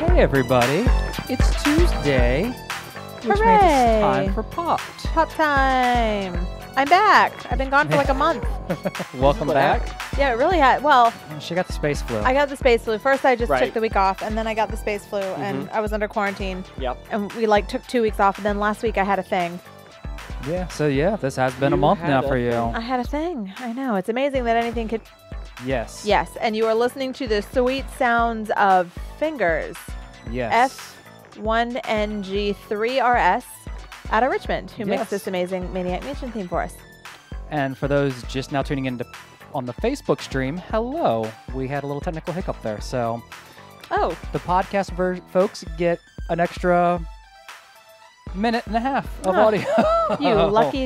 Hey everybody, it's Tuesday, which Hooray! means it's time for Popped. Pop time! I'm back. I've been gone for like a month. Welcome back. Yeah, it really had. Well, She got the space flu. I got the space flu. First, I just Right. took the week off, and then I got the space flu, and I was under quarantine. Yep. And we took 2 weeks off, and then last week I had a thing. So this has been a You month had now a for you. thing. I had a thing. I know. It's amazing that anything could. Yes. Yes, and you are listening to the sweet sounds of fingers. Yes. F1NG3RS out of Richmond, who makes Yes. this amazing Maniac Mansion theme for us. And for those just now tuning in on the Facebook stream, hello. We had a little technical hiccup there. So Oh, the podcast folks get an extra minute and a half of audio. you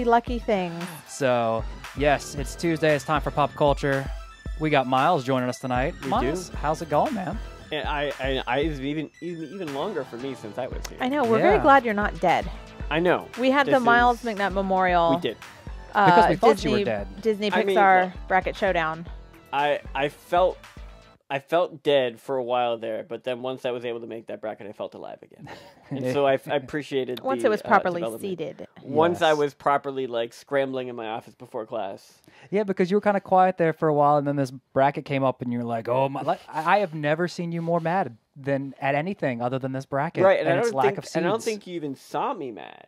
lucky thing. So, yes, it's Tuesday. It's time for Pop Culture. We got Myles joining us tonight. We Myles, do. how's it going, man? And it's even longer for me since I was here. I know. We're very Yeah. glad you're not dead. I know. We had This the Myles is- McNutt Memorial. We did. Because we thought Disney, you were dead. Disney I mean, Pixar look. bracket showdown. I felt dead for a while there, but then once I was able to make that bracket, I felt alive again. And so I appreciated Once the, it was properly development. seated. Once I Yes. was properly scrambling in my office before class. Yeah, because you were kind of quiet there for a while, and then this bracket came up, and you're like, "Oh my!" I have never seen you more mad than at anything other than this bracket, Right, and I its don't lack think of seeds. and I don't think you even saw me mad.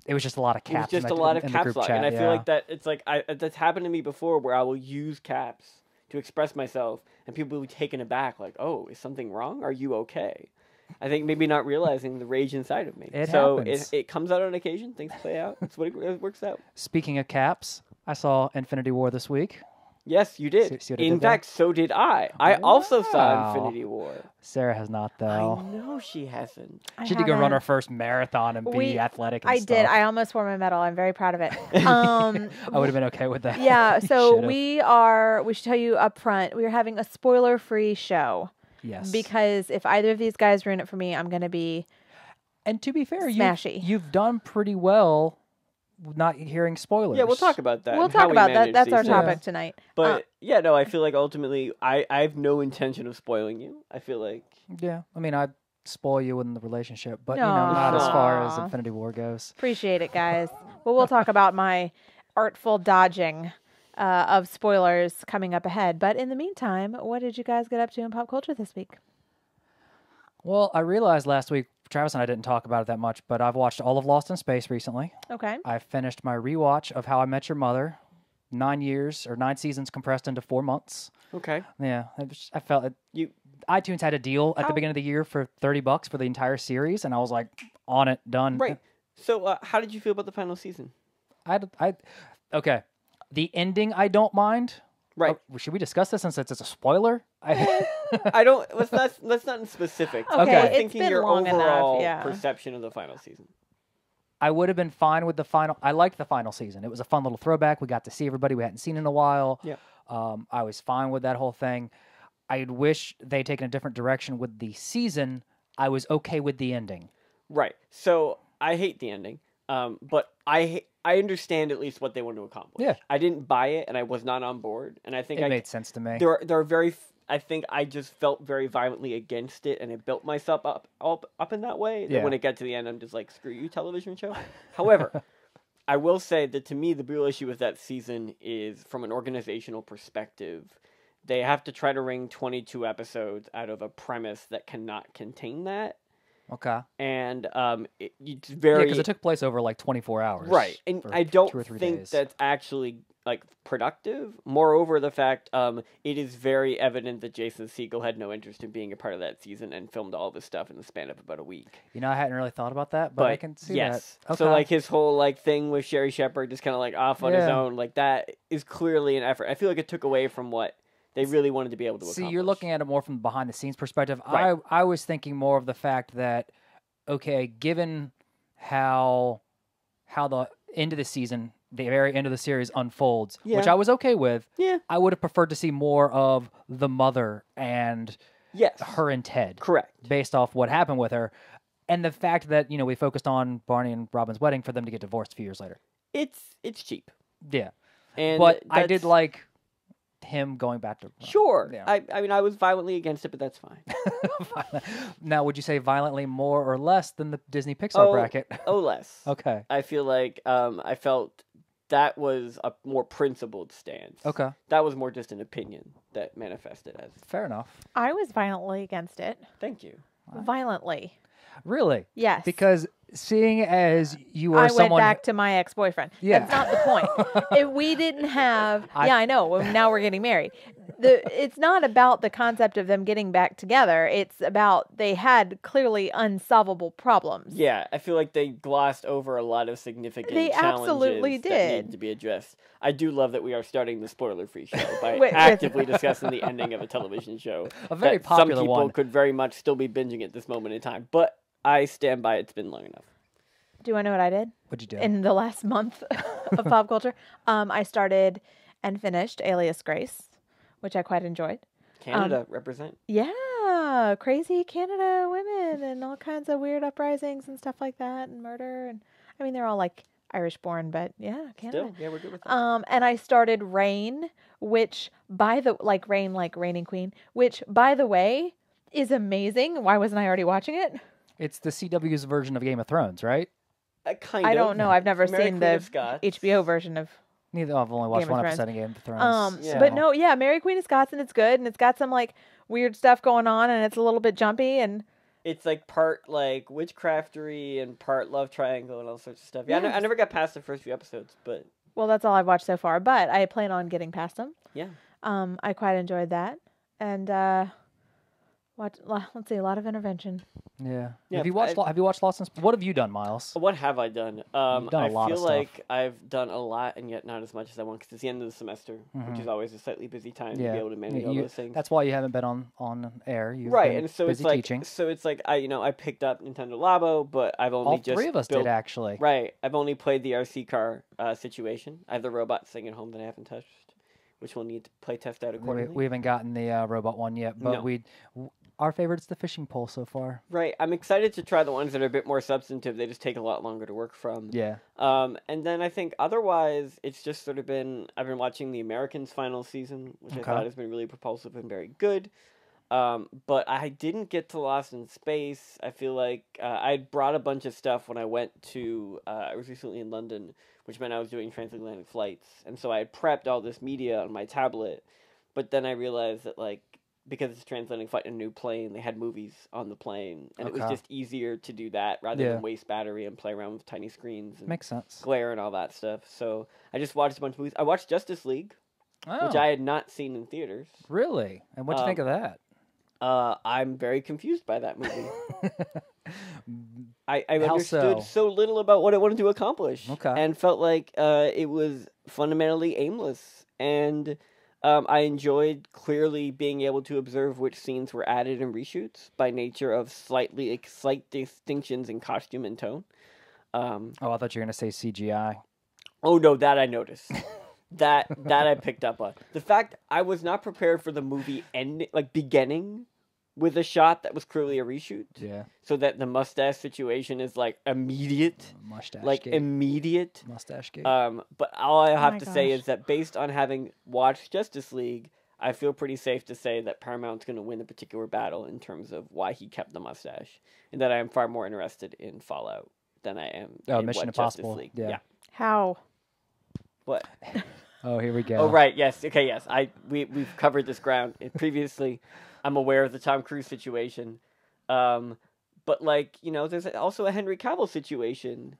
It was just a lot of It was caps. just in a the- lot of in the caps group lock, chat, and I feel yeah. like that it's like that's happened to me before, where I will use caps to express myself, and people will be taken aback, like, "Oh, is something wrong? Are you okay?" I think maybe not realizing the rage inside of me. It so happens. it comes out on occasion. Things play out. That's what it works out. Speaking of caps, I saw Infinity War this week. Yes, you did. See what I In did there? fact, so did I. I also saw Wow. Infinity War. Sarah has not I though. know she hasn't. I She had to go run haven't. her first marathon and be We- athletic. And I did. stuff. I almost wore my medal. I'm very proud of it. I would have been okay with that. Yeah, You so should've. we should tell you up front, we are having a spoiler-free show. Yes. Because if either of these guys ruin it for me, I'm going to be... And to be fair, Smashy. you've done pretty well not hearing spoilers. Yeah, we'll talk about that. We'll and how talk we about that. manage That's these our things. topic tonight. But yeah, no, I feel like ultimately I have no intention of spoiling you. I feel like Yeah, I mean, I'd spoil you in the relationship, but Aw. not as far as Aw. Infinity War goes. Appreciate it, guys. Well, we'll talk about my artful dodging of spoilers coming up ahead. But in the meantime, what did you guys get up to in pop culture this week? Well, I realized last week, Travis and I didn't talk about it that much, but I've watched all of Lost in Space recently. Okay. I finished my rewatch of How I Met Your Mother, 9 seasons compressed into 4 months. okay. Yeah, I felt it. You iTunes had a deal at How- the beginning of the year for $30 for the entire series, and I was like, on it, done. right. So how did you feel about the final season? Okay. The ending, I don't mind. Right. Oh, should we discuss this since it's a spoiler? I don't. Let's not in specific. Okay, I'm it's thinking been your long enough, overall yeah. perception of the final season. I would have been fine with the final. I liked the final season. It was a fun little throwback. We got to see everybody we hadn't seen in a while. Yeah. I was fine with that whole thing. I wish they'd taken a different direction with the season. I was okay with the ending. Right. So I hate the ending. But I understand at least what they want to accomplish. Yeah. I didn't buy it, and I was not on board. And I think It made sense to me. there are very. I think I just felt very violently against it, and it built myself up in that way. Yeah. That when it got to the end, I'm just like, screw you, television show. However, I will say that to me, the real issue with that season is from an organizational perspective. They have to try to wring 22 episodes out of a premise that cannot contain that. Okay. And it's Yeah, very because it took place over like 24 hours. right, and for I don't 2 or 3 think days. that's actually like productive. Moreover, the fact it is very evident that Jason Segel had no interest in being a part of that season and filmed all this stuff in the span of about a week. You know, I hadn't really thought about that, but I can see yes, that. Okay. so like his whole like thing with Sherry Shepherd just kind of like off on his Yeah. own, like that is clearly an effort. I feel like it took away from what they really wanted to be able to See, accomplish. you're looking at it more from the behind the scenes perspective. Right. I was thinking more of the fact that, okay, given how the end of the season, the very end of the series unfolds, which Yeah. I was okay with, Yeah. I would have preferred to see more of the mother and Yes. her and Ted, Correct. based off what happened with her, and the fact that we focused on Barney and Robin's wedding for them to get divorced a few years later. It's cheap. Yeah, And but I did that's- like him going back to Sure. Yeah. I mean, I was violently against it, but that's fine. Now, would you say violently more or less than the Disney Pixar bracket? Less. Okay. I feel like I felt that was a more principled stance. Okay. That was more just an opinion that manifested as. Fair enough. I was violently against it. Thank you. Violently. Really? Yes. Because seeing as you were I someone... went back to my ex-boyfriend. Yeah. That's not the point. If we didn't have... Yeah, I know. Well, now we're getting married. It's not about the concept of them getting back together. It's about they had clearly unsolvable problems. Yeah, I feel like they glossed over a lot of significant They challenges absolutely that did. needed to be addressed. I do love that we are starting the spoiler-free show by With- actively discussing the ending of a television show. A very that popular some people one. could very much still be binging at this moment in time, but I stand by it's been long enough. Do you want to know what I did? What'd you do? In the last month of pop culture? I started and finished Alias Grace, which I quite enjoyed. Canada, represent. Yeah, crazy Canada women and all kinds of weird uprisings and stuff like that and murder. And I mean, they're all like Irish born, but yeah, Canada. Still, yeah, we're good with that. And I started Reign, which like Reigning Queen, which by the way is amazing. Why wasn't I already watching it? It's the CW's version of Game of Thrones, right? Kind I of. don't know. I've never Mary seen Queen the of Scots. HBO version of. Neither. I've only watched Game of one Thrones. episode of Game of Thrones. Yeah. But no, yeah, Mary Queen of Scots, and it's good, and it's got some like weird stuff going on, and it's a little bit jumpy, and It's like part like witchcraftery and part love triangle and all sorts of stuff. Yeah, Yes. I never got past the first few episodes, but well, that's all I've watched so far. But I plan on getting past them. yeah. I quite enjoyed that, and let's see, a lot of intervention. Yeah. Yeah, Have you watched Lost in Space? What have you done, Miles? What have I done? You've done a I lot feel of stuff. like I've done a lot and yet not as much as I want because it's the end of the semester, which is always a slightly busy time to be able to manage all those things. That's why you haven't been on air. You've Right, been and so busy it's like teaching. I picked up Nintendo Labo, but I've only All just three of us built, did actually. Right, I've only played the RC car situation. I have the robot thing at home that I haven't touched, which we'll need to play test out accordingly. We haven't gotten the robot one yet, but No. our favorite's the fishing pole so far. Right, I'm excited to try the ones that are a bit more substantive. They just take a lot longer to work from. Yeah. And then I think otherwise, it's just sort of been, I've been watching the Americans' final season, which I thought has been really propulsive and very good. But I didn't get to Lost in Space. I feel like I had brought a bunch of stuff when I went to, I was recently in London, which meant I was doing transatlantic flights. And so I had prepped all this media on my tablet. But then I realized that, like, because it's transatlantic flight in a new plane, they had movies on the plane. And it was just easier to do that rather than waste battery and play around with tiny screens and Makes sense. glare and all that stuff. So I just watched a bunch of movies. I watched Justice League, Oh, which I had not seen in theaters. really? And what'd you think of that? I'm very confused by that movie. I How understood so? so little about what it wanted to accomplish. Okay. And felt like it was fundamentally aimless. And I enjoyed clearly being able to observe which scenes were added in reshoots by nature of slight distinctions in costume and tone. Oh, I thought you were going to say CGI. Oh no, that I noticed. that I picked up on. The fact I was not prepared for the movie beginning with a shot that was clearly a reshoot. Yeah. So that the mustache situation is like immediate. Mustache Like gate. immediate. Mustache gate. But all I have my to say gosh. is that based on having watched Justice League, I feel pretty safe to say that Paramount's going to win the particular battle in terms of why he kept the mustache, and that I am far more interested in Fallout than I am in Mission what Impossible. Justice League. Yeah. How? What? Oh, here we go. Oh, right. Yes. Okay. Yes. We've covered this ground previously. I'm aware of the Tom Cruise situation, but there's also a Henry Cavill situation,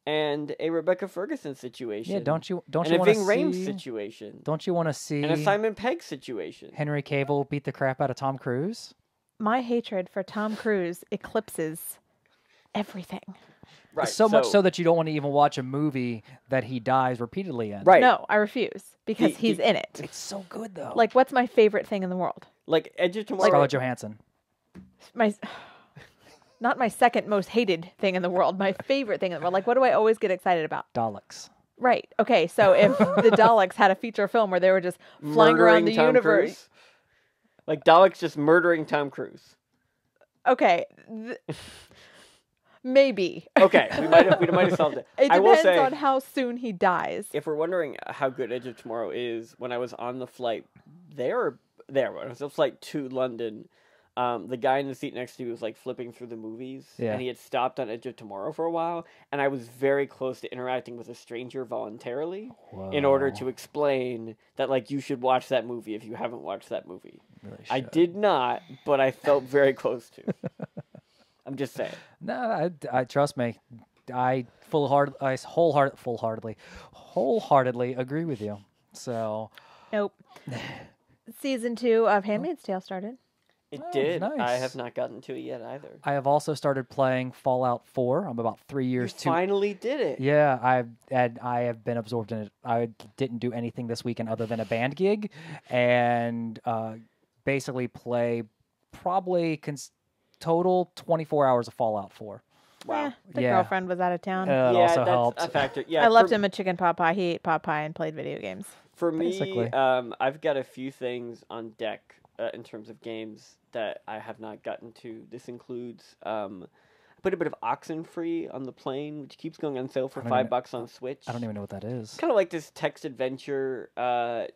and a Rebecca Ferguson situation. Yeah, don't you and want a to Ving Rhames see? situation, Don't you want to see and a Simon Pegg situation. Henry Cavill beat the crap out of Tom Cruise? My hatred for Tom Cruise eclipses everything. Right. So much so that you don't want to even watch a movie that he dies repeatedly in. Right. No, I refuse because he's in it. It's so good though. Like, what's my favorite thing in the world? Like Edge of Tomorrow. Scarlett Johansson. Not my second most hated thing in the world. My favorite thing in the world. Like, what do I always get excited about? Daleks. Right. Okay. So if the Daleks had a feature film where they were just flying around the Tom universe. Cruise. Like Daleks just murdering Tom Cruise. Okay. Maybe. Okay, we might have solved it. It I will depends say, on how soon he dies. if we're wondering how good Edge of Tomorrow is, when I was on the flight when I was on flight to London, the guy in the seat next to me was like flipping through the movies, and he had stopped on Edge of Tomorrow for a while, and I was very close to interacting with a stranger voluntarily in order to explain that like you should watch that movie if you haven't watched that movie. Really I did not, but I felt very close to. I'm just saying. No, I trust me. I wholeheartedly agree with you. So, Nope. Season 2 of Handmaid's Tale started. It did. nice. I have not gotten to it yet either. I have also started playing Fallout 4. I'm about 3 years You finally did it. Yeah, I have been absorbed in it. I didn't do anything this weekend other than a band gig, and basically play probably total 24 hours of Fallout 4. Wow. The girlfriend was out of town. It Yeah, also that's helped. a factor. Yeah, I left him a chicken pot pie. He ate pot pie and played video games. For me, basically. I've got a few things on deck in terms of games that I have not gotten to. This includes I put a bit of Oxenfree on the plane, which keeps going on sale for $5 on Switch. I don't even know what that is. Kind of like this text adventure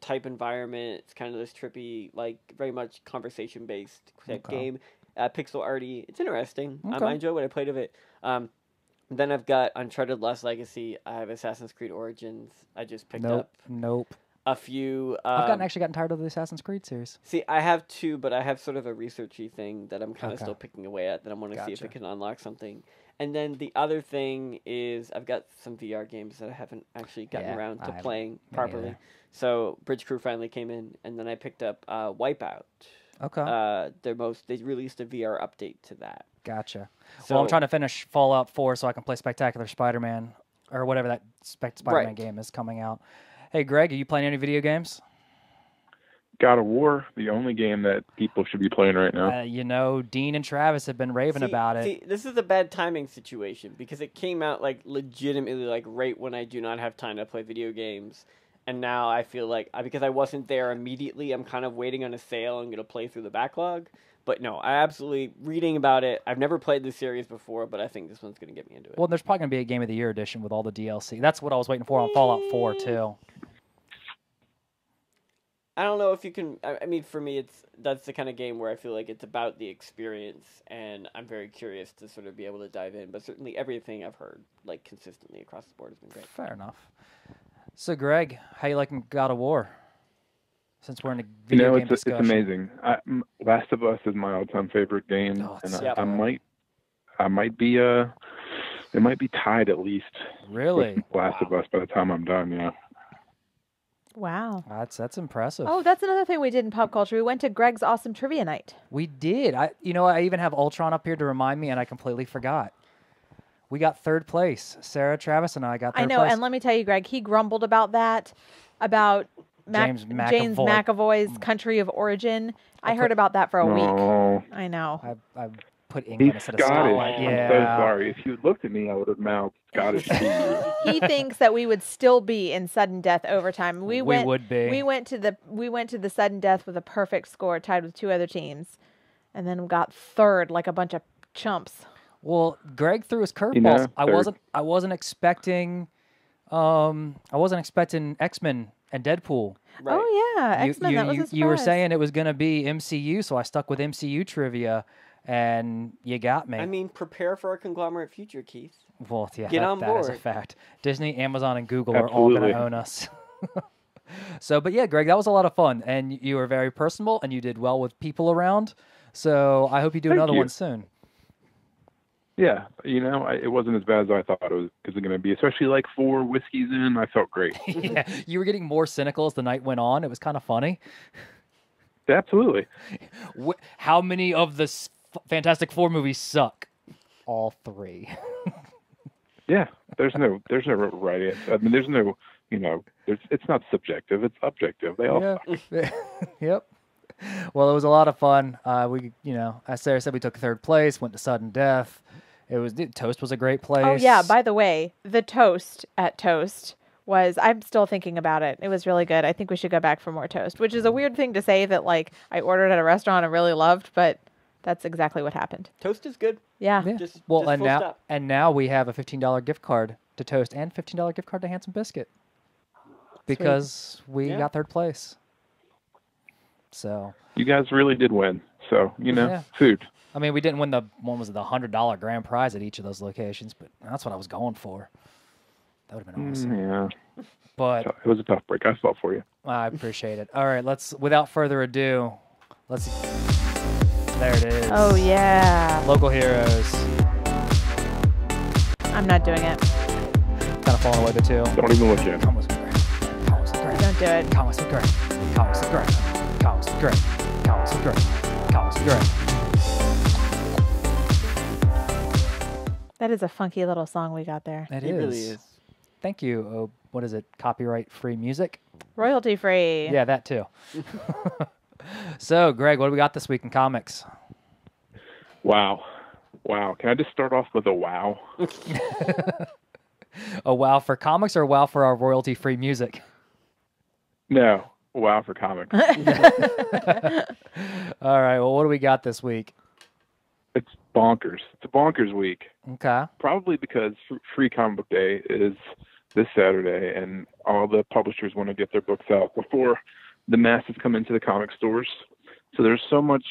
type environment. It's kind of this trippy, like very much conversation based game. Pixel arty. It's interesting. I enjoy what I played of it. Then I've got Uncharted Lost Legacy. I have Assassin's Creed Origins. I just picked up a few. I've actually gotten tired of the Assassin's Creed series. See, I have two, but I have sort of a researchy thing that I'm kind of still picking away at that I want to see if it can unlock something. And then the other thing is I've got some VR games that I haven't actually gotten around to playing properly. So Bridge Crew finally came in, and then I picked up Wipeout. Okay. They released a VR update to that. Gotcha. So, Well, I'm trying to finish Fallout 4 so I can play Spectacular Spider-Man, or whatever that Spider-Man game is coming out. Hey, Greg, are you playing any video games? God of War, the only game that people should be playing right now. Dean and Travis have been raving about it. See, this is a bad timing situation because it came out like legitimately like right when I do not have time to play video games. And now I feel like, because I wasn't there immediately, I'm kind of waiting on a sale and going to play through the backlog. But no, I absolutely, reading about it, I've never played the series before, but I think this one's going to get me into it. Well, there's probably going to be a Game of the Year edition with all the DLC. That's what I was waiting for on Fallout 4, too. I don't know if you can, I mean, for me, that's the kind of game where I feel like it's about the experience, and I'm very curious to sort of be able to dive in. But certainly everything I've heard, like, consistently across the board has been great. Fair enough. So, Greg, how you liking God of War? Since we're in a video game discussion. It's amazing. Last of Us is my all-time favorite game, I might be it might be tied at least. Really? With Last of Us by the time I'm done. Yeah. Wow. That's impressive. Oh, that's another thing we did in pop culture. We went to Greg's awesome trivia night. We did. I even have Ultron up here to remind me, and I completely forgot. We got third place. Sarah, Travis, and I got third place. I know, and let me tell you, Greg, he grumbled about that, about James McAvoy's country of origin. I heard about that for a week. I know. I put England instead of Scotland. Yeah. I'm so sorry. If you had looked at me, I would have mouthed Scottish to you. He thinks that we would still be in sudden death overtime. We would be. We went to the sudden death with a perfect score, tied with two other teams, and then got third like a bunch of chumps. Well, Greg threw his curveballs. I wasn't expecting X-Men and Deadpool. Right. Oh yeah, X-Men. That was a surprise. You were saying it was going to be MCU, so I stuck with MCU trivia, and you got me. I mean, prepare for a conglomerate future, Keith. Well, yeah, Get on board. That is a fact. Disney, Amazon, and Google are all going to own us. So, but yeah, Greg, that was a lot of fun, and you were very personable, and you did well with people around. So I hope you do another one soon. Yeah, it wasn't as bad as I thought it was going to be, especially like 4 whiskeys in. I felt great. Yeah, you were getting more cynical as the night went on. It was kind of funny. Absolutely. How many of the Fantastic Four movies suck? All 3. Yeah, there's no right answer. I mean, there's no, it's not subjective, it's objective. They all suck. Yep. Well, it was a lot of fun. As Sarah said, we took third place, went to sudden death. Toast was a great place. Oh yeah, by the way, the toast at Toast was, I'm still thinking about it. It was really good. I think we should go back for more toast, which is a weird thing to say that like I ordered at a restaurant and really loved, but That's exactly what happened. Toast is good. Yeah. Just Well, full stop. and now we have Just and full now stop. and now we have a $15 gift card to Toast and $15 gift card to Handsome Biscuit because we got third place. So you guys really did win. So food. I mean, we didn't win the $100 grand prize at each of those locations, but that's what I was going for. That would have been awesome. Yeah, but it was a tough break. I felt for you. I appreciate it. All right, without further ado, there it is. Oh, yeah. Local heroes. I'm not doing it. Kind of falling away the two. Don't even look at it. Don't do it. That is a funky little song we got there. It really is. Thank you. What is it? Copyright-free music? Royalty free. Yeah, that too. So, Greg, what do we got this week in comics? Wow. Can I just start off with a wow? A wow for comics or a wow for our royalty-free music? No, wow for comics. All right, well, what do we got this week? It's bonkers. It's a bonkers week. Okay. Probably because Free Comic Book Day is this Saturday, and all the publishers want to get their books out before the masses come into the comic stores. So there's so much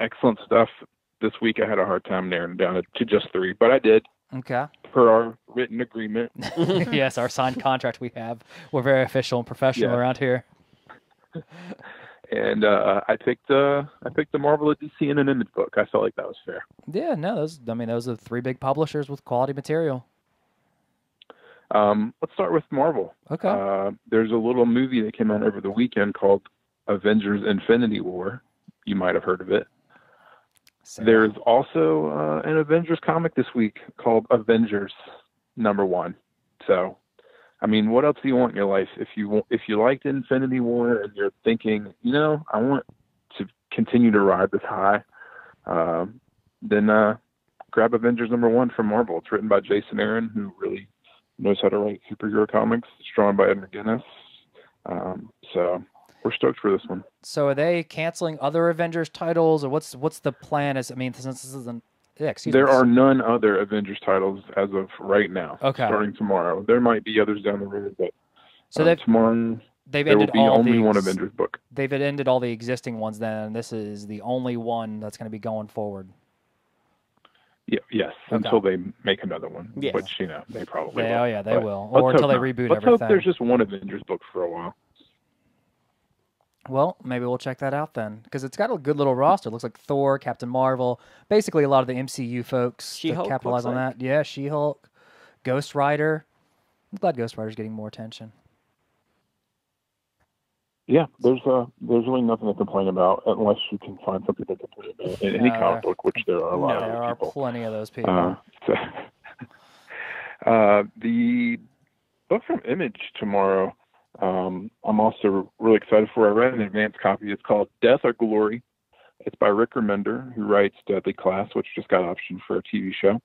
excellent stuff this week. I had a hard time narrowing it down to just 3, but I did. Okay. Per our written agreement. Yes, our signed contract we have. We're very official and professional around here. And I picked the Marvel, a DC, and an Image book. I felt like that was fair. Yeah, no, those are 3 big publishers with quality material. Let's start with Marvel. Okay. There's a little movie that came out over the weekend called Avengers: Infinity War. You might have heard of it. There's also an Avengers comic this week called Avengers #1. So, I mean, what else do you want in your life? If you liked Infinity War and you're thinking, I want to continue to ride this high, then grab Avengers #1 from Marvel. It's written by Jason Aaron, who really knows how to write superhero comics. It's drawn by Ed McGuinness. So we're stoked for this one. So are they canceling other Avengers titles, or what's the plan? Since this isn't... There are none other Avengers titles as of right now. Okay. Starting tomorrow. There might be others down the road, but tomorrow there will be only one Avengers book. They've ended all the existing ones then, and this is the only one that's going to be going forward. Yeah, yes, until they make another one, yes. which, they probably will. Oh, yeah, they will. Or until they reboot everything. Let's hope there's just one Avengers book for a while. Well, maybe we'll check that out then, because it's got a good little roster. It looks like Thor, Captain Marvel, basically a lot of the MCU folks that capitalize on that. Yeah, She-Hulk, Ghost Rider. I'm glad Ghost Rider's getting more attention. Yeah, there's really nothing to complain about unless you can find something to complain about in any comic book, which there are a lot of people. There are plenty of those people. The book from Image tomorrow, I'm also really excited for. I read an advanced copy. It's called Death or Glory. It's by Rick Remender, who writes Deadly Class, which just got optioned for a TV show.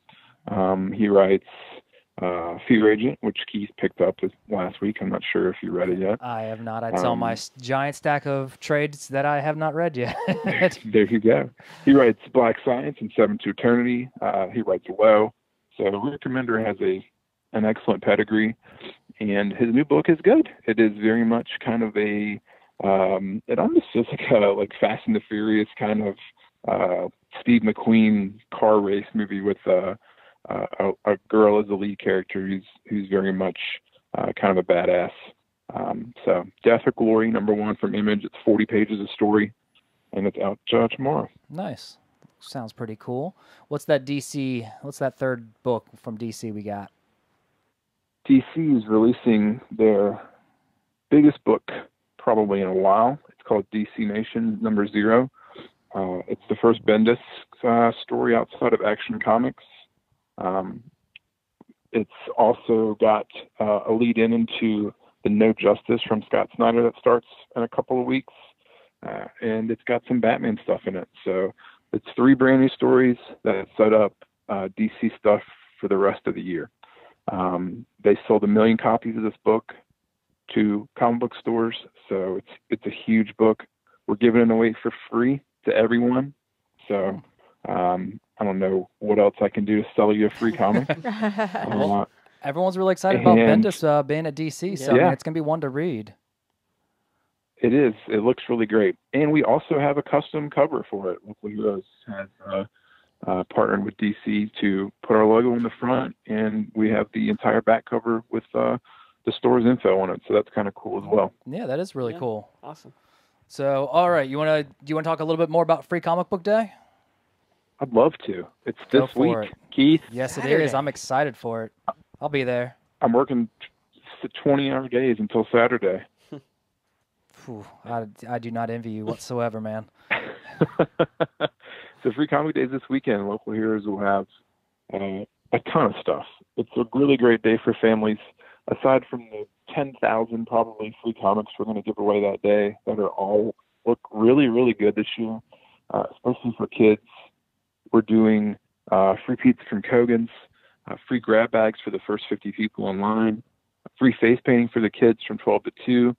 He writes Fear Agent, which Keith picked up last week. I'm not sure if you read it yet. I have not. It's on my giant stack of trades that I have not read yet. There you go. He writes Black Science and Seven to Eternity. He writes Low. So Rick Remender has an excellent pedigree, and his new book is good. It is very much kind of it almost feels like Fast and the Furious kind of Steve McQueen car race movie with a girl as the lead character who's very much kind of a badass. So Death or Glory, #1 from Image. It's 40 pages of story, and it's out tomorrow. Nice. Sounds pretty cool. What's that third book from DC we got? DC is releasing their biggest book probably in a while. It's called DC Nation #0. It's the first Bendis story outside of Action Comics. It's also got a lead into the No Justice from Scott Snyder that starts in a couple of weeks. And it's got some Batman stuff in it. So it's 3 brand new stories that set up DC stuff for the rest of the year. They sold 1 million copies of this book to comic book stores. So it's a huge book. We're giving it away for free to everyone. So I don't know what else I can do to sell you a free comic. Everyone's really excited about Bendis being at DC, so I mean, it's going to be one to read. It is. It looks really great. And we also have a custom cover for it. Local Heroes has partnered with DC to put our logo in the front, and we have the entire back cover with the store's info on it. So that's kind of cool as well. Yeah, that is really cool. Awesome. So, all right, do you want to talk a little bit more about Free Comic Book Day? I'd love to. It's this week, Keith. Yes, Saturday. It is. I'm excited for it. I'll be there. I'm working 20-hour days until Saturday. Whew, I do not envy you whatsoever, man. So Free Comic Days this weekend. Local Heroes will have a ton of stuff. It's a really great day for families. Aside from the 10,000 probably free comics we're going to give away that day that are all look really, really good this year, especially for kids. We're doing free pizza from Kogan's, free grab bags for the first 50 people online, free face painting for the kids from 12 to 2.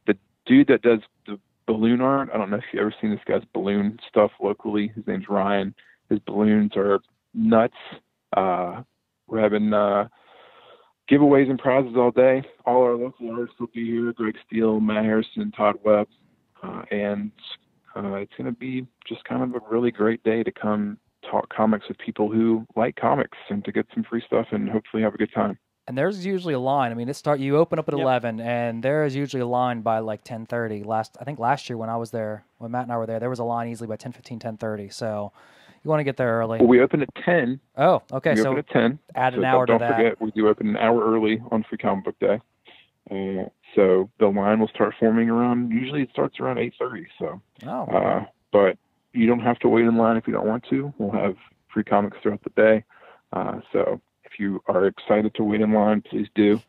The dude that does the balloon art, I don't know if you've ever seen this guy's balloon stuff locally. His name's Ryan. His balloons are nuts. We're having giveaways and prizes all day. All our local artists will be here: Greg Steele, Matt Harrison, Todd Webb. And it's going to be just kind of a really great day to come talk comics with people who like comics and to get some free stuff and hopefully have a good time. And there's usually a line. I mean, you open up at 11, and there is usually a line by like 10:30. I think last year when I was there, when Matt and I were there was a line easily by 10:15, 10:30. So you want to get there early. Well, we open at 10. Oh, okay. We open at 10. Add an hour to that. Don't forget, we do open an hour early on Free Comic Book Day. So the line will start forming around, usually it starts around 8:30. So, but you don't have to wait in line if you don't want to. We'll have free comics throughout the day. So if you are excited to wait in line, please do.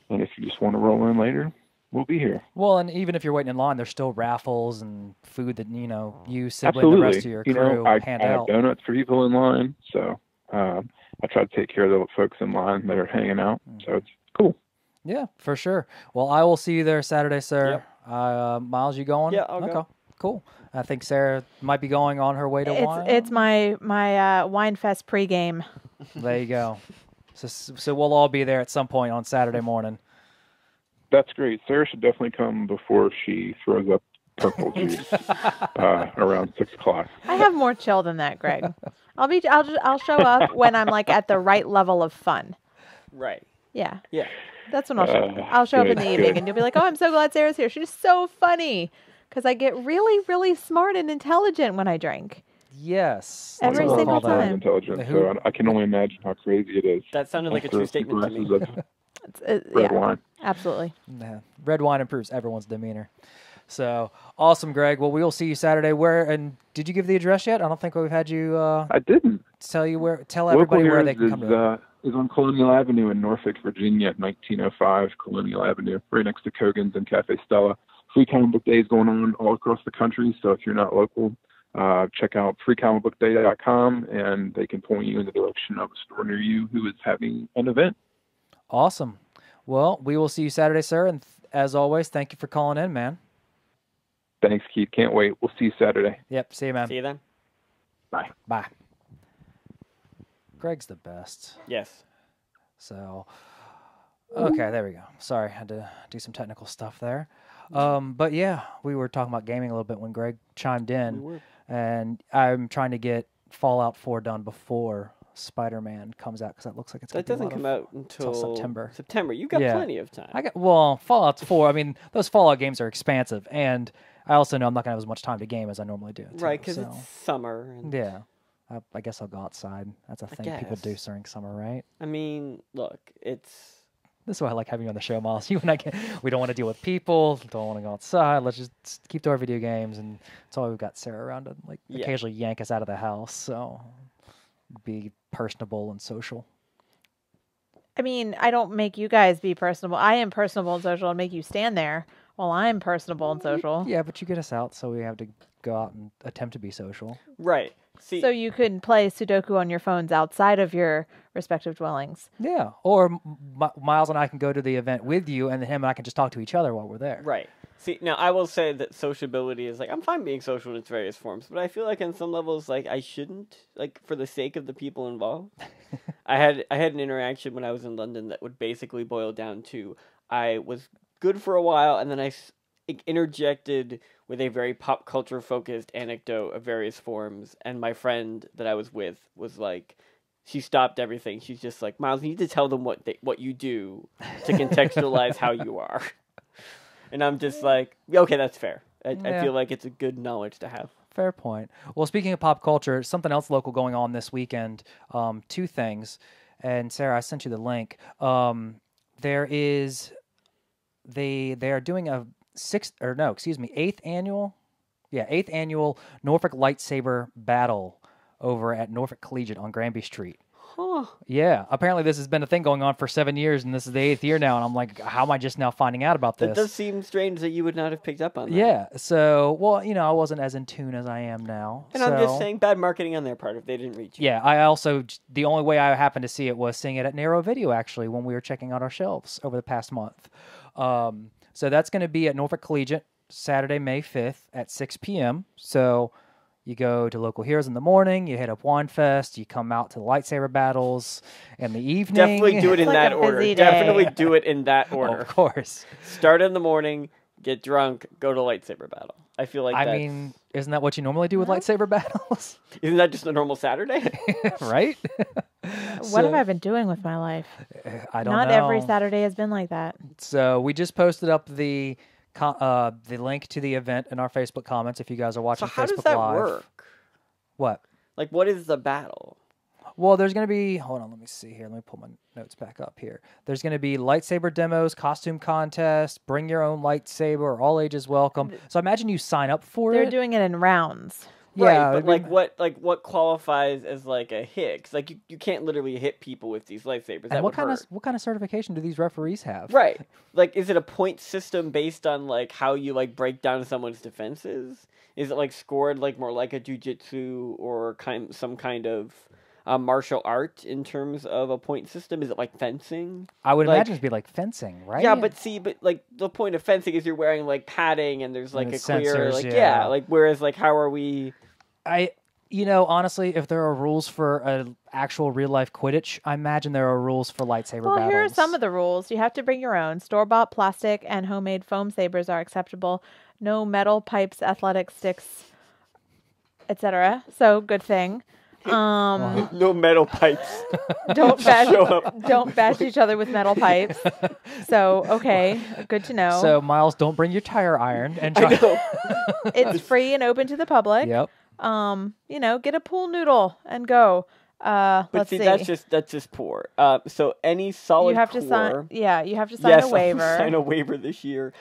And if you just want to roll in later, we'll be here. Well, and even if you're waiting in line, there's still raffles and food that, you, Sibley, and the rest of your crew hand I out. have donuts for people in line. So I try to take care of the folks in line that are hanging out. So it's cool. Yeah, for sure. Well, I will see you there Saturday, sir. Yep. Miles, you going? Yeah, I'll go. Cool. I think Sarah might be going on her way to wine. It's my Wine Fest pregame. There you go. So we'll all be there at some point on Saturday morning. That's great. Sarah should definitely come before she throws up purple juice around 6 o'clock. I have more chill than that, Greg. I'll show up when I'm like at the right level of fun. Right. Yeah. Yeah. That's when I'll show up. I'll show up in the evening, and you'll be like, "Oh, I'm so glad Sarah's here. She's so funny." Because I get really, really smart and intelligent when I drink. Yes. Every single time. Intelligent, so I can only imagine how crazy it is. That sounded like a true statement to me. Red wine. Absolutely. Yeah. Red wine improves everyone's demeanor. So awesome, Greg. Well, we will see you Saturday. And did you give the address yet? I don't think we've had you. I didn't. Tell everybody where they can come to. Is on Colonial Avenue in Norfolk, Virginia, at 1905 Colonial Avenue, right next to Kogan's and Cafe Stella. Free Comic Book Day is going on all across the country, so if you're not local, check out freecomicbookday.com, and they can point you in the direction of a store near you who is having an event. Awesome. Well, we will see you Saturday, sir, and as always, thank you for calling in, man. Thanks, Keith. Can't wait. We'll see you Saturday. Yep. See you, man. See you then. Bye. Bye. Greg's the best. Yes. So, okay, there we go. Sorry, I had to do some technical stuff there. But yeah, we were talking about gaming a little bit when Greg chimed in. We were. And I'm trying to get Fallout 4 done before Spider-Man comes out, because that looks like it's that doesn't come out until September. September. You've got plenty of time. Fallout 4. I mean, those Fallout games are expansive, and I also know I'm not gonna have as much time to game as I normally do. Right, because it's summer. And yeah, I guess I'll go outside. That's a thing people do during summer, right? I mean, look, this is why I like having you on the show, Myles. You and I we don't want to deal with people, don't want to go outside. Let's just keep to our video games, and that's why we've got Sarah around to occasionally yank us out of the house. So be personable and social. I mean, I don't make you guys be personable. I am personable and social and make you stand there while I'm personable and social. Yeah, but you get us out, so we have to go out and attempt to be social. Right. See, so you can play Sudoku on your phones outside of your respective dwellings. Yeah, or Myles and I can go to the event with you, and him and I can just talk to each other while we're there. Right. See, now I will say that sociability is like, I'm fine being social in its various forms, but I feel like on some levels, like I shouldn't, like for the sake of the people involved. I had an interaction when I was in London that would basically boil down to, I was good for a while, and then I interjected with a very pop culture focused anecdote of various forms, and my friend that I was with was like, she stopped everything. She's just like, Myles, you need to tell them what you do to contextualize how you are. And I'm just like, okay, that's fair. I feel like it's a good knowledge to have. Fair point. Well, speaking of pop culture, something else local going on this weekend. Two things. And Sarah, I sent you the link. They are doing a eighth annual Norfolk lightsaber battle over at Norfolk Collegiate on Granby Street. Huh. Yeah, apparently this has been a thing going on for 7 years, and this is the 8th year now, and I'm like, how am I just now finding out about this? It does seem strange that you would not have picked up on that. Yeah, so, well, I wasn't as in tune as I am now. And I'm just saying, bad marketing on their part if they didn't reach you. Yeah, I also, the only way I happened to see it was seeing it at Narrow Video, actually, when we were checking out our shelves over the past month. So that's going to be at Norfolk Collegiate, Saturday, May 5th at 6 p.m., so... You go to Local Heroes in the morning, you hit up Wine Fest, you come out to the lightsaber battles in the evening. Definitely do it in that order. Definitely do it in that order. Oh, of course. Start in the morning, get drunk, go to lightsaber battle. I feel like I mean, isn't that what you normally do with lightsaber battles? Isn't that just a normal Saturday? Right? What have I been doing with my life? I don't know. Not every Saturday has been like that. So we just posted up the link to the event in our Facebook comments if you guys are watching Facebook Live. So how does that work? What? Like, what is the battle? Well, there's going to be... Hold on, let me see here. Let me pull my notes back up here. There's going to be lightsaber demos, costume contest, bring your own lightsaber, all ages welcome. So I imagine you sign up for They're it. doing it in rounds. Yeah, right, but what qualifies as like a hit? 'Cause like you can't literally hit people with these lightsabers. And what kind of certification do these referees have? Right. Like, is it a point system based on like how you like break down someone's defenses? Is it like scored like more like a jujitsu or some kind of martial art in terms of a point system? Is it like fencing? I would imagine it'd be like fencing, right? Yeah, but like the point of fencing is you're wearing like padding and there's like a clear sensors, like like whereas like how are we? Honestly, if there are rules for an actual real-life Quidditch, I imagine there are rules for lightsaber battles. Well, here are some of the rules. You have to bring your own. Store-bought plastic and homemade foam sabers are acceptable. No metal pipes, athletic sticks, etc. So, good thing. No metal pipes. Don't bash each other with metal pipes. So, okay, good to know. So, Myles, don't bring your tire iron and try. It's free and open to the public. Yep. Get a pool noodle and go. But see, that's just poor. So any solid you have core, to sign. Yeah, you have to sign a waiver. Sign a waiver this year.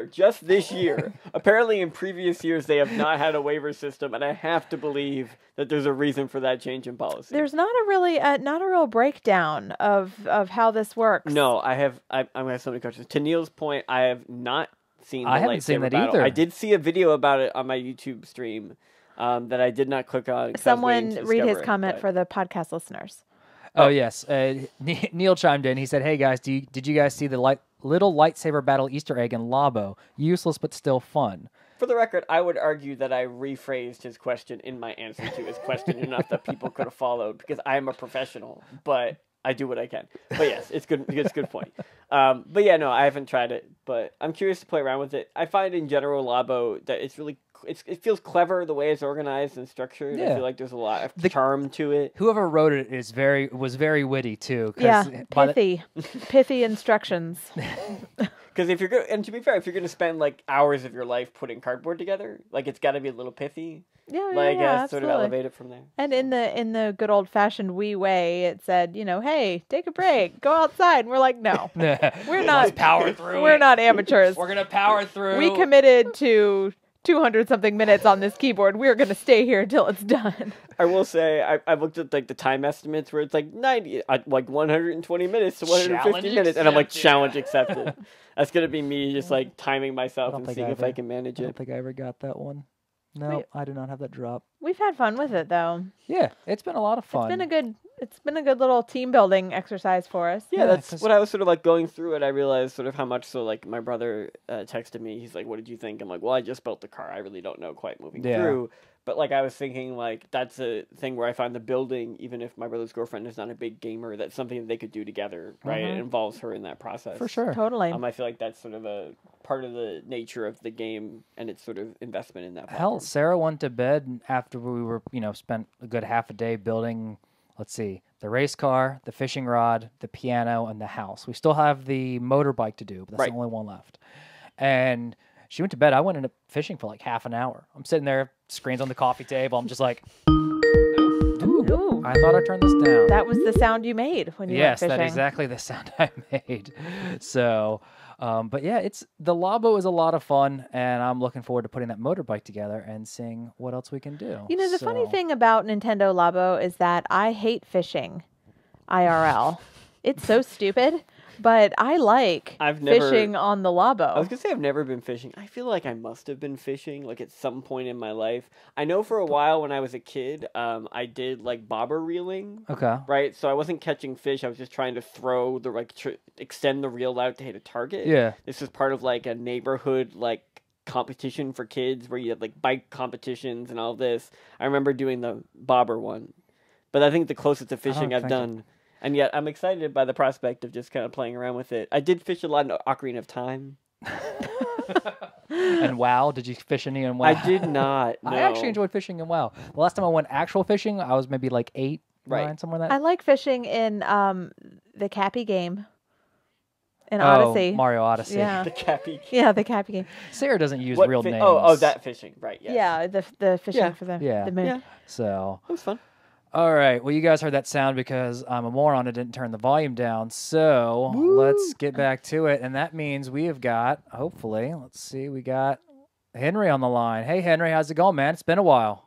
Just this year. Apparently, in previous years, they have not had a waiver system, and I have to believe that there's a reason for that change in policy. There's not a real breakdown of how this works. No, I'm gonna have so many questions. To Neil's point, I have not seen. I haven't seen that either. I did see a video about it on my YouTube stream. That I did not click on. Someone read his comment for the podcast listeners. Oh yes, Neil chimed in. He said, "Hey guys, did you guys see the little lightsaber battle Easter egg in Labo? Useless but still fun." For the record, I would argue that I rephrased his question in my answer to his question enough that people could have followed because I am a professional, but I do what I can. But yes, it's good. It's a good point. But yeah, no, I haven't tried it, but I'm curious to play around with it. I find in general Labo that it's really. It feels clever the way it's organized and structured. Yeah. I feel like there's a lot of charm to it. Whoever wrote it was very witty too. Yeah, pithy instructions. Because to be fair, if you're gonna spend like hours of your life putting cardboard together, like it's got to be a little pithy. Yeah, sort of elevate it from there. And in the good old fashioned wee way, it said, hey, take a break, go outside. And we're like, no, we're not. Let's power through. We're not amateurs. We're gonna power through. We committed to 200-something minutes on this keyboard. We're going to stay here until it's done. I will say, I've looked at like the time estimates where it's like 120 minutes to 150 minutes, and I'm like, challenge accepted. That's going to be me just like timing myself and seeing if I can manage it. I don't think I ever got that one. No, I do not have that drop. We've had fun with it though. Yeah, it's been a lot of fun. It's been a good little team building exercise for us. Yeah, that's what I was sort of like going through it. I realized sort of how much so like my brother texted me. He's like, "What did you think?" I'm like, "Well, I just built the car. I really don't know quite moving through." But like I was thinking, like that's a thing where I find the building, even if my brother's girlfriend is not a big gamer, that's something that they could do together, right? It involves her in that process For sure. Totally. I feel like that's sort of a part of the nature of the game and its sort of investment in that platform. Hell, Sarah went to bed after we were, spent a good half a day building, let's see, the race car, the fishing rod, the piano, and the house. We still have the motorbike to do, but that's the only one left. And she went to bed. I went into fishing for like half an hour. I'm sitting there, screens on the coffee table. I'm just like, ooh, I thought I turned this down. That was the sound you made when you went fishing. Yes, that's exactly the sound I made. So, but yeah, the Labo is a lot of fun, and I'm looking forward to putting that motorbike together and seeing what else we can do. The funny thing about Nintendo Labo is that I hate fishing IRL. It's so stupid. But I like fishing on the Labo. I was going to say I've never been fishing. I feel like I must have been fishing like at some point in my life. I know for a while when I was a kid, I did like bobber reeling. Okay. Right? So I wasn't catching fish. I was just trying to throw extend the reel out to hit a target. Yeah. This was part of like a neighborhood like competition for kids where you had like bike competitions and all this. I remember doing the bobber one. But I think the closest to fishing I've done. And yet, I'm excited by the prospect of just kind of playing around with it. I did fish a lot in Ocarina of Time. And WoW? Did you fish any in WoW? I did not, no. I actually enjoyed fishing in WoW. The last time I went actual fishing, I was maybe like 8, 9, somewhere like that. I like fishing in the Cappy game. In Odyssey. Mario Odyssey. Yeah. The Cappy game. Yeah, the Cappy game. Sarah doesn't use real names. Oh, that fishing. Right, yes. Yeah, the fishing for the moon. Yeah. So. It was fun. All right. Well, you guys heard that sound because I'm a moron and didn't turn the volume down. So let's get back to it. And that means we have got, hopefully, let's see, we got Henry on the line. Hey, Henry, how's it going, man? It's been a while.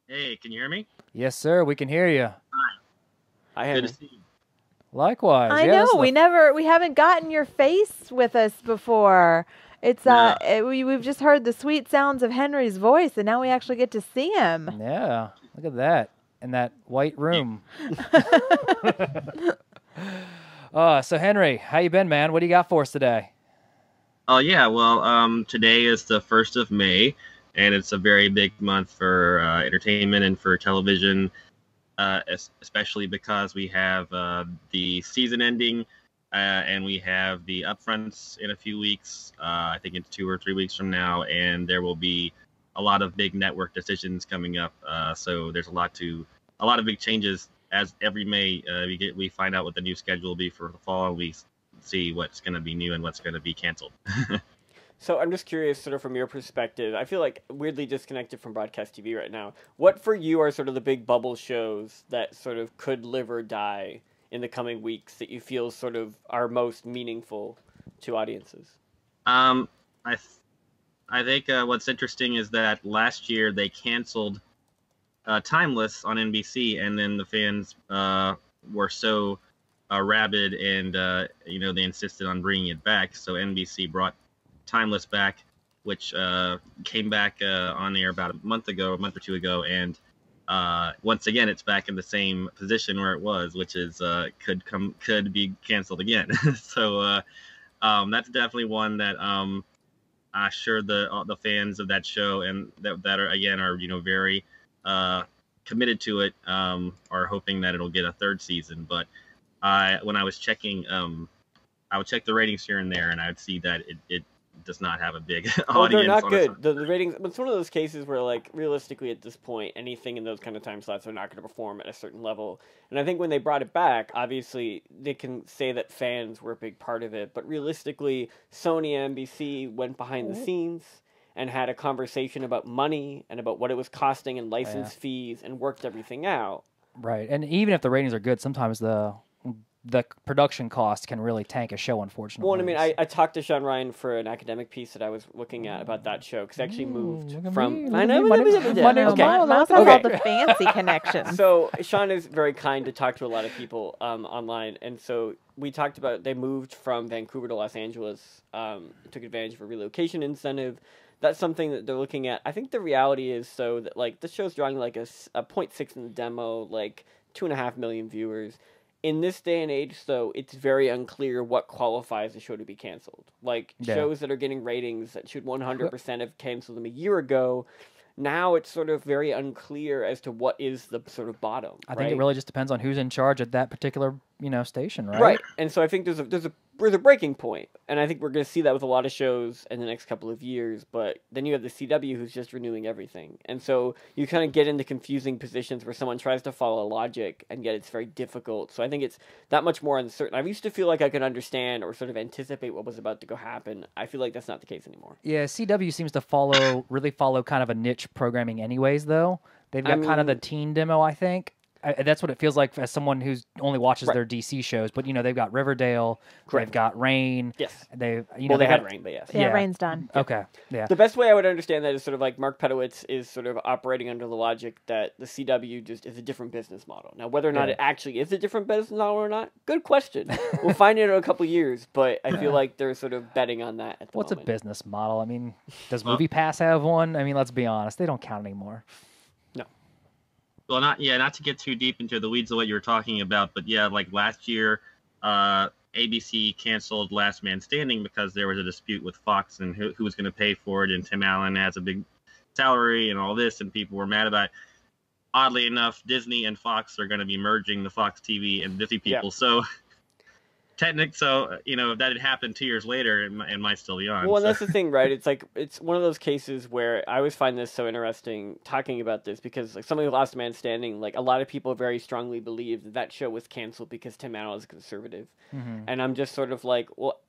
Hey, can you hear me? Yes, sir. We can hear you. Hi, Good to see you. Likewise. I know. We haven't gotten your face with us before. It's we've just heard the sweet sounds of Henry's voice, and now we actually get to see him. Yeah. Look at that. In that white room. So Henry, how you been, man? What do you got for us today? Oh, yeah. Well, today is the 1st of May, and it's a very big month for entertainment and for television, especially because we have the season ending, and we have the upfronts in a few weeks. I think it's 2 or 3 weeks from now, and there will be a lot of big network decisions coming up. So there's a lot of big changes. As every May, we find out what the new schedule will be for the fall, and we see what's going to be new and what's going to be canceled. So I'm just curious, sort of from your perspective, I feel like weirdly disconnected from broadcast TV right now. What for you are sort of the big bubble shows that sort of could live or die in the coming weeks that you feel sort of are most meaningful to audiences? I think what's interesting is that last year they canceled Timeless on NBC, and then the fans were so rabid, and they insisted on bringing it back. So NBC brought Timeless back, which came back on air about a month or two ago, and once again it's back in the same position where it was, which is could be canceled again. So that's definitely one that I'm sure the fans of that show and that are very committed to it are hoping that it'll get a 3rd season. But when I was checking, I would check the ratings here and there, and I would see that it does not have a big audience. They're not good. The ratings. It's one of those cases where, like, realistically, at this point, anything in those kind of time slots are not going to perform at a certain level. And I think when they brought it back, obviously they can say that fans were a big part of it, but realistically, Sony and NBC went behind the scenes and had a conversation about money and about what it was costing and license fees and worked everything out. Right, and even if the ratings are good, sometimes the production cost can really tank a show, unfortunately. Well, I mean, I talked to Sean Ryan for an academic piece that I was looking at about that show, because I actually moved from... I know. Miles has all the fancy connections. So Sean is very kind to talk to a lot of people online, and so we talked about they moved from Vancouver to Los Angeles, took advantage of a relocation incentive. that's something that they're looking at. I think the reality is so that like the show's drawing like a 0.6 in the demo, like 2.5 million viewers. In this day and age, though, it's very unclear what qualifies a show to be canceled. Like shows that are getting ratings that should 100% have canceled them a year ago. Now it's sort of very unclear as to what is the sort of bottom. I think it really just depends on who's in charge at that particular, station, right? Right. And so I think there's a breaking point, and I think we're going to see that with a lot of shows in the next couple of years. But then you have the CW who's just renewing everything, and so you kind of get into confusing positions where someone tries to follow logic, and yet it's very difficult. So I think it's that much more uncertain. I used to feel like I could understand or sort of anticipate what was about to go happen. I feel like that's not the case anymore. Yeah, CW seems to really follow kind of a niche programming, anyways. Though they've got kind of the teen demo, I think. That's what it feels like as someone who's only watches their DC shows. But they've got Riverdale, they've got Rain. Yes, they had Rain, but yes, yeah, Rain's done. Okay, yeah. The best way I would understand that is sort of like Mark Pedowitz is sort of operating under the logic that the CW just is a different business model. Now, whether or not it actually is a different business model or not, good question. We'll find it in a couple years, but I feel like they're sort of betting on that at the moment. What's a business model? I mean, does MoviePass have one? I mean, let's be honest, they don't count anymore. Well, not to get too deep into the weeds of what you were talking about, but yeah, like last year, ABC canceled Last Man Standing because there was a dispute with Fox and who was going to pay for it, and Tim Allen has a big salary and all this, and people were mad about it. Oddly enough, Disney and Fox are going to be merging the Fox TV and Disney people, so if that had happened 2 years later, it might still be on. Well, and that's the thing, right? It's like it's one of those cases where I always find this so interesting talking about this because like something like Last Man Standing, like a lot of people very strongly believe that show was canceled because Tim Allen is conservative, and I'm just sort of like, well,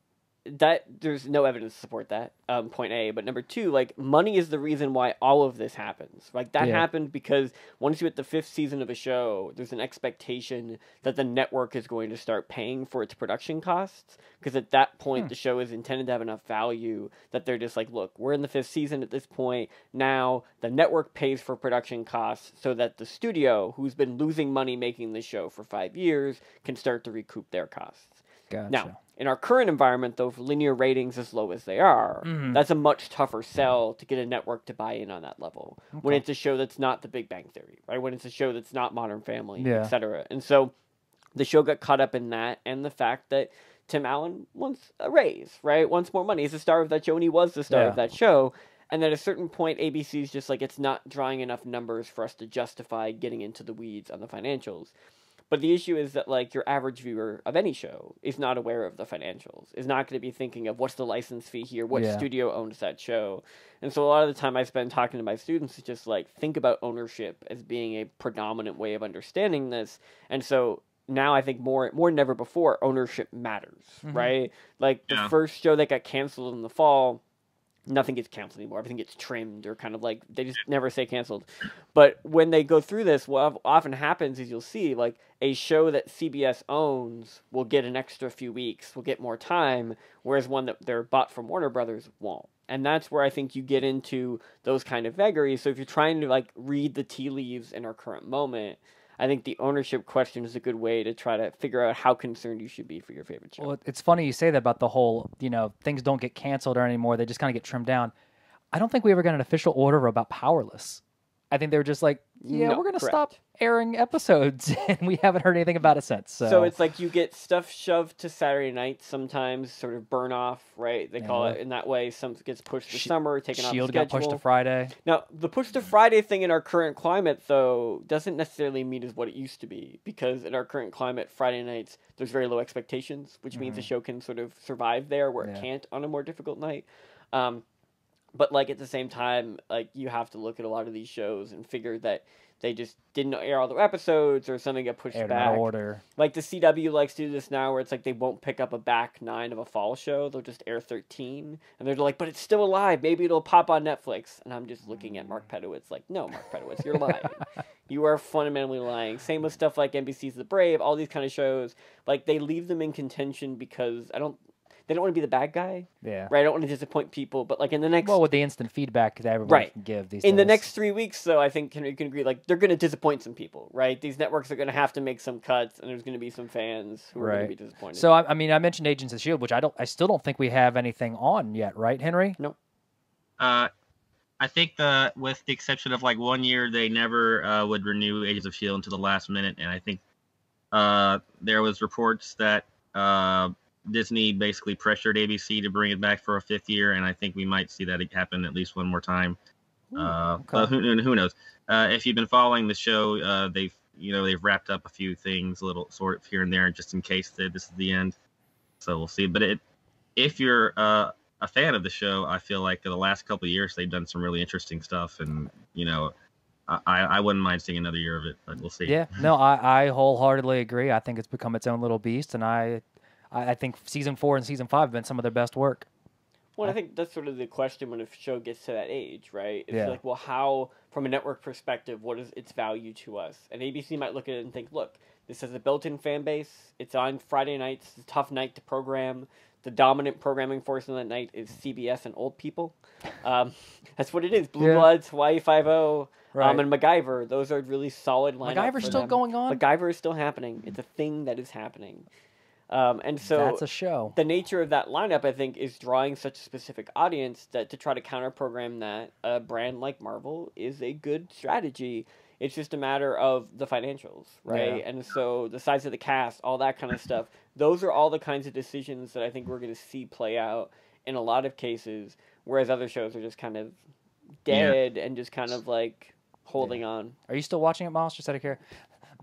that there's no evidence to support that. Point A, but number two, like money is the reason why all of this happens. Like that happened because once you hit the 5th season of a show, there's an expectation that the network is going to start paying for its production costs because at that point the show is intended to have enough value that they're just like, look, we're in the 5th season at this point. Now the network pays for production costs so that the studio, who's been losing money making the show for 5 years, can start to recoup their costs. Gotcha. Now, in our current environment, though, for linear ratings as low as they are, that's a much tougher sell to get a network to buy in on that level. Okay. When it's a show that's not The Big Bang Theory, right? When it's a show that's not Modern Family, etc. And so the show got caught up in that and the fact that Tim Allen wants a raise, right? Wants more money. He's the star of that show, and he was the star of that show. And at a certain point, ABC's just like, it's not drawing enough numbers for us to justify getting into the weeds on the financials. But the issue is that, like, your average viewer of any show is not aware of the financials, is not going to be thinking of what's the license fee here, what studio owns that show. And so a lot of the time I spend talking to my students is just, like, think about ownership as being a predominant way of understanding this. And so now I think more than ever before, ownership matters, right? Like, the first show that got canceled in the fall, nothing gets canceled anymore. Everything gets trimmed or kind of like, they just never say canceled. But when they go through this, what often happens is you'll see like a show that CBS owns will get an extra few weeks, will get more time, whereas one that they're bought from Warner Brothers won't. And that's where I think you get into those kind of vagaries. So if you're trying to like read the tea leaves in our current moment, I think the ownership question is a good way to try to figure out how concerned you should be for your favorite show. Well, it's funny you say that about the whole, things don't get canceled or anymore. They just kind of get trimmed down. I don't think we ever got an official order about Powerless. I think they were just like, we're going to stop airing episodes, and we haven't heard anything about it since. So it's like you get stuff shoved to Saturday night sometimes, sort of burn off, right? They call it in that way. Some gets pushed to summer, taken off the schedule. Shield got pushed to Friday. Now, the push to Friday thing in our current climate, though, doesn't necessarily mean is what it used to be, because in our current climate, Friday nights, there's very low expectations, which means the show can sort of survive there where it can't on a more difficult night. But, like, at the same time, like, you have to look at a lot of these shows and figure that they just didn't air all their episodes or something got pushed back. Order. Like, the CW likes to do this now where it's like they won't pick up a back 9 of a fall show. They'll just air 13. And they're like, but it's still alive. Maybe it'll pop on Netflix. And I'm just looking at Mark Pedowitz like, no, Mark Pedowitz, you're lying. You are fundamentally lying. Same with stuff like NBC's The Brave, all these kind of shows. Like, they leave them in contention because they don't want to be the bad guy. Yeah. Right? I don't want to disappoint people. But, like, in the next... Well, with the instant feedback that everybody can give these days. In the next 3 weeks, though, I think you can agree, like, they're going to disappoint some people, right? These networks are going to have to make some cuts, and there's going to be some fans who are going to be disappointed. So, I mean, I mentioned Agents of S.H.I.E.L.D., which I still don't think we have anything on yet, right, Henry? No. I think with the exception of like 1 year, they never would renew Agents of Shield until the last minute, and I think there was reports that Disney basically pressured ABC to bring it back for a 5th year, and I think we might see that happen at least one more time. But who knows? If you've been following the show, they've wrapped up a few things, a little sort of here and there, just in case this is the end. So we'll see. But if you're a fan of the show, I feel like the last couple of years they've done some really interesting stuff, and I wouldn't mind seeing another year of it, but we'll see. Yeah, no, I wholeheartedly agree. I think it's become its own little beast, and I think season 4 and season 5 have been some of their best work. Well, I think that's sort of the question when a show gets to that age, right? It's Yeah. like, well, how, from a network perspective, what is its value to us? And ABC might look at it and think, look, this has a built-in fan base. It's on Friday nights. It's a tough night to program. The dominant programming force on that night is CBS and old people. That's what it is. Blue Bloods, Hawaii Five-0, Right. and MacGyver. Those are really solid lineups. MacGyver's still going on? MacGyver is still happening. It's a thing that is happening. And so That's a show. the nature of that lineup, I think, is drawing such a specific audience that to try to counter-program that, a brand like Marvel is a good strategy. It's just a matter of the financials, right? Yeah. And so the size of the cast, all that kind of stuff, those are all the kinds of decisions that I think we're going to see play out in a lot of cases, whereas other shows are just kind of dead and just kind of like holding on. Are you still watching it, Myles? Just out of care.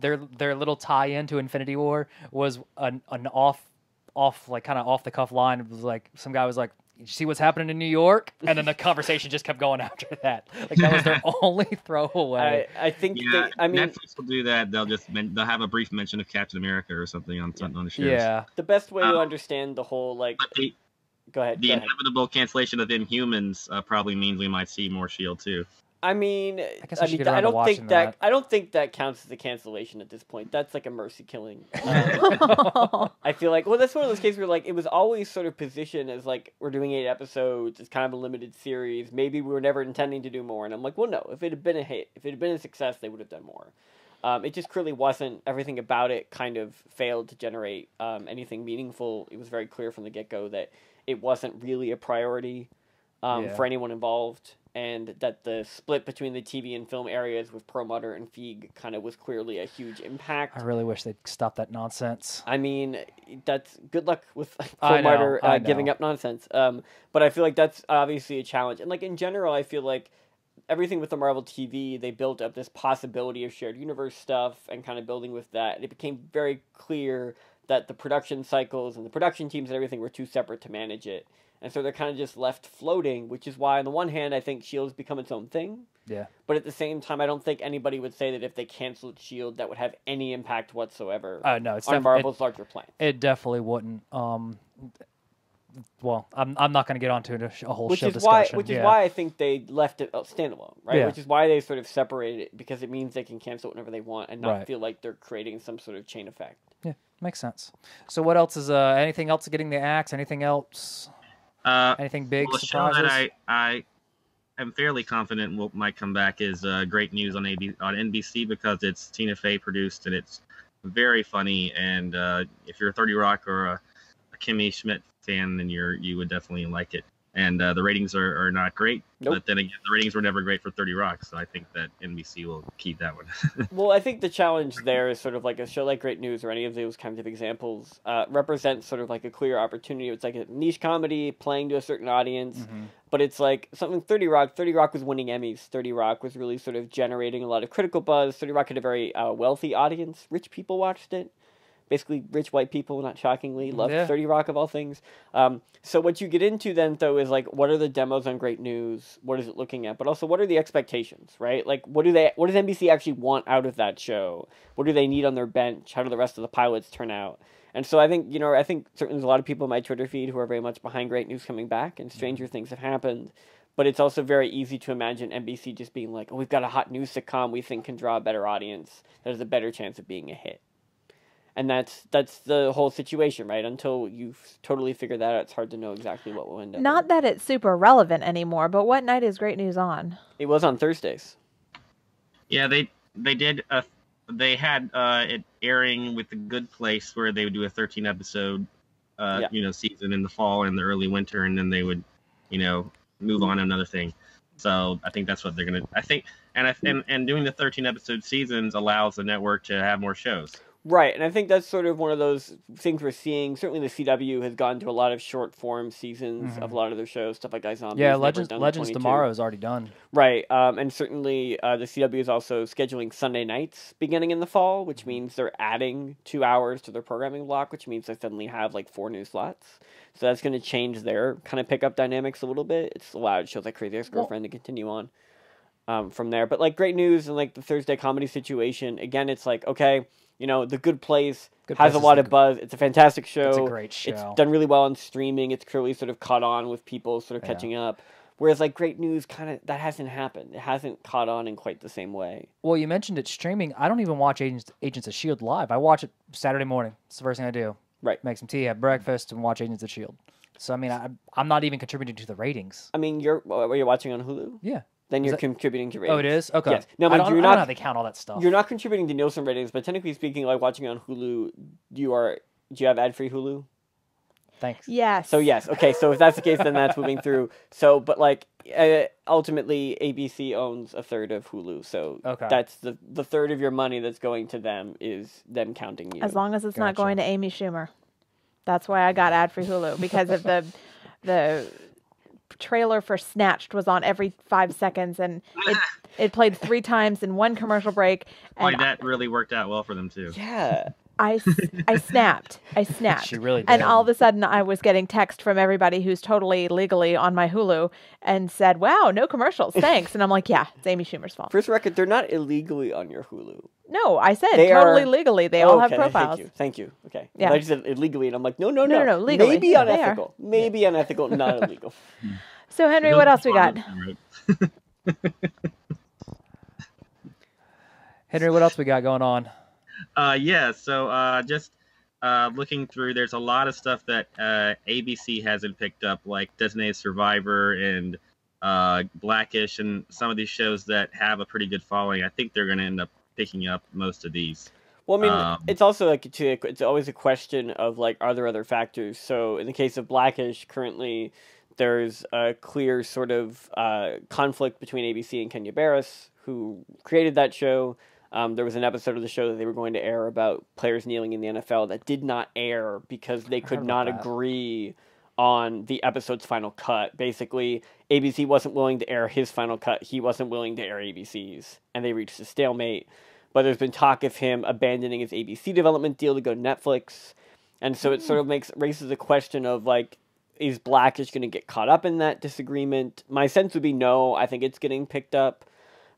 Their little tie-in to Infinity War was an off like kind of off the cuff line. It was like some guy was like, "Did you see what's happening in New York?" And then the conversation just kept going after that. Like that was their only throwaway. I think Netflix will do that. They'll have a brief mention of Captain America or something on the shows. Yeah. the best way to understand the whole like. But Go ahead. the inevitable cancellation of Inhumans probably means we might see more Shield too. I mean, guess I should get around to watching that. I don't think that counts as a cancellation at this point. That's like a mercy killing. I feel like, well, that's one of those cases where like it was always sort of positioned as like we're doing 8 episodes. It's kind of a limited series. Maybe we were never intending to do more. And I'm like, well, no. If it had been a hit, if it had been a success, they would have done more. It just clearly wasn't. Everything about it kind of failed to generate anything meaningful. It was very clear from the get-go that it wasn't really a priority for anyone involved, and that the split between the TV and film areas with Perlmutter and Feig kind of was clearly a huge impact. I really wish they'd stop that nonsense. I mean, that's good luck with I know. Perlmutter giving up nonsense. But I feel like that's obviously a challenge. And like in general, I feel like everything with the Marvel TV, they built up this possibility of shared universe stuff and kind of building with that. And it became very clear that the production cycles and the production teams and everything were too separate to manage it. And so they're kind of just left floating, which is why, on the one hand, I think S.H.I.E.L.D.'s become its own thing. Yeah. But at the same time, I don't think anybody would say that if they canceled S.H.I.E.L.D., that would have any impact whatsoever No, it's on Marvel's larger plan. It definitely wouldn't. Well, I'm not going to get onto a whole show discussion. Which is why I think they left it standalone, right? Yeah. Which is why they sort of separated it, because it means they can cancel it whenever they want and not Right. feel like they're creating some sort of chain effect. Yeah, makes sense. So what else is anything else getting the axe? Anything else? Anything big Well, the show surprises? that I am fairly confident might come back is Great News on NBC, because it's Tina Fey produced and it's very funny. And if you're a 30 Rock or a Kimmy Schmidt fan, then you would definitely like it. And the ratings are not great, but then again, the ratings were never great for 30 Rock, so I think that NBC will keep that one. Well, I think the challenge there is sort of like a show like Great News or any of those kinds of examples represents sort of like a clear opportunity. It's like a niche comedy playing to a certain audience, but it's like something 30 Rock. 30 Rock was winning Emmys. 30 Rock was really sort of generating a lot of critical buzz. 30 Rock had a very wealthy audience. Rich people watched it. Basically, rich white people, not shockingly, loved 30 Rock of all things. So what you get into then, though, is like, what are the demos on Great News? What is it looking at? But also, what are the expectations, right? Like, what does NBC actually want out of that show? What do they need on their bench? How do the rest of the pilots turn out? And so I think certainly there's a lot of people in my Twitter feed who are very much behind Great News coming back, and stranger things have happened. But it's also very easy to imagine NBC just being like, oh, we've got a hot news sitcom we think can draw a better audience that has a better chance of being a hit. And that's the whole situation, right? Until you totally figure that out, it's hard to know exactly what will end up. Not that it's super relevant anymore, but what night is Great News on? It was on Thursdays. Yeah, they did. They had it airing with The Good Place, where they would do a 13 episode, season in the fall and the early winter, and then they would, move on to another thing. So I think that's what they're gonna. I think, and doing the 13 episode seasons allows the network to have more shows. Right, and I think that's sort of one of those things we're seeing. Certainly, the CW has gone to a lot of short form seasons of a lot of their shows, stuff like iZombies. Yeah, Legends Tomorrow is already done. Right, and certainly the CW is also scheduling Sunday nights beginning in the fall, which means they're adding 2 hours to their programming block, which means they suddenly have like 4 new slots. So that's going to change their kind of pickup dynamics a little bit. It's allowed shows like Crazy Ex-Girlfriend to continue on from there. But like great news and like the Thursday comedy situation, again, it's like, okay, you know, The Good Place has a lot of buzz. It's a fantastic show. It's a great show. It's done really well on streaming. It's clearly sort of caught on with people sort of catching up. Whereas like Great News, kind of that hasn't happened. It hasn't caught on in quite the same way. Well, you mentioned it streaming. I don't even watch Agents of S.H.I.E.L.D. live. I watch it Saturday morning. It's the first thing I do. Right. Make some tea, have breakfast, and watch Agents of S.H.I.E.L.D. So, I mean, I'm not even contributing to the ratings. I mean, you're watching on Hulu? Yeah. Then you're contributing to ratings. Oh, it is? Okay. Yes. No, I don't know how they count all that stuff. You're not contributing to Nielsen ratings, but technically speaking, like watching on Hulu, do you have ad-free Hulu? Thanks. Yes. So yes. Okay, so if that's the case, then that's moving through. So, but like, ultimately, ABC owns a third of Hulu. So that's the third of your money that's going to them is them counting you. As long as it's not going to Amy Schumer. That's why I got ad-free Hulu, because of the trailer for Snatched was on every 5 seconds, and it played 3 times in one commercial break. And that really worked out well for them too. Yeah. I snapped. She really did. And all of a sudden, I was getting text from everybody who's totally legally on my Hulu and said, "Wow, no commercials, thanks." And I'm like, "Yeah, it's Amy Schumer's fault." First record, they're not illegally on your Hulu. No, I said totally legally. They all have profiles. Thank you. Okay. Yeah. I just said illegally, and I'm like, no. Legally. Maybe unethical. Maybe unethical, not illegal. So, Henry, what else we got? Henry, what else we got going on? So just looking through, there's a lot of stuff that ABC hasn't picked up, like Designated Survivor and Blackish, and some of these shows that have a pretty good following. I think they're going to end up picking up most of these. Well, I mean, it's also like it's always a question of like, are there other factors? So in the case of Blackish, currently there's a clear sort of conflict between ABC and Kenya Barris, who created that show. There was an episode of the show that they were going to air about players kneeling in the NFL that did not air because they could not agree on the episode's final cut. Basically, ABC wasn't willing to air his final cut. He wasn't willing to air ABC's, and they reached a stalemate. But there's been talk of him abandoning his ABC development deal to go to Netflix. And so it sort of raises a question of, like, is Blackish going to get caught up in that disagreement? My sense would be no. I think it's getting picked up.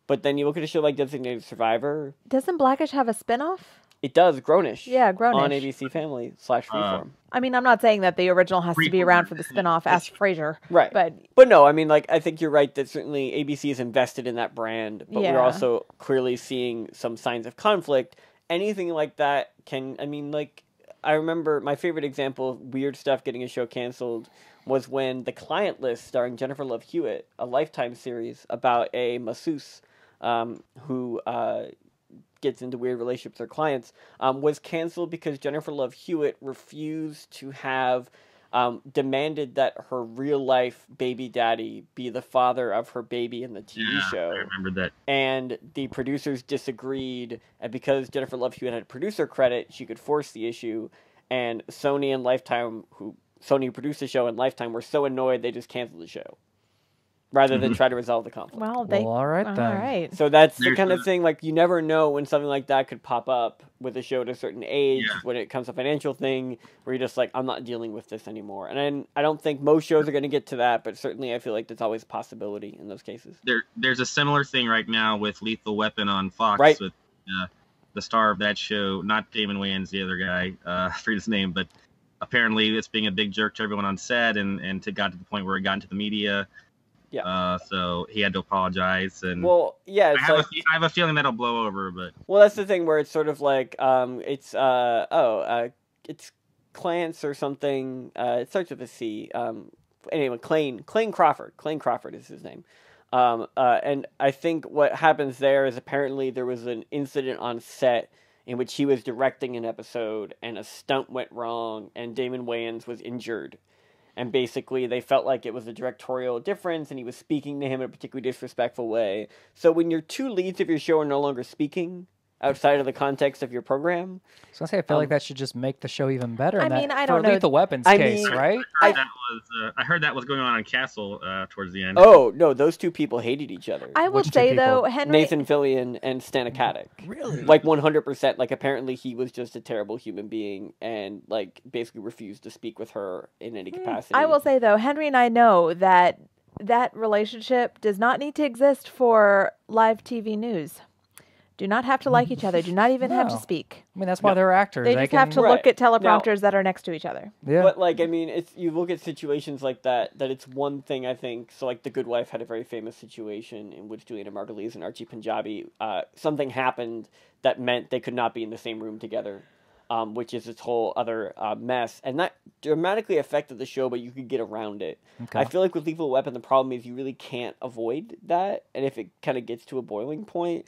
But then you look at a show like Designated Survivor. Doesn't Blackish have a spinoff? It does, Grownish. Yeah, Grownish. On ABC Family /Freeform. I mean, I'm not saying that the original has to be around for the spinoff. Ask Frasier. Right. But no, I mean, like, I think you're right that certainly ABC is invested in that brand, but we're also clearly seeing some signs of conflict. Anything like that can, I mean, like, I remember my favorite example of weird stuff getting a show canceled was when The Client List, starring Jennifer Love Hewitt, a Lifetime series about a masseuse who gets into weird relationships with her clients, was canceled because Jennifer Love Hewitt refused to have demanded that her real life baby daddy be the father of her baby in the TV show. I remember that. And the producers disagreed, and because Jennifer Love Hewitt had producer credit, she could force the issue. And Sony and Lifetime, Sony produced the show, and Lifetime were so annoyed they just canceled the show, rather than try to resolve the conflict. Well, all right then. All right. So that's the kind of thing, like, you never know when something like that could pop up with a show at a certain age, when it comes to a financial thing, where you're just like, I'm not dealing with this anymore. And I don't think most shows are going to get to that, but certainly I feel like there's always possibility in those cases. There's a similar thing right now with Lethal Weapon on Fox, with the star of that show, not Damon Wayans, the other guy, I forget his name, but apparently it's being a big jerk to everyone on set, and got to the point where it got into the media. Yeah. So he had to apologize, and I have a feeling that'll blow over. But that's the thing where it's sort of like it's Clance or something. It starts with a C. Anyway, Clayne Crawford is his name. And I think what happens there is apparently there was an incident on set in which he was directing an episode and a stunt went wrong and Damon Wayans was injured. And basically, they felt like it was a directorial difference, and he was speaking to him in a particularly disrespectful way. So when your two leads of your show are no longer speaking outside of the context of your program, So I feel like that should just make the show even better. I mean, I don't for know. Lethal Weapons I case, mean, right? I heard that was going on in Castle towards the end. oh no, those two people hated each other. I will Which two say people? though, Henry. Nathan Fillion and Stanicatic. Really? Like 100%. Like apparently he was just a terrible human being and like basically refused to speak with her in any capacity. I will say though, Henry and I know that that relationship does not need to exist for live TV news. Do not have to like each other. Do not even have to No. speak. I mean, that's why they're actors. They just have to Right. look at Now- teleprompters that are next to each other. Yeah. But like I mean, it's you look at situations like that it's one thing I think. So like The Good Wife had a very famous situation in which Juliana Margulies and Archie Punjabi, something happened that meant they could not be in the same room together, which is this whole other mess, and that dramatically affected the show. But you could get around it. Okay. I feel like with Lethal Weapon, the problem is you really can't avoid that, and if it kind of gets to a boiling point.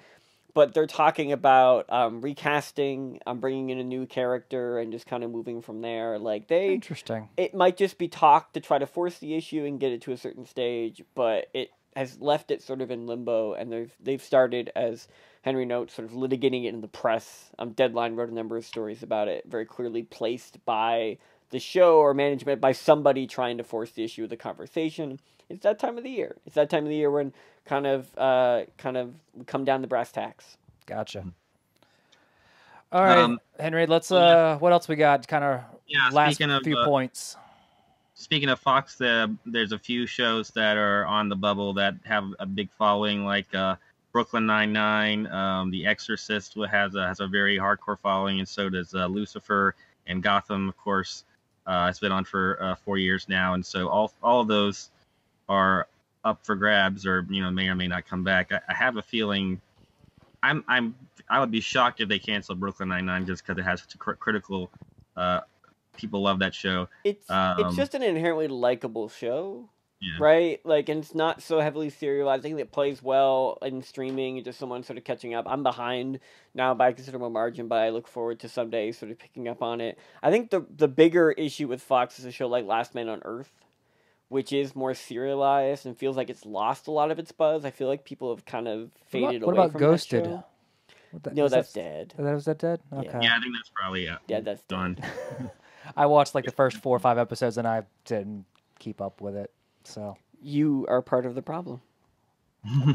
But they're talking about recasting, bringing in a new character, and just kind of moving from there. Like Interesting. it might just be talk to try to force the issue and get it to a certain stage, but it has left it sort of in limbo. And they've started, as Henry notes, sort of litigating it in the press. Deadline wrote a number of stories about it, very clearly placed by the show or management, by somebody trying to force the issue of the conversation. It's that time of the year. It's that time of the year when kind of come down the brass tacks. Gotcha. All right, Henry. Let's. What else we got? Kind of last speaking of, few points. Speaking of Fox, there's a few shows that are on the bubble that have a big following, like Brooklyn Nine-Nine. The Exorcist has a very hardcore following, and so does Lucifer, and Gotham, of course. It's been on for 4 years now, and so all of those are up for grabs, or may or may not come back. I have a feeling I would be shocked if they cancel Brooklyn Nine-Nine just because it has such a critical. People love that show. It's just an inherently likable show, Yeah. right? Like, and it's not so heavily serialized. I think it plays well in streaming. Just someone sort of catching up. I'm behind now by a considerable margin, but I look forward to someday sort of picking up on it. I think the bigger issue with Fox is a show like Last Man on Earth, which is more serialized and feels like it's lost a lot of its buzz. I feel like people have kind of faded What away about from Ghosted? that show. What No, is that's that, dead. Was that dead? Yeah. Okay. Yeah, I think that's probably Yeah, that's done. I watched like the first 4 or 5 episodes and I didn't keep up with it. So You are part of the problem.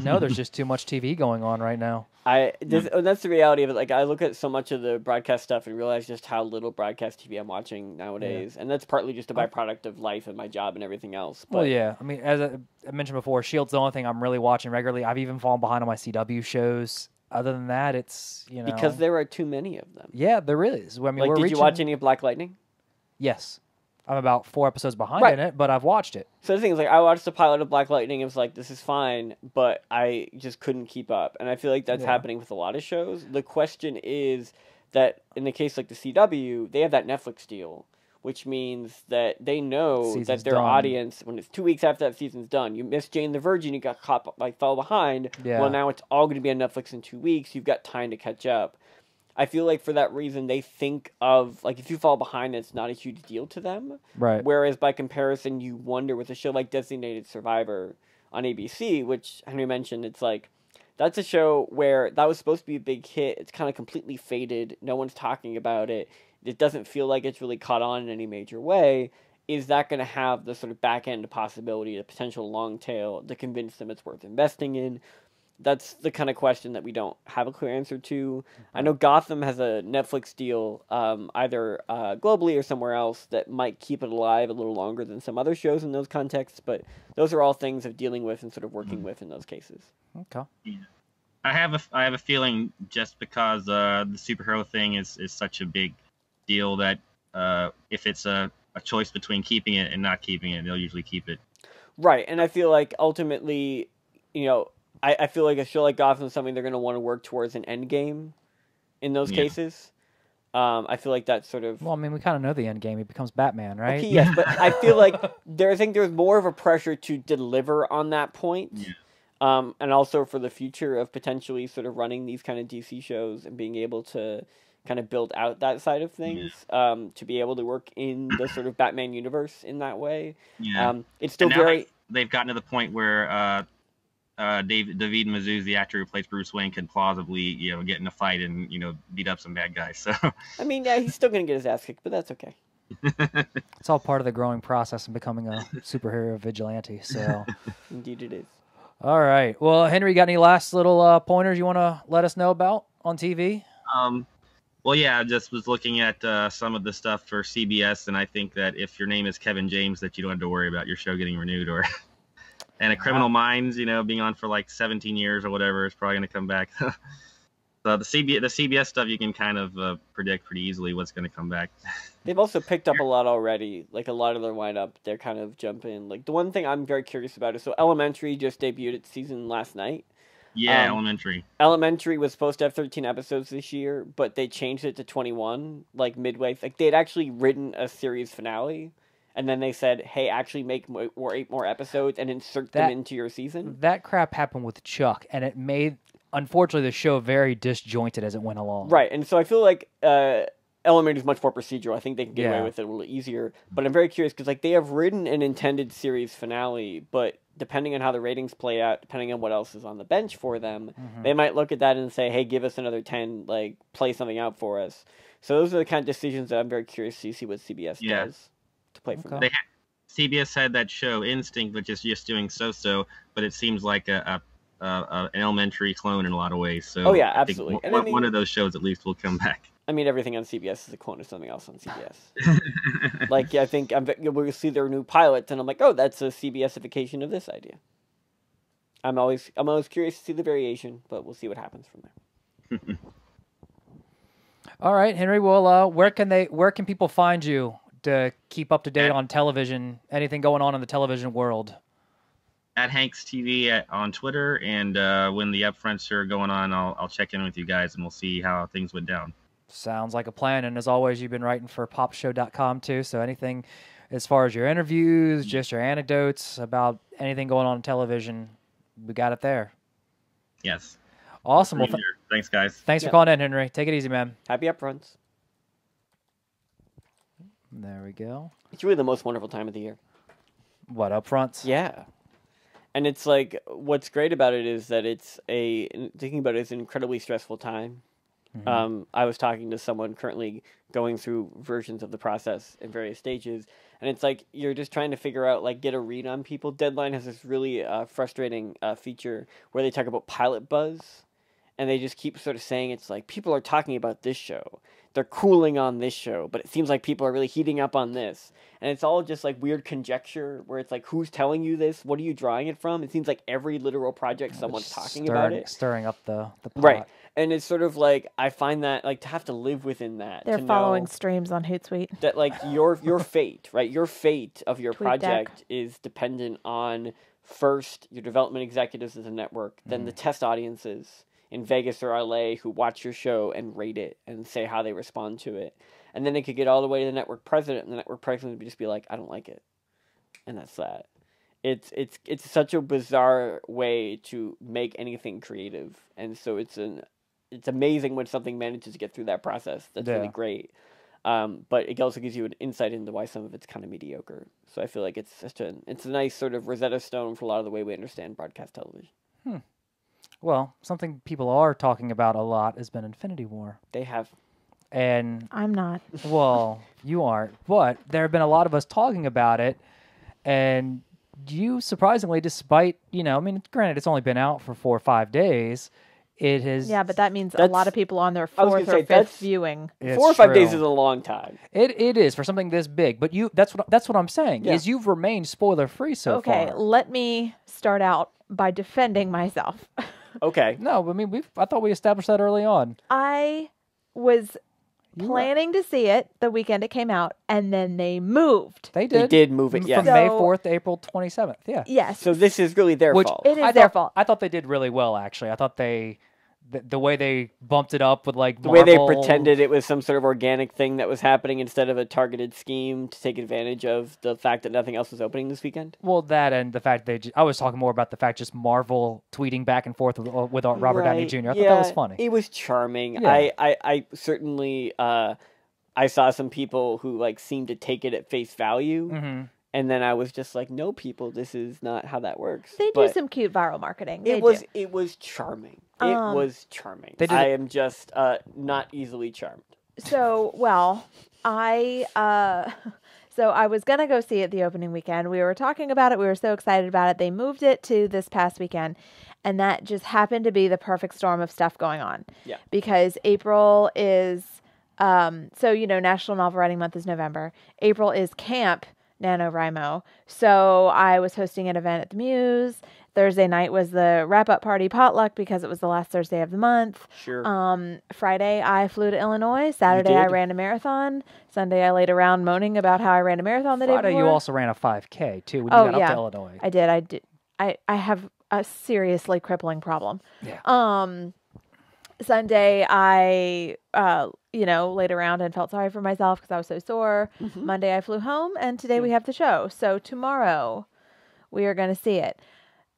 no, there's just too much TV going on right now. That's the reality of it. Like I look at so much of the broadcast stuff and realize just how little broadcast TV I'm watching nowadays, and that's partly just a byproduct of life and my job and everything else. But Well, yeah. I mean, as I mentioned before, Shield's the only thing I'm really watching regularly. I've even fallen behind on my CW shows. Other than that, it's because there are too many of them. yeah, there really is. I mean, Like, we're did reaching... you watch any of Black Lightning? Yes, I'm about 4 episodes behind Right. in it, but I've watched it. So the thing is, like, I watched the pilot of Black Lightning and was like, this is fine, but I just couldn't keep up. And I feel like that's Yeah. happening with a lot of shows. The question is that in the case like the CW, they have that Netflix deal, which means that they know Season's that their done. audience, when it's 2 weeks after that season's done, you missed Jane the Virgin, you got caught, like, fell behind. Yeah. Well, now it's all going to be on Netflix in 2 weeks. You've got time to catch up. I feel like for that reason, they think of, like, if you fall behind, it's not a huge deal to them. Right. Whereas by comparison, you wonder with a show like Designated Survivor on ABC, which Henry mentioned, it's like, that's a show where that was supposed to be a big hit. It's kind of completely faded. No one's talking about it. It doesn't feel like it's really caught on in any major way. Is that going to have the sort of back end possibility, the potential long tail to convince them it's worth investing in? That's the kind of question that we don't have a clear answer to. I know Gotham has a Netflix deal, either globally or somewhere else, that might keep it alive a little longer than some other shows in those contexts, but those are all things of dealing with and sort of working with in those cases. Okay. I have a feeling just because the superhero thing is such a big deal that if it's a choice between keeping it and not keeping it, they'll usually keep it. Right, and I feel like ultimately, I feel like a show like Gotham is something they're going to want to work towards an end game in those cases. I feel like that's sort of... Well, I mean, we kind of know the end game. He becomes Batman, right? Okay, yes, but I feel like there's more of a pressure to deliver on that point. Yeah. And also for the future of potentially sort of running these kind of DC shows and being able to kind of build out that side of things to be able to work in the sort of Batman universe in that way. Yeah. It's still And now very... they've gotten to the point where David Mazouz, the actor who plays Bruce Wayne, can plausibly, get in a fight and, beat up some bad guys. So I mean, yeah, he's still going to get his ass kicked, but that's okay. It's all part of the growing process of becoming a superhero vigilante. So, Indeed it is. All right. Well, Henry, got any last little pointers you want to let us know about on TV? Well, yeah, I just was looking at some of the stuff for CBS, and I think that if your name is Kevin James, that you don't have to worry about your show getting renewed. And a Criminal Minds, being on for like 17 years or whatever, is probably going to come back. So the CBS stuff, you can kind of predict pretty easily what's going to come back. They've also picked up a lot already. Like, a lot of their lineup, they're kind of jumping. Like, the one thing I'm very curious about is, so Elementary just debuted its season last night. Yeah, Elementary. Elementary was supposed to have 13 episodes this year, but they changed it to 21, like, midway. Like, they had actually written a series finale, and then they said, hey, actually make 8 more episodes and insert them into your season. That crap happened with Chuck, and it made, unfortunately, the show very disjointed as it went along. Right, and so I feel like Elementary is much more procedural. I think they can get away with it a little easier. But I'm very curious, because like, they have written an intended series finale, but depending on how the ratings play out, depending on what else is on the bench for them, they might look at that and say, hey, give us another 10, like, play something out for us. So those are the kind of decisions that I'm very curious to see what CBS does to play from. CBS had that show Instinct, which is just doing so-so, but it seems like an Elementary clone in a lot of ways. So yeah, absolutely. I think one of those shows at least will come back. I mean, everything on CBS is a clone of something else on CBS. Like, I think we'll see their new pilots, and I'm like, oh, that's a CBSification of this idea. I'm always curious to see the variation, but we'll see what happens from there. All right, Henry. Well, where can people find you to keep up to date on television? Anything going on in the television world? At Hanks TV on Twitter, and when the upfronts are going on, I'll check in with you guys, and we'll see how things went down. Sounds like a plan. And as always, you've been writing for popshow.com too. So anything as far as your interviews, just your anecdotes about anything going on in television, we got it there. Yes. Awesome. Well, thanks, guys. Thanks for calling in, Henry. Take it easy, man. Happy upfronts. There we go. It's really the most wonderful time of the year. What, upfronts? Yeah. And it's like, what's great about it is that thinking about it, it's an incredibly stressful time. I was talking to someone currently going through versions of the process in various stages, and it's like you're just trying to figure out, like, get a read on people. Deadline has this really frustrating feature where they talk about pilot buzz, and they just keep sort of saying it's like, people are talking about this show. They're cooling on this show, but it seems like people are really heating up on this. And it's all just like weird conjecture where it's like, who's telling you this? What are you drawing it from? It seems like every literal project someone's talking about it. Stirring up the pot. Right. And it's sort of like, I find that, like, to have to live within that. They're following streams on Hootsuite. That, like, your fate, right? Your fate of your Tweet project deck. is dependent on, first, your development executives as a network, then the test audiences in Vegas or LA who watch your show and rate it and say how they respond to it. And then it could get all the way to the network president, and the network president would just be like, I don't like it. And that's that. It's such a bizarre way to make anything creative. And so it's amazing when something manages to get through that process. That's really great. But it also gives you an insight into why some of it's kind of mediocre. So I feel like it's a nice sort of Rosetta Stone for a lot of the way we understand broadcast television. Well, something people are talking about a lot has been Infinity War. They have. And I'm not. Well, you aren't. But there have been a lot of us talking about it. And you, surprisingly, despite, granted, it's only been out for 4 or 5 days. It has. Yeah, but that means a lot of people on their 4th or 5th viewing. 4 or 5 days is a long time. It is for something this big. But that's what I'm saying. Is you've remained spoiler free so far. Okay, let me start out by defending myself. Okay. No, I thought we established that early on. I was planning to see it the weekend it came out, and then they moved. They did. They did move it, yes. From May 4th to April 27th, yeah. Yes. So this is really their fault. It is their fault. I thought they did really well, actually. I thought they the way they bumped it up with like The way they Marvel. pretended it was some sort of organic thing that was happening instead of a targeted scheme to take advantage of the fact that nothing else was opening this weekend. Well, that and the fact I was talking more about the fact just Marvel tweeting back and forth with Robert Downey Jr. I thought that was funny. It was charming. Yeah. I certainly I saw some people who like seemed to take it at face value. Mm-hmm. And then I was just like, no, people, this is not how that works. They do some cute viral marketing. It was charming. It was charming. I am just not easily charmed. So, I was going to go see it the opening weekend. We were talking about it. We were so excited about it. They moved it to this past weekend. And that just happened to be the perfect storm of stuff going on. Yeah. Because April is, National Novel Writing Month is November. April is Camp NaNoWriMo. So I was hosting an event at the Muse. Thursday night was the wrap-up party potluck because it was the last Thursday of the month. Sure. Friday, I flew to Illinois. Saturday, I ran a marathon. Sunday, I laid around moaning about how I ran a marathon the day before. Friday, you also ran a 5K, too, when you got up to Illinois. I did. I have a seriously crippling problem. Yeah. Sunday, I, laid around and felt sorry for myself because I was so sore. Mm-hmm. Monday, I flew home, and today we have the show. So tomorrow, we are going to see it.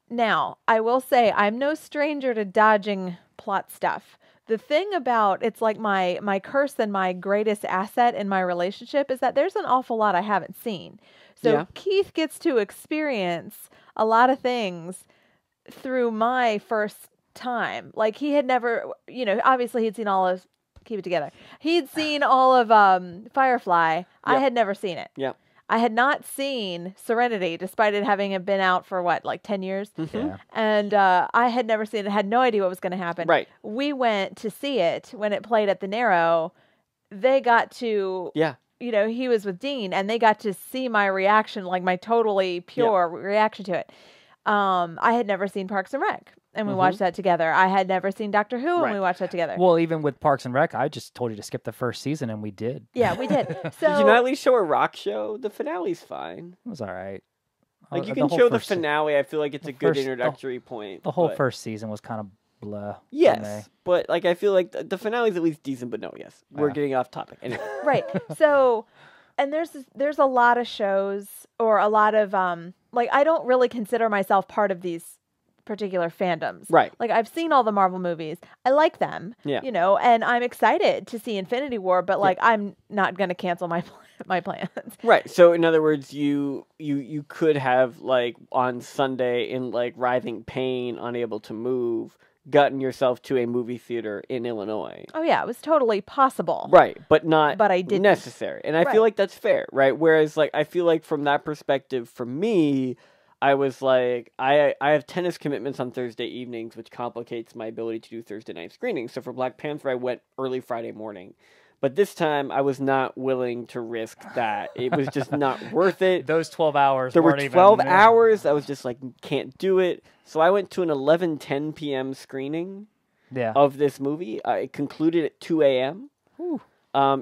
Now, I will say, I'm no stranger to dodging plot stuff. The thing about it's like my curse and my greatest asset in my relationship is that there's an awful lot I haven't seen. So Keith gets to experience a lot of things through my first time. Like he had never, obviously he'd seen all of, keep it together. He'd seen all of Firefly. I had never seen it. Yeah. I had not seen Serenity, despite it having been out for 10 years? Mm-hmm. Yeah. And I had never seen it, had no idea what was going to happen. Right. We went to see it when it played at the Narrow. They got to, he was with Dean, and they got to see my reaction, like my totally pure reaction to it. I had never seen Parks and Rec, and we watched that together. I had never seen Doctor Who, and we watched that together. Well, even with Parks and Rec, I just told you to skip the first season, and we did. Yeah, we did. So did you not at least show a rock show? The finale's fine. It was all right. Like you can show the finale. I feel like it's a good introductory point. The whole first season was kind of blah. Yes, but like I feel like the finale's at least decent. But no, we're getting off topic. Anyway. Right. So, and there's a lot of shows or a lot of I don't really consider myself part of these particular fandoms. Right. Like I've seen all the Marvel movies. I like them. Yeah. And I'm excited to see Infinity War, but I'm not going to cancel my plans. Right. So in other words, you could have like on Sunday in like writhing pain, unable to move, gotten yourself to a movie theater in Illinois. Oh yeah, it was totally possible. Right, but I didn't. necessary. And I feel like that's fair, right? Whereas like I feel like from that perspective, for me, I was like, I have tennis commitments on Thursday evenings, which complicates my ability to do Thursday night screenings. So for Black Panther, I went early Friday morning. But this time, I was not willing to risk that. It was just not worth it. Those 12 hours There were weren't 12 even... hours. I was just like, can't do it. So I went to an 11:10 p.m. screening of this movie. It concluded at 2 a.m.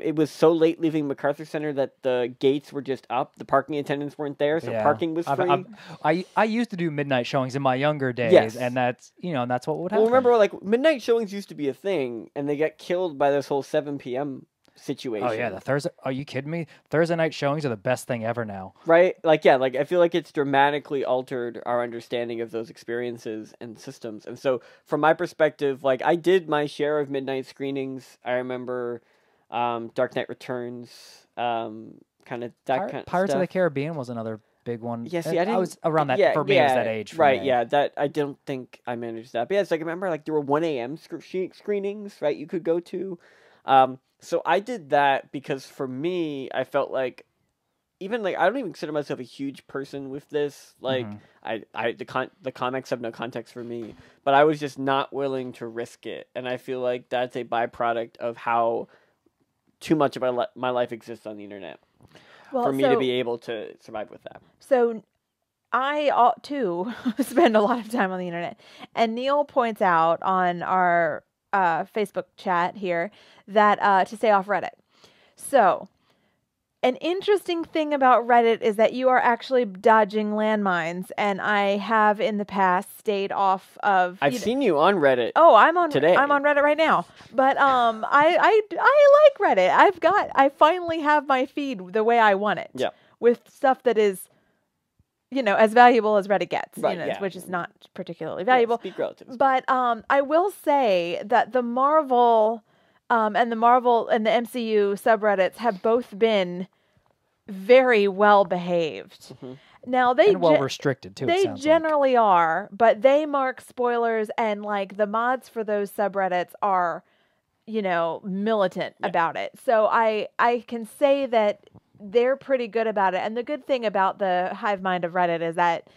It was so late leaving MacArthur Center that the gates were just up. The parking attendants weren't there, so parking was free. I used to do midnight showings in my younger days, and that's and that's what would happen. Well, remember, like midnight showings used to be a thing, and they got killed by this whole 7 p.m. situation. Oh yeah, the Thursday. Are you kidding me? Thursday night showings are the best thing ever now. Right? Like I feel like it's dramatically altered our understanding of those experiences and systems. And so, from my perspective, like I did my share of midnight screenings. I remember. Dark Knight Returns, kind of that kind of Pirates stuff. of the Caribbean was another big one. Yeah, see, I was around that for me. It was that age, right? me. Yeah, that I don't think I managed that. But yeah, it's like I remember like there were 1 a.m. screenings, right? You could go to. So I did that because for me, I felt like even like I don't even consider myself a huge person with this. Like the comics have no context for me, but I was just not willing to risk it, and I feel like that's a byproduct of how too much of my life exists on the internet for me to be able to survive with that. So I, too, spend a lot of time on the internet. And Neil points out on our Facebook chat here that to stay off Reddit. So An interesting thing about Reddit is that you are actually dodging landmines, and I have in the past stayed off of. I've seen you on Reddit. Oh, I'm on today. I'm on Reddit right now. But I like Reddit. I finally have my feed the way I want it. Yeah. With stuff that is, as valuable as Reddit gets. Right, yeah. Which is not particularly valuable. Speak relative. But I will say that the Marvel and the MCU subreddits have both been very well behaved. Mm-hmm. Now they and well restricted too. They generally are, but they mark spoilers, and like the mods for those subreddits are, militant about it. So I can say that they're pretty good about it. And the good thing about the hive mind of Reddit is that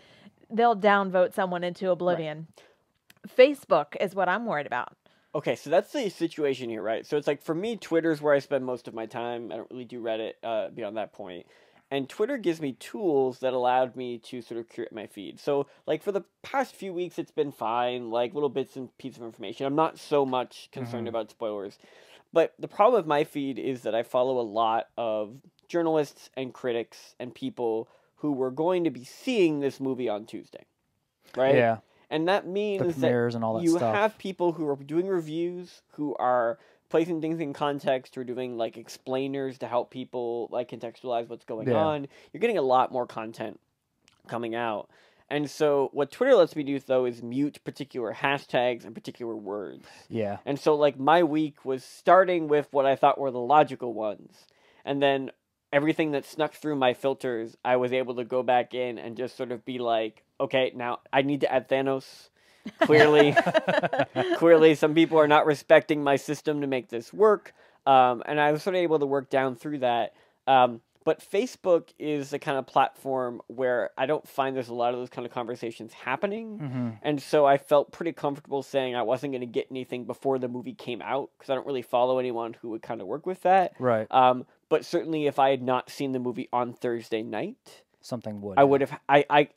they'll downvote someone into oblivion. Right. Facebook is what I'm worried about. Okay, so that's the situation here, right? So it's like, for me, Twitter's where I spend most of my time. I don't really do Reddit beyond that point. And Twitter gives me tools that allowed me to sort of curate my feed. So, like, for the past few weeks, it's been fine, like, little bits and pieces of information. I'm not so much concerned about spoilers. But the problem with my feed is that I follow a lot of journalists and critics and people who were going to be seeing this movie on Tuesday, right? Yeah. And that means that and all that you stuff. have people who are doing reviews, who are placing things in context, who are doing like explainers to help people like contextualize what's going on. You're getting a lot more content coming out. And so what Twitter lets me do, though, is mute particular hashtags and particular words. Yeah. And so like my week was starting with what I thought were the logical ones. And then everything that snuck through my filters, I was able to go back in and just sort of be like, okay, now I need to add Thanos. Clearly, some people are not respecting my system to make this work. And I was sort of able to work down through that. But Facebook is the kind of platform where I don't find there's a lot of those kind of conversations happening. Mm-hmm. And so I felt pretty comfortable saying I wasn't going to get anything before the movie came out, because I don't really follow anyone who would kind of work with that. Right. But certainly if I had not seen the movie on Thursday night, something would. I would have. I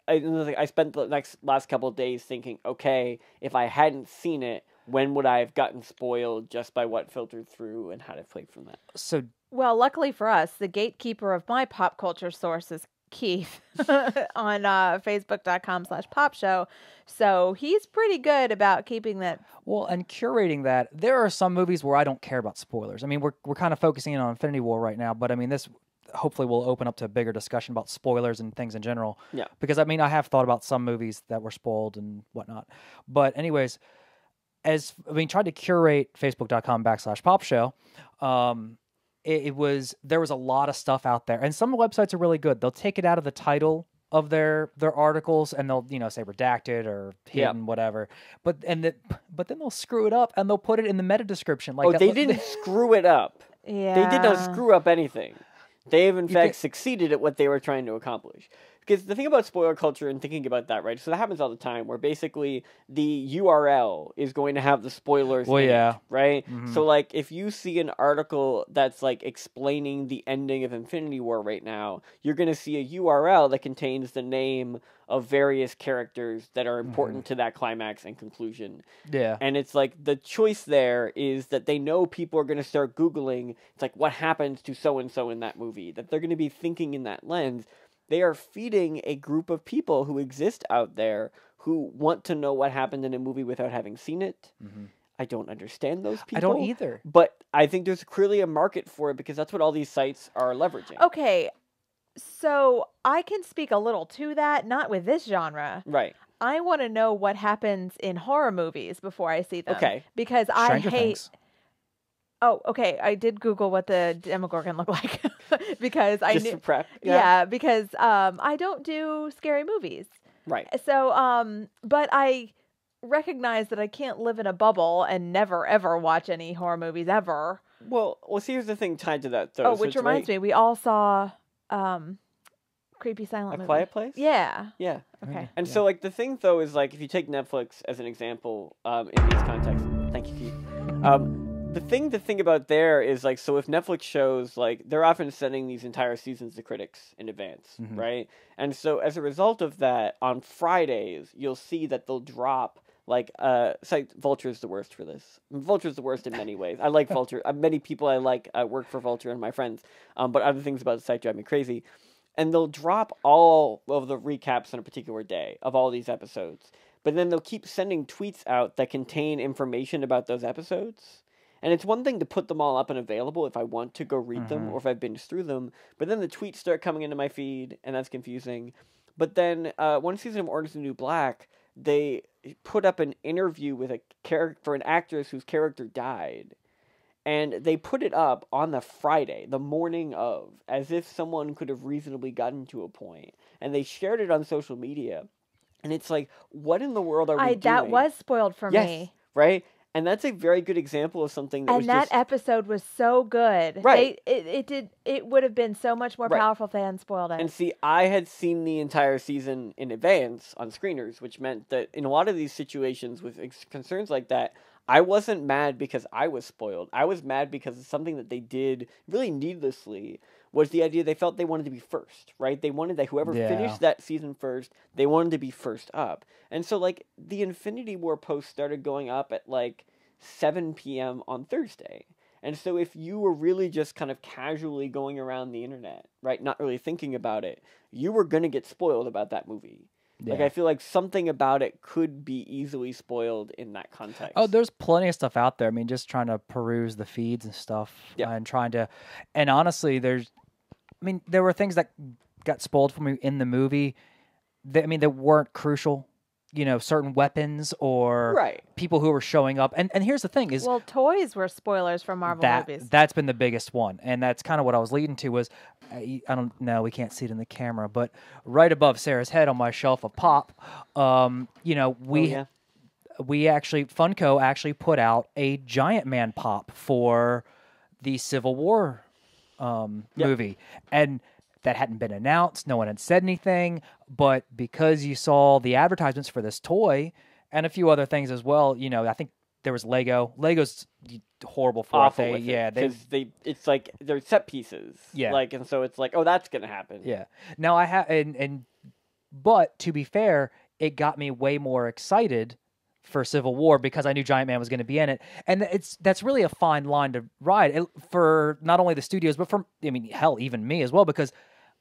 spent the last couple of days thinking, okay, if I hadn't seen it, when would I have gotten spoiled just by what filtered through, and how to play from that? So, well, luckily for us, the gatekeeper of my pop culture source is Keith on Facebook.com/popshow. So he's pretty good about keeping that. Well, and curating that. There are some movies where I don't care about spoilers. I mean, we're kind of focusing in on Infinity War right now, but I mean, this hopefully will open up to a bigger discussion about spoilers and things in general. Yeah. Because I mean, I have thought about some movies that were spoiled and whatnot. But anyways, tried to curate Facebook.com/popshow. There was a lot of stuff out there, and some websites are really good. They'll take it out of the title of their articles, and they'll say redacted or hidden, whatever. But then they'll screw it up and they'll put it in the meta description. Like they didn't screw it up. Yeah, they did not screw up anything. They have in fact succeeded at what they were trying to accomplish. Because the thing about spoiler culture and thinking about that, right? So that happens all the time, where basically the URL is going to have the spoilers in it, right? Mm-hmm. So like if you see an article that's like explaining the ending of Infinity War right now, you're going to see a URL that contains the name of various characters that are important to that climax and conclusion. Yeah. And it's like the choice there is that they know people are going to start Googling, it's like, what happens to so-and-so in that movie? That they're going to be thinking in that lens. They are feeding a group of people who exist out there who want to know what happened in a movie without having seen it. Mm-hmm. I don't understand those people. I don't either. But I think there's clearly a market for it, because that's what all these sites are leveraging. Okay, so I can speak a little to that, not with this genre. Right. I want to know what happens in horror movies before I see them. Okay. Because Stranger I hate... Things. Oh, okay. I did Google what the Demogorgon looked like because I Just knew. for prep. Yeah, because I don't do scary movies. Right. So, but I recognize that I can't live in a bubble and never ever watch any horror movies ever. Well, see, here's the thing tied to that, though. Oh, which reminds me, we all saw Creepy Silent Movie. A Quiet Place? Yeah. Yeah. Okay. And so, like, the thing, though, is, like, if you take Netflix as an example in these contexts, thank you, Keith. The thing to think about there is, like, so if Netflix shows, like, they're often sending these entire seasons to critics in advance, right? And so as a result of that, on Fridays, you'll see that they'll drop Like, Vulture's the worst for this. Vulture's the worst in many ways. I like Vulture. Many people I like work for Vulture and my friends. But other things about the site drive me crazy. And they'll drop all of the recaps on a particular day of all these episodes. But then they'll keep sending tweets out that contain information about those episodes. And it's one thing to put them all up and available if I want to go read them or if I've binged through them. But then the tweets start coming into my feed, and that's confusing. But then one season of Orange is the New Black, they put up an interview with an actress whose character died. And they put it up on the Friday, the morning of, as if someone could have reasonably gotten to a point. And they shared it on social media. And it's like, what in the world are we doing? That was spoiled for me. Right? And that's a very good example of something that episode was so good. Right. It would have been so much more powerful if they hadn't spoiled it. And see, I had seen the entire season in advance on screeners, which meant that in a lot of these situations with concerns like that, I wasn't mad because I was spoiled. I was mad because it's something that they did really needlessly, was the idea they felt they wanted to be first, right? They wanted that whoever finished that season first, they wanted to be first up. And so, like, the Infinity War post started going up at, like, 7 p.m. on Thursday. And so if you were really just kind of casually going around the internet, right, not really thinking about it, you were going to get spoiled about that movie. Yeah. Like, I feel like something about it could be easily spoiled in that context. Oh, there's plenty of stuff out there. I mean, just trying to peruse the feeds and stuff and honestly, there were things that got spoiled for me in the movie that weren't crucial. Certain weapons or people who were showing up. And here's the thing is... Well, toys were spoilers for Marvel movies. That's been the biggest one. And that's kind of what I was leading to was... I don't know, we can't see it in the camera, but right above Sarah's head on my shelf of pop, we actually... Funko actually put out a Giant Man pop for the Civil War movie. And... that hadn't been announced. No one had said anything. But because you saw the advertisements for this toy and a few other things as well, I think there was Lego. Lego's horrible for awful it. It's like they're set pieces. Yeah. Like, and so it's like, oh, that's going to happen. Yeah. Now I have, but to be fair, it got me way more excited for Civil War because I knew Giant Man was going to be in it. And that's really a fine line to ride for not only the studios, but for, hell, even me as well, because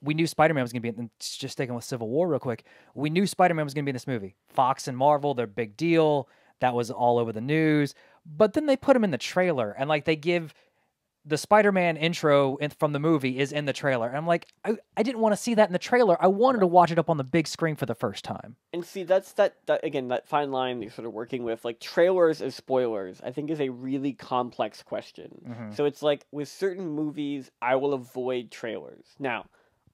we knew Spider-Man was going to be in, just sticking with Civil War real quick. We knew Spider-Man was going to be in this movie. Fox and Marvel, they're big deal. That was all over the news. But then they put him in the trailer and they give the Spider-Man intro from the movie is in the trailer. And I'm like, I didn't want to see that in the trailer. I wanted to watch it up on the big screen for the first time. And see, that's that fine line that you're sort of working with, like trailers as spoilers, I think is a really complex question. Mm-hmm. So it's like with certain movies, I will avoid trailers. Now,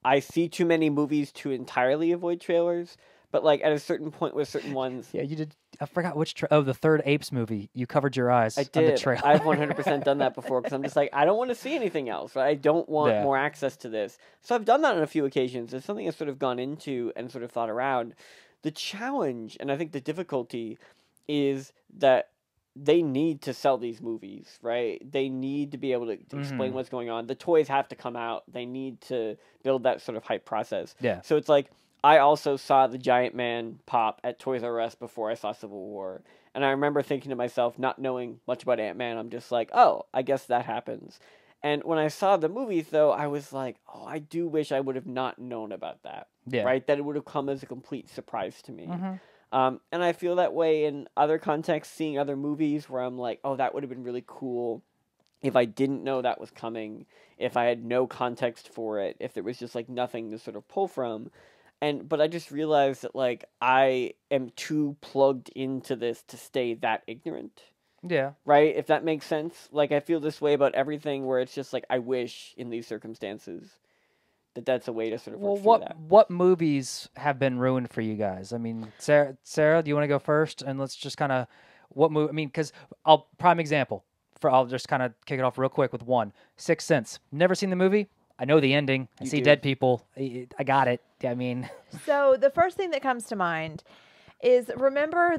I see too many movies to entirely avoid trailers, but like at a certain point with certain ones... Yeah, you did... I forgot which... the third Apes movie. You covered your eyes on the trailer. I've 100% done that before because I'm just like, I don't want to see anything else. Right? I don't want more access to this. So I've done that on a few occasions. It's something I've sort of gone into and sort of thought around. The challenge, and I think the difficulty, is that they need to sell these movies, right? They need to be able to explain what's going on. The toys have to come out. They need to build that sort of hype process. Yeah. So it's like, I also saw the Giant Man pop at Toys R Us before I saw Civil War. And I remember thinking to myself, not knowing much about Ant-Man, I'm just like, oh, I guess that happens. And when I saw the movies, though, I was like, oh, I do wish I would have not known about that. Yeah. Right? That it would have come as a complete surprise to me. Mm-hmm. And I feel that way in other contexts, seeing other movies where I'm like, oh, that would have been really cool if I didn't know that was coming, if I had no context for it, if there was just like nothing to sort of pull from. But I just realized that like I am too plugged into this to stay that ignorant. Yeah. Right? If that makes sense. Like I feel this way about everything where it's just like I wish in these circumstances that's a way to sort of work through that. What movies have been ruined for you guys? I mean, Sarah, do you want to go first? And let's just kind of what movie? I mean, because prime example. I'll just kind of kick it off real quick with one. Sixth Sense. Never seen the movie. I know the ending. I see dead people. I got it. I mean. So the first thing that comes to mind is remember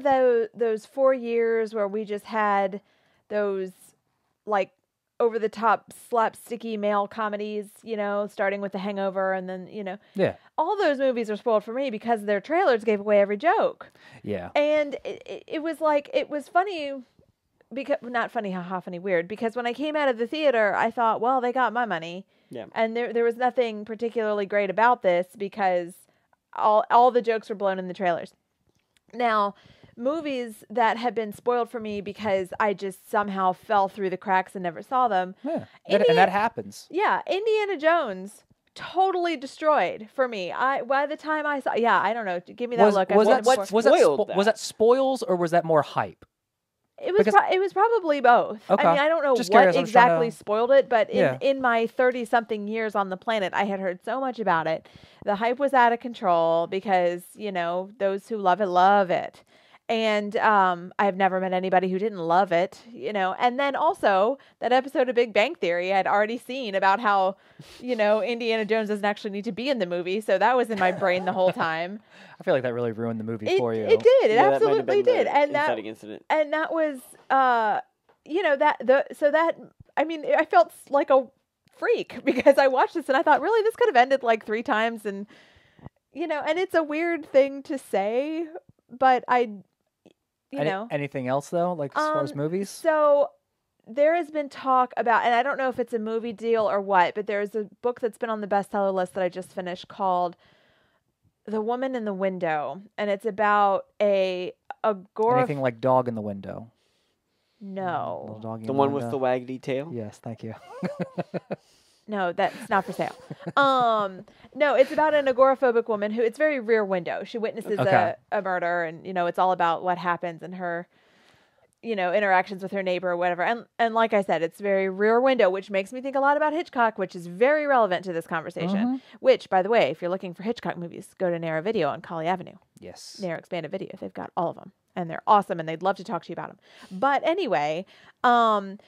those 4 years where we just had those like over the top slapsticky male comedies, you know, starting with The Hangover and then, you know. Yeah. All those movies are spoiled for me because their trailers gave away every joke. Yeah. And it was like, it was funny because, not funny, haha, funny, weird, because when I came out of the theater, I thought, well, they got my money. Yeah. And there was nothing particularly great about this because all the jokes were blown in the trailers. Now, movies that have been spoiled for me because I just somehow fell through the cracks and never saw them. Yeah. And that happens. Yeah, Indiana Jones totally destroyed for me. By the time I saw, I don't know. Give me that look. Was was that spoils or was that more hype? It was it was probably both. Okay. I mean, I don't know Just what curious, exactly spoiled it, but Yeah. in my 30-something years on the planet, I had heard so much about it. The hype was out of control because, you know, those who love it. And I've never met anybody who didn't love it, you know. And then also that episode of Big Bang Theory I'd already seen about how, you know, Indiana Jones doesn't actually need to be in the movie. So that was in my brain the whole time. I feel like that really ruined the movie for you. It did. It Yeah, absolutely did. And inciting incident. that was, you know, I mean, I felt like a freak because I watched this and I thought, really, this could have ended like 3 times. And, you know, and it's a weird thing to say, but you know. Anything else though, like as far as movies? So there has been talk about, and I don't know if it's a movie deal or what, but there's a book that's been on the bestseller list that I just finished called The Woman in the Window, and it's about Anything like Dog in the Window? No. Little doggy The in one window. with the waggedy tail? Yes, thank you. No, that's not for sale. No, it's about an agoraphobic woman who, it's very Rear Window. She witnesses Okay. a murder, and, you know, it's all about what happens and her, you know, interactions with her neighbor or whatever. And like I said, it's very Rear Window, which makes me think a lot about Hitchcock, which is very relevant to this conversation. Which, by the way, if you're looking for Hitchcock movies, go to Narrow Video on Colley Avenue. Yes. Narrow Expanded Video. They've got all of them, and they're awesome, and they'd love to talk to you about them. But anyway, The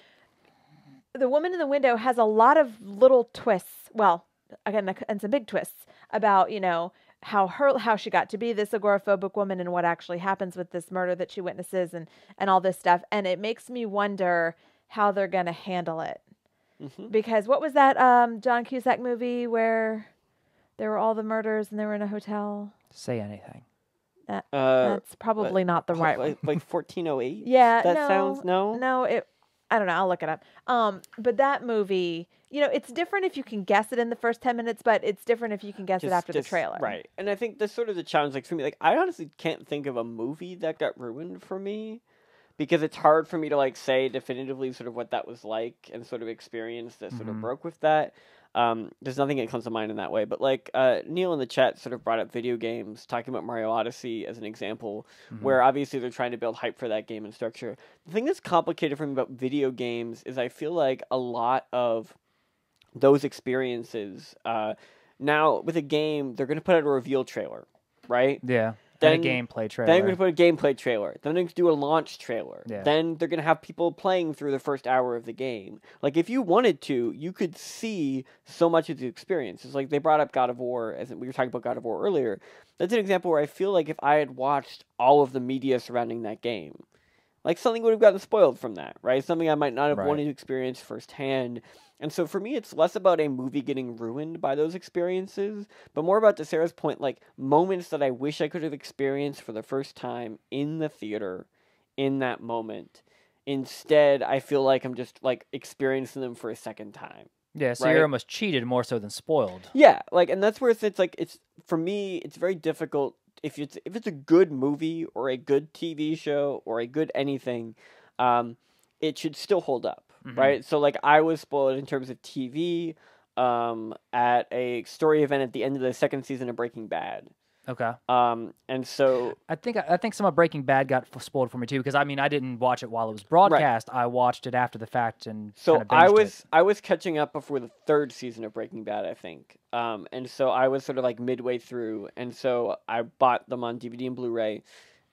Woman in the Window has a lot of little twists. Well, again, and some big twists about, you know, how she got to be this agoraphobic woman and what actually happens with this murder that she witnesses and all this stuff. And it makes me wonder how they're going to handle it. Mm-hmm. Because what was that John Cusack movie where there were all the murders and they were in a hotel? Say anything. That's probably not the right one. Like 1408? Yeah, That sounds, no? No, I don't know. I'll look it up. But that movie, you know, it's different if you can guess it in the first 10 minutes, but it's different if you can guess it after the trailer. Right. And I think that's sort of the challenge, like, for me. Like, I honestly can't think of a movie that got ruined for me because it's hard for me to, like, say definitively sort of what that was like and sort of experience that sort of broke with that. There's nothing that comes to mind in that way, but like Neil in the chat sort of brought up video games, talking about Mario Odyssey as an example, where obviously they're trying to build hype for that game and structure. The thing that's complicated for me about video games is I feel like a lot of those experiences, now with a game, they're going to put out a reveal trailer, right? Yeah. Then, and a gameplay trailer. Then they're going to put a gameplay trailer. Then they're going to do a launch trailer. Yeah. Then they're going to have people playing through the first hour of the game. Like, if you wanted to, you could see so much of the experience. It's like they brought up God of War, as we were talking about God of War earlier. That's an example where I feel like if I had watched all of the media surrounding that game, like something would have gotten spoiled from that, right? Something I might not have wanted to experience firsthand. And so for me, it's less about a movie getting ruined by those experiences, but more about, to Sarah's point, like moments that I wish I could have experienced for the first time in the theater in that moment. Instead, I feel like I'm just like experiencing them for a second time. Yeah, so right? you're almost cheated more so than spoiled. Yeah, like, and that's where it's like, it's, for me, it's very difficult if it's a good movie or a good TV show or a good anything, it should still hold up. Right, so like I was spoiled in terms of TV at a story event at the end of the second season of Breaking Bad. Okay. And so I think some of Breaking Bad got spoiled for me too because I mean I didn't watch it while it was broadcast. Right. I watched it after the fact and so kind of I was catching up before the third season of Breaking Bad, I think. And so I was sort of like midway through, and so I bought them on DVD and Blu-ray.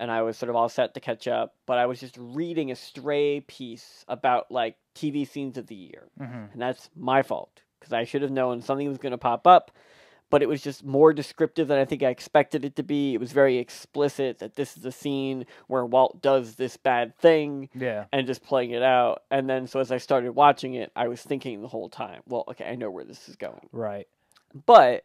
And I was sort of all set to catch up, but I was just reading a stray piece about like TV scenes of the year, and that's my fault because I should have known something was going to pop up. but it was just more descriptive than I think I expected it to be. It was very explicit that this is a scene where Walt does this bad thing, and just playing it out. And then, so as I started watching it, I was thinking the whole time, well, okay, I know where this is going. Right. But,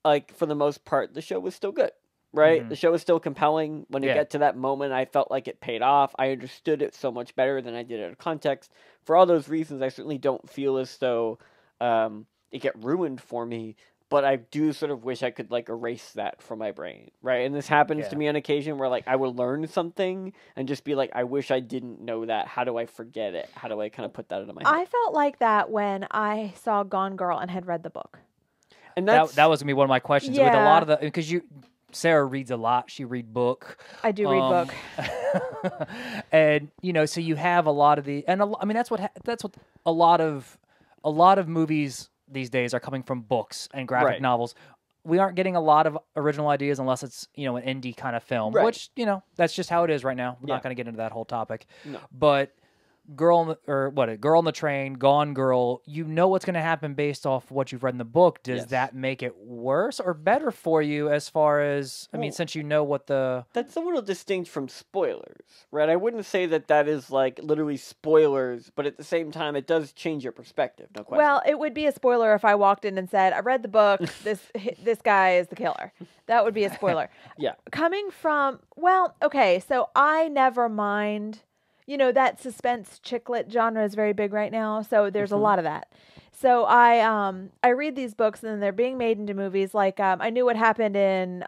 like, for the most part, the show was still good, right? The show was still compelling. When it got to that moment, I felt like it paid off. I understood it so much better than I did out of context. For all those reasons, I certainly don't feel as though it get ruined for me. But I do sort of wish I could, like, erase that from my brain, right? And this happens to me on occasion where, like, I will learn something and just be like, I wish I didn't know that. How do I forget it? How do I kind of put that into my head? I felt like that when I saw Gone Girl and had read the book. And that was going to be one of my questions. With a lot of the... Because Sarah reads a lot. She read book. I do read book. And, you know, so you have a lot of the... And, I mean, that's what a lot of movies... these days are coming from books and graphic novels. We aren't getting a lot of original ideas unless it's, you know, an indie kind of film, which, you know, that's just how it is right now. We're not going to get into that whole topic. No. But Girl on the Train, Gone Girl, you know what's going to happen based off what you've read in the book. Does that make it worse or better for you as far as, I mean, since you know what the... That's a little distinct from spoilers, right? I wouldn't say that is like literally spoilers, but at the same time, it does change your perspective, no question. Well, it would be a spoiler if I walked in and said, I read the book, this guy is the killer. That would be a spoiler. Coming from, well, okay, so I never mind... You know, that suspense chick lit genre is very big right now, so there's a lot of that. So I read these books and then they're being made into movies. Like I knew what happened in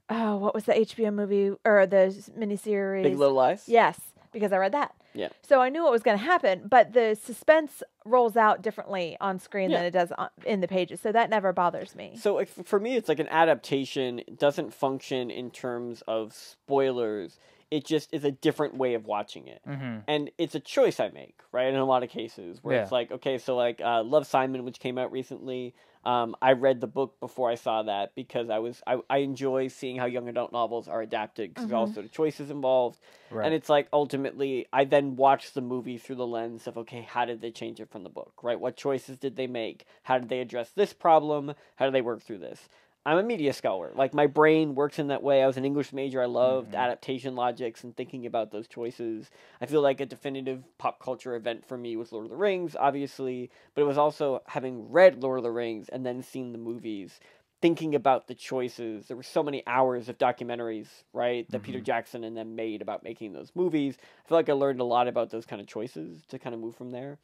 what was the HBO movie or the miniseries? Big Little Lies? Yes, because I read that. Yeah. So I knew what was going to happen, but the suspense rolls out differently on screen than it does in the pages, so that never bothers me. So for me, it's like an adaptation. It doesn't function in terms of spoilers. It just is a different way of watching it. And it's a choice I make, right? In a lot of cases where it's like, okay, so like Love, Simon, which came out recently. I read the book before I saw that because I enjoy seeing how young adult novels are adapted because also the choices involved. Right. And it's like ultimately I then watch the movie through the lens of, okay, how did they change it from the book, right? What choices did they make? How did they address this problem? How did they work through this? I'm a media scholar. Like, my brain works in that way. I was an English major. I loved adaptation logics and thinking about those choices. I feel like a definitive pop culture event for me was Lord of the Rings, obviously, but it was also having read Lord of the Rings and then seen the movies, thinking about the choices. There were so many hours of documentaries, right, that Peter Jackson and them made about making those movies. I feel like I learned a lot about those kind of choices to kind of move from there.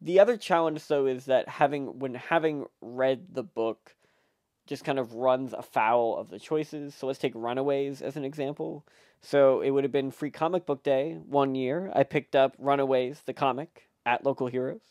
The other challenge, though, is that having read the book, just kind of runs afoul of the choices. So let's take Runaways as an example. So it would have been Free Comic Book Day one year. I picked up Runaways, the comic, at Local Heroes.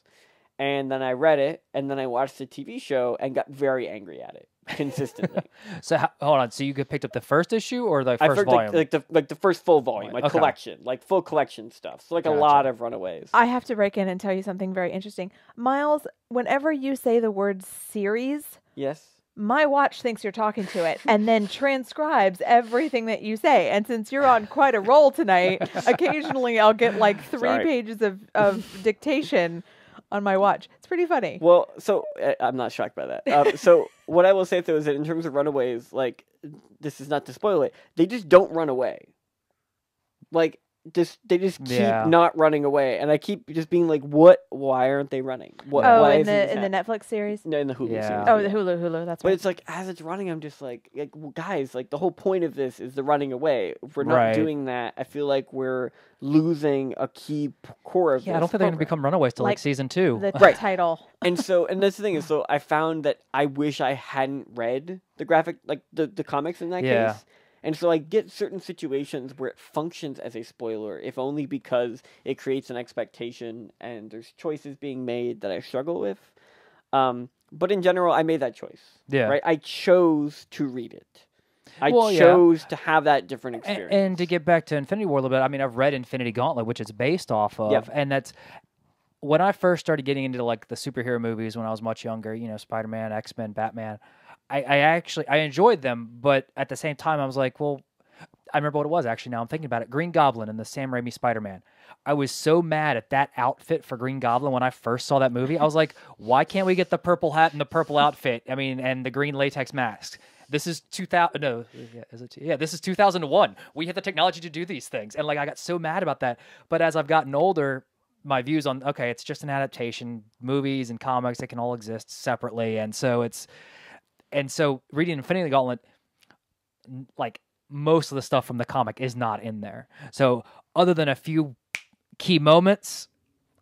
And then I read it, and then I watched the TV show and got very angry at it consistently. So hold on. So you picked up the first issue or the first volume? Like the first full volume, like collection, like full collection stuff. So like a lot of Runaways. I have to break in and tell you something very interesting. Myles, whenever you say the word series... Yes? My watch thinks you're talking to it and then transcribes everything that you say. And since you're on quite a roll tonight, occasionally I'll get like 3 pages of dictation on my watch. It's pretty funny. Well, so I'm not shocked by that. So what I will say, though, is that in terms of Runaways, like, this is not to spoil it, they just don't run away. Like, they just keep not running away, and I keep just being like, why aren't they running? In the Netflix series? No, in the Hulu series. Oh, the Hulu, that's right. But it's like, as it's running, I'm just like, well, guys, like, the whole point of this is the running away. If we're not doing that, I feel like we're losing a key core of this. I don't think they're going to become Runaways till like season 2. The title. And that's the thing is, so I found that I wish I hadn't read the graphic, like the comics in that case. And so I get certain situations where it functions as a spoiler, if only because it creates an expectation and there's choices being made that I struggle with. But in general, I made that choice. Yeah. Right? I chose to read it. I chose to have that different experience. And to get back to Infinity War a little bit, I mean, I've read Infinity Gauntlet, which it's based off of, and that's... When I first started getting into like the superhero movies when I was much younger, you know, Spider-Man, X-Men, Batman... I actually enjoyed them, but at the same time, I was like, well, I remember what it was actually. Now I'm thinking about it. Green Goblin and the Sam Raimi Spider-Man. I was so mad at that outfit for Green Goblin when I first saw that movie. I was like, why can't we get the purple hat and the purple outfit? I mean, and the green latex mask. This is 2000. No, this is 2001. We had the technology to do these things, and like I got so mad about that. But as I've gotten older, my views on it's just an adaptation. Movies and comics, they can all exist separately, and so reading Infinity Gauntlet, like most of the stuff from the comic is not in there. So other than a few key moments,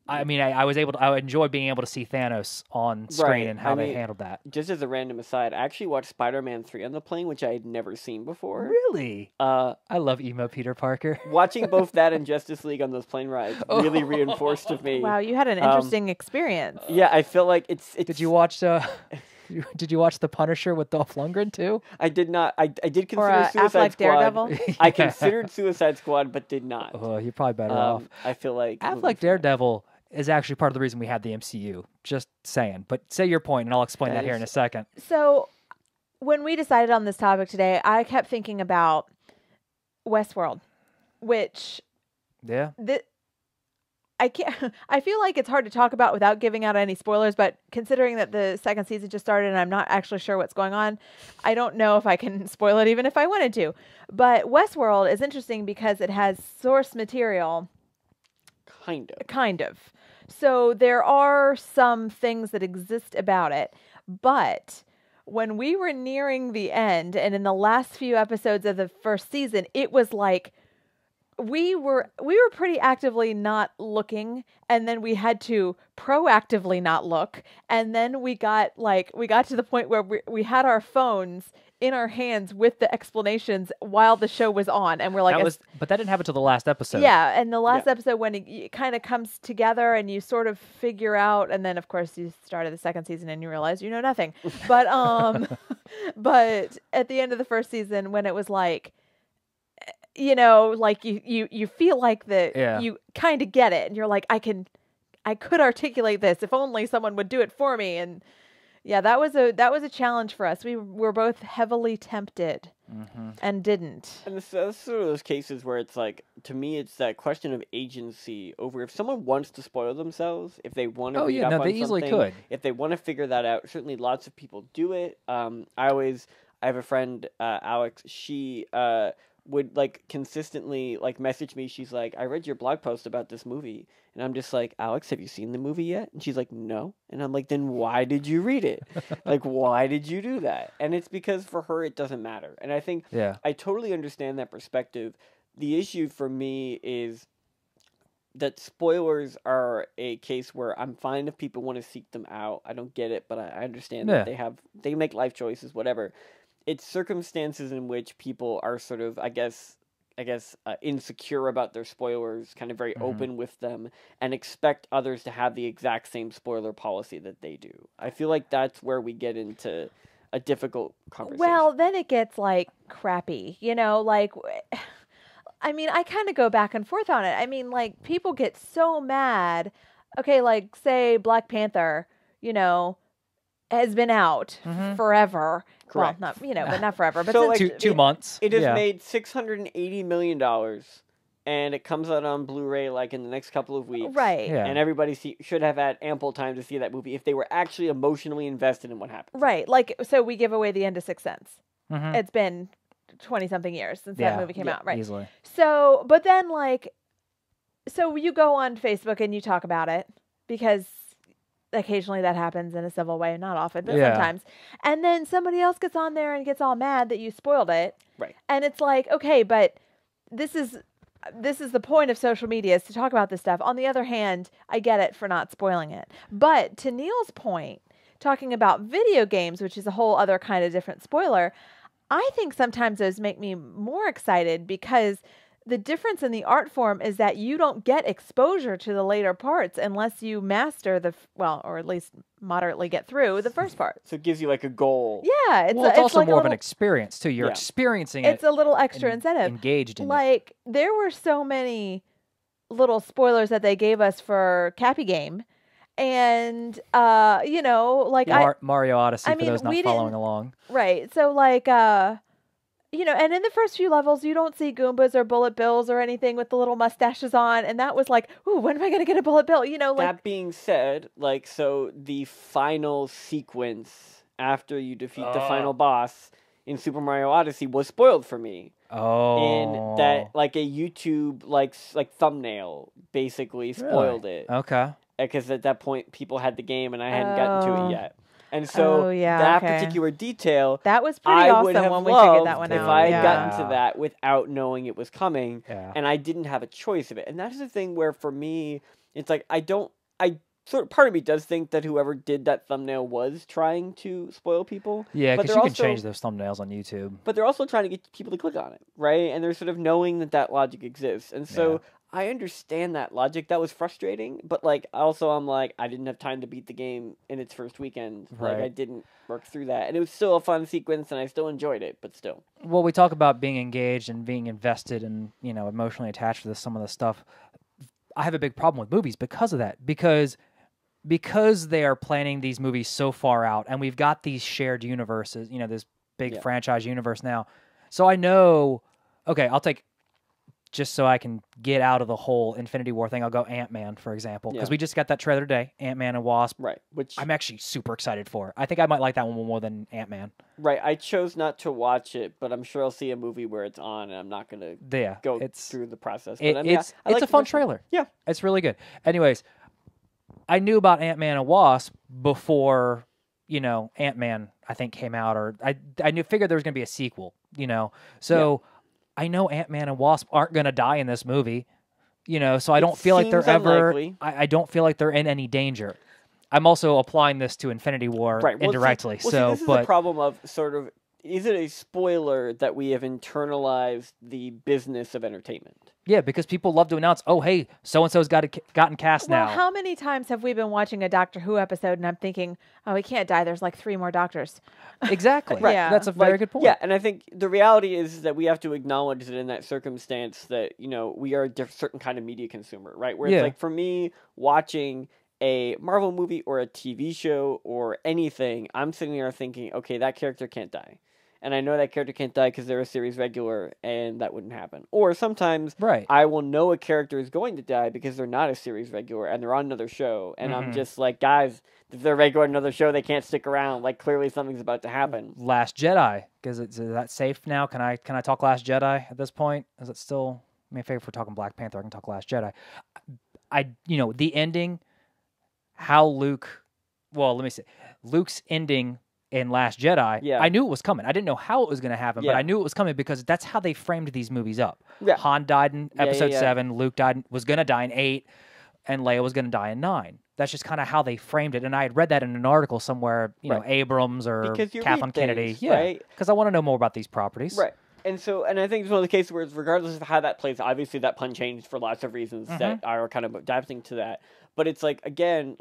I mean, I enjoy being able to see Thanos on screen and how they handled that. Just as a random aside, I actually watched Spider-Man 3 on the plane, which I had never seen before. Really? I love emo Peter Parker. Watching both that and Justice League on those plane rides really reinforced to me. Wow, you had an interesting experience. Yeah, I feel like it's... Did you watch Did you watch The Punisher with Dolph Lundgren too? I did not. I did consider or, Suicide Squad. Daredevil? I considered Suicide Squad, but did not. Oh, you're probably better off. I feel like Affleck Daredevil is actually part of the reason we had the MCU. Just saying. But say your point, and I'll explain that here in a second. So, when we decided on this topic today, I kept thinking about Westworld, which I feel like it's hard to talk about without giving out any spoilers, but considering that the second season just started and I'm not actually sure what's going on, I don't know if I can spoil it even if I wanted to. But Westworld is interesting because it has source material. Kind of. So there are some things that exist about it, but when we were nearing the end and in the last few episodes of the first season, it was like we were pretty actively not looking, and then we had to proactively not look, and then we got to the point where we had our phones in our hands with the explanations while the show was on, and we're like, but that didn't happen till the last episode. Yeah, and the last episode when it kind of comes together and you sort of figure out, and then of course you started the second season and you realize you know nothing. But but at the end of the first season, when it was like, you know, like you feel like you kind of get it, and you're like, I could articulate this if only someone would do it for me. And yeah, that was a challenge for us. We were both heavily tempted and didn't. And that's sort of those cases where it's like, to me, it's that question of agency over if someone wants to spoil themselves, if they want to read up on they easily something, could. If they want to figure that out. Certainly, lots of people do it. I have a friend, Alex. She would like consistently like message me. She's like, I read your blog post about this movie, and I'm just like, Alex, have you seen the movie yet? And she's like, no. And I'm like, then why did you read it? Like, why did you do that? And it's because for her it doesn't matter. And I think I totally understand that perspective. The issue for me is that spoilers are a case where I'm fine if people want to seek them out. I don't get it, but I understand that they make life choices, whatever. It's circumstances in which people are sort of, I guess, insecure about their spoilers, kind of very open with them, and expect others to have the exact same spoiler policy that they do. I feel like that's where we get into a difficult conversation. Well, then it gets like crappy, you know, like, I mean, I kind of go back and forth on it. I mean, like, people get so mad. Okay, like, say Black Panther, you know, has been out forever. Correct. Well, not, you know, but not forever. But so since two months. It has made $680 million, and it comes out on Blu-ray like in the next couple of weeks. Right. Yeah. And everybody should have had ample time to see that movie if they were actually emotionally invested in what happened. Right. Like, so we give away the end of Sixth Sense. It's been 20-something years since that movie came out. Right. Easily. So, but then like, so you go on Facebook and you talk about it because occasionally that happens in a civil way, not often, but sometimes. And then somebody else gets on there and gets all mad that you spoiled it. Right. And it's like, okay, but this is the point of social media, is to talk about this stuff. On the other hand, I get it for not spoiling it. But to Neil's point, talking about video games, which is a whole other kind of different spoiler, I think sometimes those make me more excited because the difference in the art form is that you don't get exposure to the later parts unless you master or at least moderately get through the first part. So it gives you like a goal. Yeah. It's also like more of an experience too. You're experiencing it. It's a little extra incentive. Engaged in it. Like, there were so many little spoilers that they gave us for Cappy Game. And, you know, like Mario Odyssey, for those not following along. Right. So like, and in the first few levels, you don't see Goombas or bullet bills or anything with the little mustaches on. And that was like, ooh, when am I going to get a bullet bill? That being said, so the final sequence after you defeat the final boss in Super Mario Odyssey was spoiled for me. Oh. In that, a YouTube, thumbnail basically spoiled it. Okay. Because at that point, people had the game and I hadn't gotten to it yet. And so that particular detail, that was pretty awesome when we figured that one out. If I had gotten to that without knowing it was coming, Yeah. and I didn't have a choice of it. And that's the thing where, for me, it's like part of me does think that whoever did that thumbnail was trying to spoil people. Yeah, because you can change those thumbnails on YouTube. But they're also trying to get people to click on it, right? And they're sort of knowing that logic exists. And so I understand that logic. That was frustrating. But, I'm I didn't have time to beat the game in its first weekend. Right. I didn't work through that. And it was still a fun sequence, and I still enjoyed it, but still. Well, we talk about being engaged and being invested and, emotionally attached to some of the stuff. I have a big problem with movies because of that. Because they are planning these movies so far out, and we've got these shared universes, this big franchise universe now. So I know, okay, I'll take, just so I can get out of the whole Infinity War thing, I'll go Ant-Man, for example, because we just got that trailer today, Ant-Man and Wasp. Right, which I'm actually super excited for. I think I might like that one more than Ant-Man. Right, I chose not to watch it, but I'm sure I'll see a movie where it's on, and I'm not going to go through the process. But it's a fun trailer. Yeah. It's really good. Anyways, I knew about Ant-Man and Wasp before, Ant-Man, I think, came out, or I figured there was going to be a sequel, So I know Ant-Man and Wasp aren't going to die in this movie, so I don't feel like they're ever, I don't feel like they're in any danger. I'm also applying this to Infinity War indirectly. This is the problem of sort of, is it a spoiler that we have internalized the business of entertainment? Yeah, because people love to announce, oh, hey, so-and-so's gotten cast now. Well, how many times have we been watching a Doctor Who episode and I'm thinking, oh, he can't die, there's 3 more doctors. Exactly. Right. Yeah. That's a very good point. Yeah, and I think the reality is that we have to acknowledge that in that circumstance that, we are a certain kind of media consumer, right? Where it's for me, watching a Marvel movie or a TV show or anything, I'm sitting there thinking, okay, that character can't die. And I know that character can't die because they're a series regular, and that wouldn't happen. Or sometimes I will know a character is going to die because they're not a series regular, and they're on another show. And I'm just like, guys, if they're regular on another show, they can't stick around. Clearly something's about to happen. Last Jedi. Is that safe now? Can I talk Last Jedi at this point? Is it still... if we're talking Black Panther, I can talk Last Jedi. The ending, how Luke... Well, let me say. Luke's ending... in Last Jedi, I knew it was coming. I didn't know how it was going to happen, but I knew it was coming because that's how they framed these movies up. Yeah. Han died in Episode 7, Luke was going to die in 8, and Leia was going to die in 9. That's just kind of how they framed it, and I had read that in an article somewhere, Abrams or Kathleen Kennedy. Because I want to know more about these properties. Right. And I think it's one of the cases where, regardless of how that plays, obviously that pun changed for lots of reasons that are kind of adapting to that. But it's again,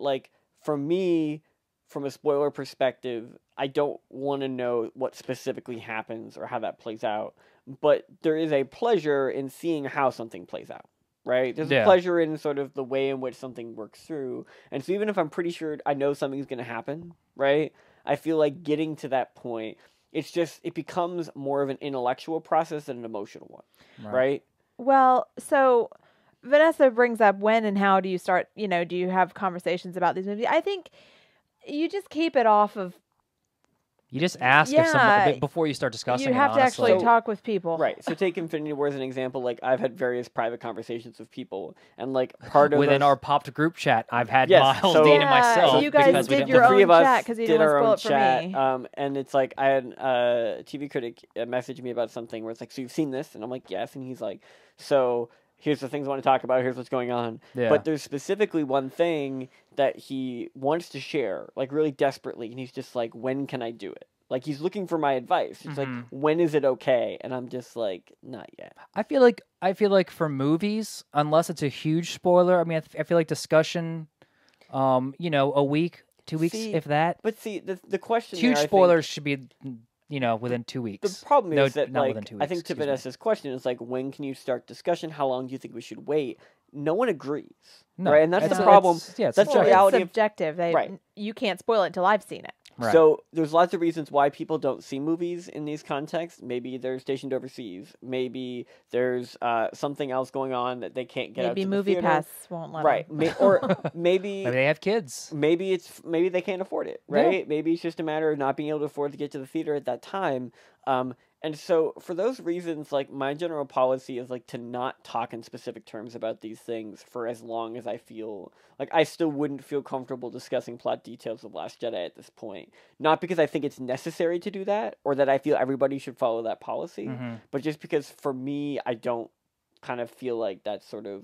for me... from a spoiler perspective, I don't want to know what specifically happens or how that plays out. But there is a pleasure in seeing how something plays out, right? There's a pleasure in sort of the way in which something works through. And so even if I'm pretty sure I know something's going to happen, right? I feel like getting to that point, it becomes more of an intellectual process than an emotional one, right? Well, so... Vanessa brings up when and how do you start, do you have conversations about these movies? I think... you just keep it off of... You just ask if someone, before you start discussing it, you have to actually talk with people. Right. So take Infinity War as an example. I've had various private conversations with people, and part of within our popped group chat, I've had Myles, Dean, and myself. You guys did your own chat because you didn't want to spoil it for me. And it's I had a TV critic message me about something where it's so you've seen this? And I'm like, yes. And he's like, so... here's the things I want to talk about, here's what's going on. Yeah. But there's specifically one thing that he wants to share, really desperately, and he's just when can I do it? He's looking for my advice. It's when is it okay? And I'm just not yet. I feel like for movies, unless it's a huge spoiler, I feel like discussion, a week, 2 weeks, if that. But the question huge spoilers should be... within 2 weeks. The problem is that, within 2 weeks, I think to Vanessa's question is, when can you start discussion? How long do you think we should wait? No one agrees. No, right? And that's the problem. That's the reality. It's subjective. You can't spoil it until I've seen it. Right. So there's lots of reasons why people don't see movies in these contexts. Maybe they're stationed overseas. Maybe there's something else going on that they can't get out Maybe to the Movie theater. Pass won't let Right. them. Or maybe Maybe they have kids. maybe they can't afford it, right? Maybe it's just a matter of not being able to afford to get to the theater at that time. And so for those reasons, like, my general policy is like to not talk in specific terms about these things for as long as I feel like I still wouldn't feel comfortable discussing plot details of Last Jedi at this point. Not because I think it's necessary to do that or that I feel everybody should follow that policy, but just because for me, I don't kind of feel like that's sort of,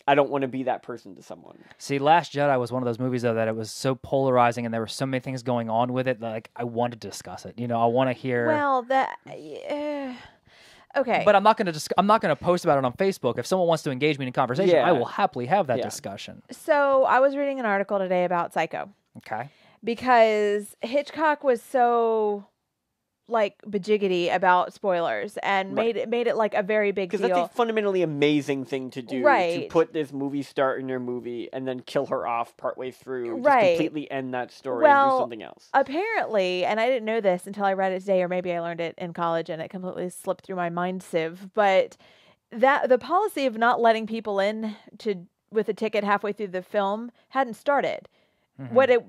I don't want to be that person to someone. See, Last Jedi was one of those movies, though, that it was so polarizing and there were so many things going on with it that, like, I wanted to discuss it. You know, I want to hear... Well, okay. But I'm not going to post about it on Facebook. If someone wants to engage me in a conversation, I will happily have that discussion. So I was reading an article today about Psycho. Okay. Because Hitchcock was so, like, bejiggity about spoilers and made it like a very big deal. Because that's a fundamentally amazing thing to do, to put this movie star in your movie and then kill her off partway through, just completely end that story and do something else. Apparently, and I didn't know this until I read it today, or maybe I learned it in college and it completely slipped through my mind sieve, but that the policy of not letting people in with a ticket halfway through the film hadn't started.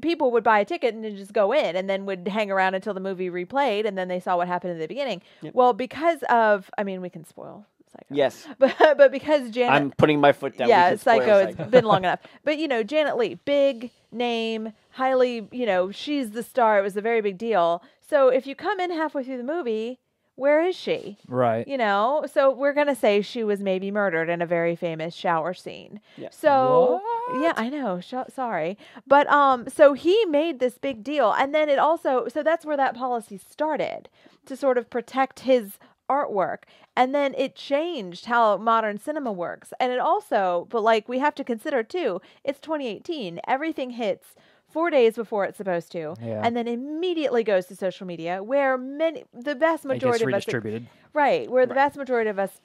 People would buy a ticket and then just go in and then would hang around until the movie replayed and then they saw what happened in the beginning. Yep. Well, because of, I mean, we can spoil Psycho. Yes. But because Janet... I'm putting my foot down. Yeah, Psycho, it's been long enough. But, you know, Janet Leigh, big name, highly, you know, she's the star. It was a very big deal. So if you come in halfway through the movie, where is she? Right. You know, so we're going to say she was maybe murdered in a very famous shower scene. Yeah. So, what? yeah, I know. Sorry. But, so he made this big deal. And then it also, so that's where that policy started, to sort of protect his artwork. And then it changed how modern cinema works. And it also, but like we have to consider too, it's 2018. Everything hits 4 days before it's supposed to, and then immediately goes to social media, where the vast majority of us, where the vast majority of us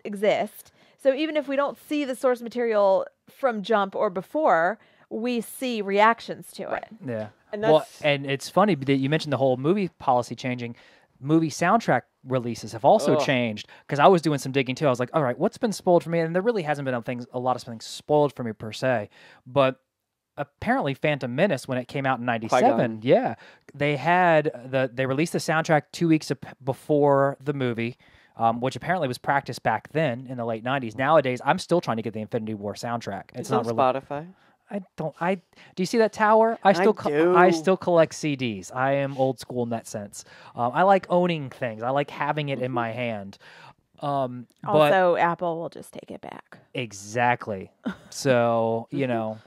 exist. So even if we don't see the source material from jump or before, we see reactions to it. Yeah, and it's funny that you mentioned the whole movie policy changing. Movie soundtrack releases have also changed, because I was doing some digging too. I was like, all right, what's been spoiled for me? And there really hasn't been a lot of things spoiled for me per se, but apparently Phantom Menace, when it came out in 97, they released the soundtrack 2 weeks before the movie, which apparently was practiced back then in the late 90s. Nowadays, I'm still trying to get the Infinity War soundtrack. It's not on Spotify. Do you see that tower? I still collect CDs. I am old school in that sense. I like owning things. I like having it in my hand. Also, Apple will just take it back. Exactly. So, you know,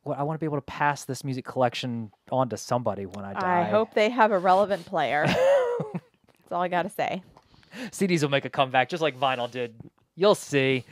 I want to be able to pass this music collection on to somebody when I die. I hope they have a relevant player. That's all I got to say. CDs will make a comeback, just like vinyl did. You'll see.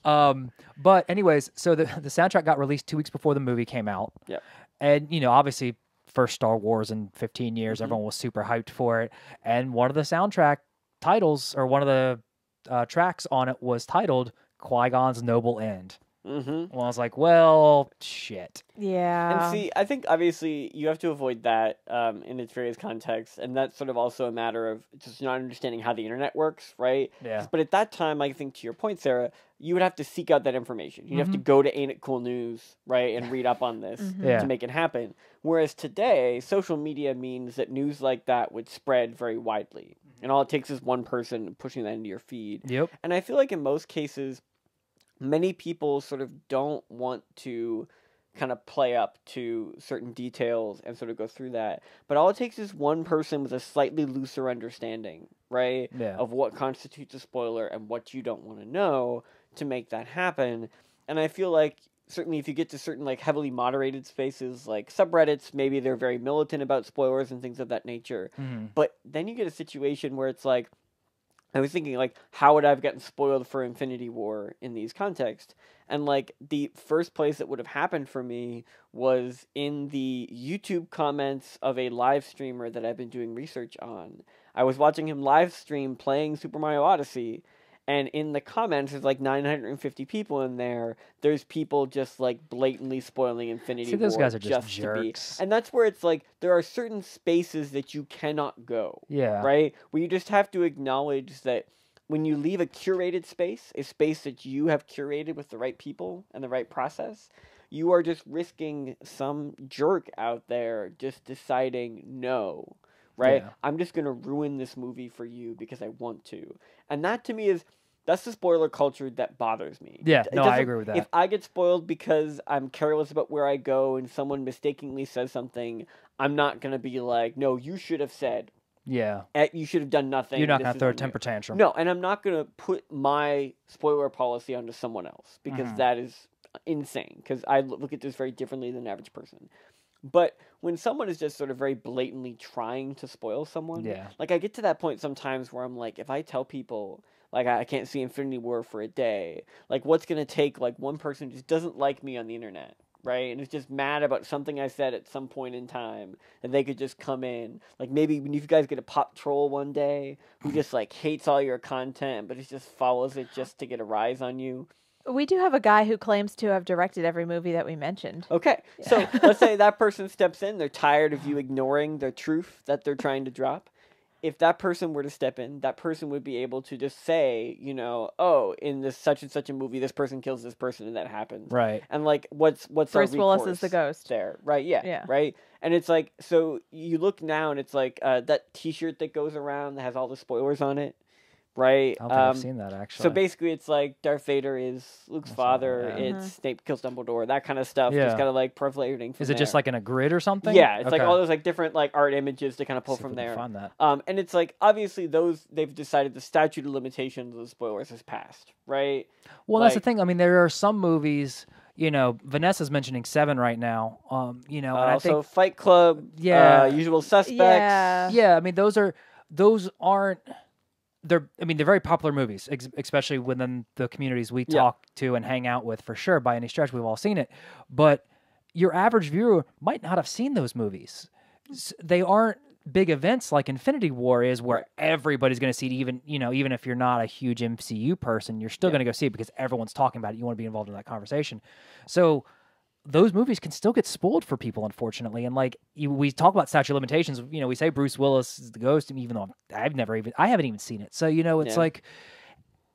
But anyways, so the soundtrack got released 2 weeks before the movie came out. Yep. And, you know, obviously, first Star Wars in 15 years, everyone was super hyped for it. And one of the soundtrack titles, or one of the tracks on it, was titled Qui-Gon's Noble End. Mm-hmm. Well, I was like, well, shit. Yeah. And see, I think obviously you have to avoid that in its various contexts, and that's sort of also a matter of just not understanding how the internet works, right? Yeah. But at that time, I think to your point, Sarah, you would have to seek out that information. You'd have to go to Ain't It Cool News, right, and read up on this to make it happen. Whereas today, social media means that news like that would spread very widely, and all it takes is one person pushing that into your feed. Yep. And I feel like in most cases, many people sort of don't want to kind of play up to certain details and sort of go through that. But all it takes is one person with a slightly looser understanding, right, of what constitutes a spoiler and what you don't want to know to make that happen. And I feel like certainly if you get to certain like heavily moderated spaces like subreddits, maybe they're very militant about spoilers and things of that nature. But then you get a situation where it's like, I was thinking, like, how would I have gotten spoiled for Infinity War in these contexts? And, like, the first place that would have happened for me was in the YouTube comments of a live streamer that I've been doing research on. I was watching him live stream playing Super Mario Odyssey, And in the comments, there's like 950 people in there. There's people just like blatantly spoiling Infinity See, those War guys are just to be. jerks. And that's where it's like there are certain spaces that you cannot go. Yeah. Right? Where you just have to acknowledge that when you leave a curated space, a space that you have curated with the right people and the right process, you are just risking some jerk out there just deciding no. Right? Yeah. I'm just going to ruin this movie for you because I want to. And that to me that's the spoiler culture that bothers me. Yeah, It no, I doesn't- agree with that. If I get spoiled because I'm careless about where I go and someone mistakenly says something, I'm not going to be like, no, you should have said, Yeah. you should have done nothing. You're not this going to is throw a on you." temper tantrum. No, and I'm not going to put my spoiler policy onto someone else because Mhm. that is insane because I look at this very differently than an average person. But when someone is just sort of very blatantly trying to spoil someone, Yeah. like I get to that point sometimes where I'm like, if I tell people like I can't see Infinity War for a day, like what's gonna take like one person who just doesn't like me on the internet, right? And is just mad about something I said at some point in time, and they could just come in. Like maybe when you guys get a pop troll one day who just like hates all your content, but he just follows it just to get a rise on you. We do have a guy who claims to have directed every movie that we mentioned. Okay, so let's say that person steps in. They're tired of you ignoring the truth that they're trying to drop. If that person were to step in, that person would be able to just say, you know, oh, in this such and such a movie, this person kills this person and that happens. Right. And like, what's Bruce our Willis recourse is the ghost. there, right? Yeah, Yeah. right. And it's like, so you look now, and it's like that T-shirt that goes around that has all the spoilers on it, right? I don't think I've seen that, actually. So basically, it's like Darth Vader is Luke's father. yeah. It's Snape kills Dumbledore. That kind of stuff. Yeah. Just kind of like proliferating from Is it just there. like in a grid or something? Yeah, it's like Okay. all those like different like art images to kind of pull See if from we can there. Find that. And it's like obviously they've decided the statute of limitations of the spoilers has passed, right? Well, that's the like- thing. I mean, there are some movies. You know, Vanessa's mentioning Seven right now. You know, and I Also, think Fight Club, Yeah. Usual Suspects. Yeah. yeah. I mean, those aren't. They're very popular movies, especially within the communities we Yeah. talk to and hang out with. For sure, by any stretch, we've all seen it. But your average viewer might not have seen those movies. They aren't big events like Infinity War is, where Right. everybody's going to see it. Even if you're not a huge MCU person, you're still going to go see it because everyone's talking about it. You want to be involved in that conversation. So those movies can still get spoiled for people, unfortunately. And like we talk about statute of limitations, you know, we say Bruce Willis is the ghost, even though I haven't even seen it. So, you know, it's Yeah. like,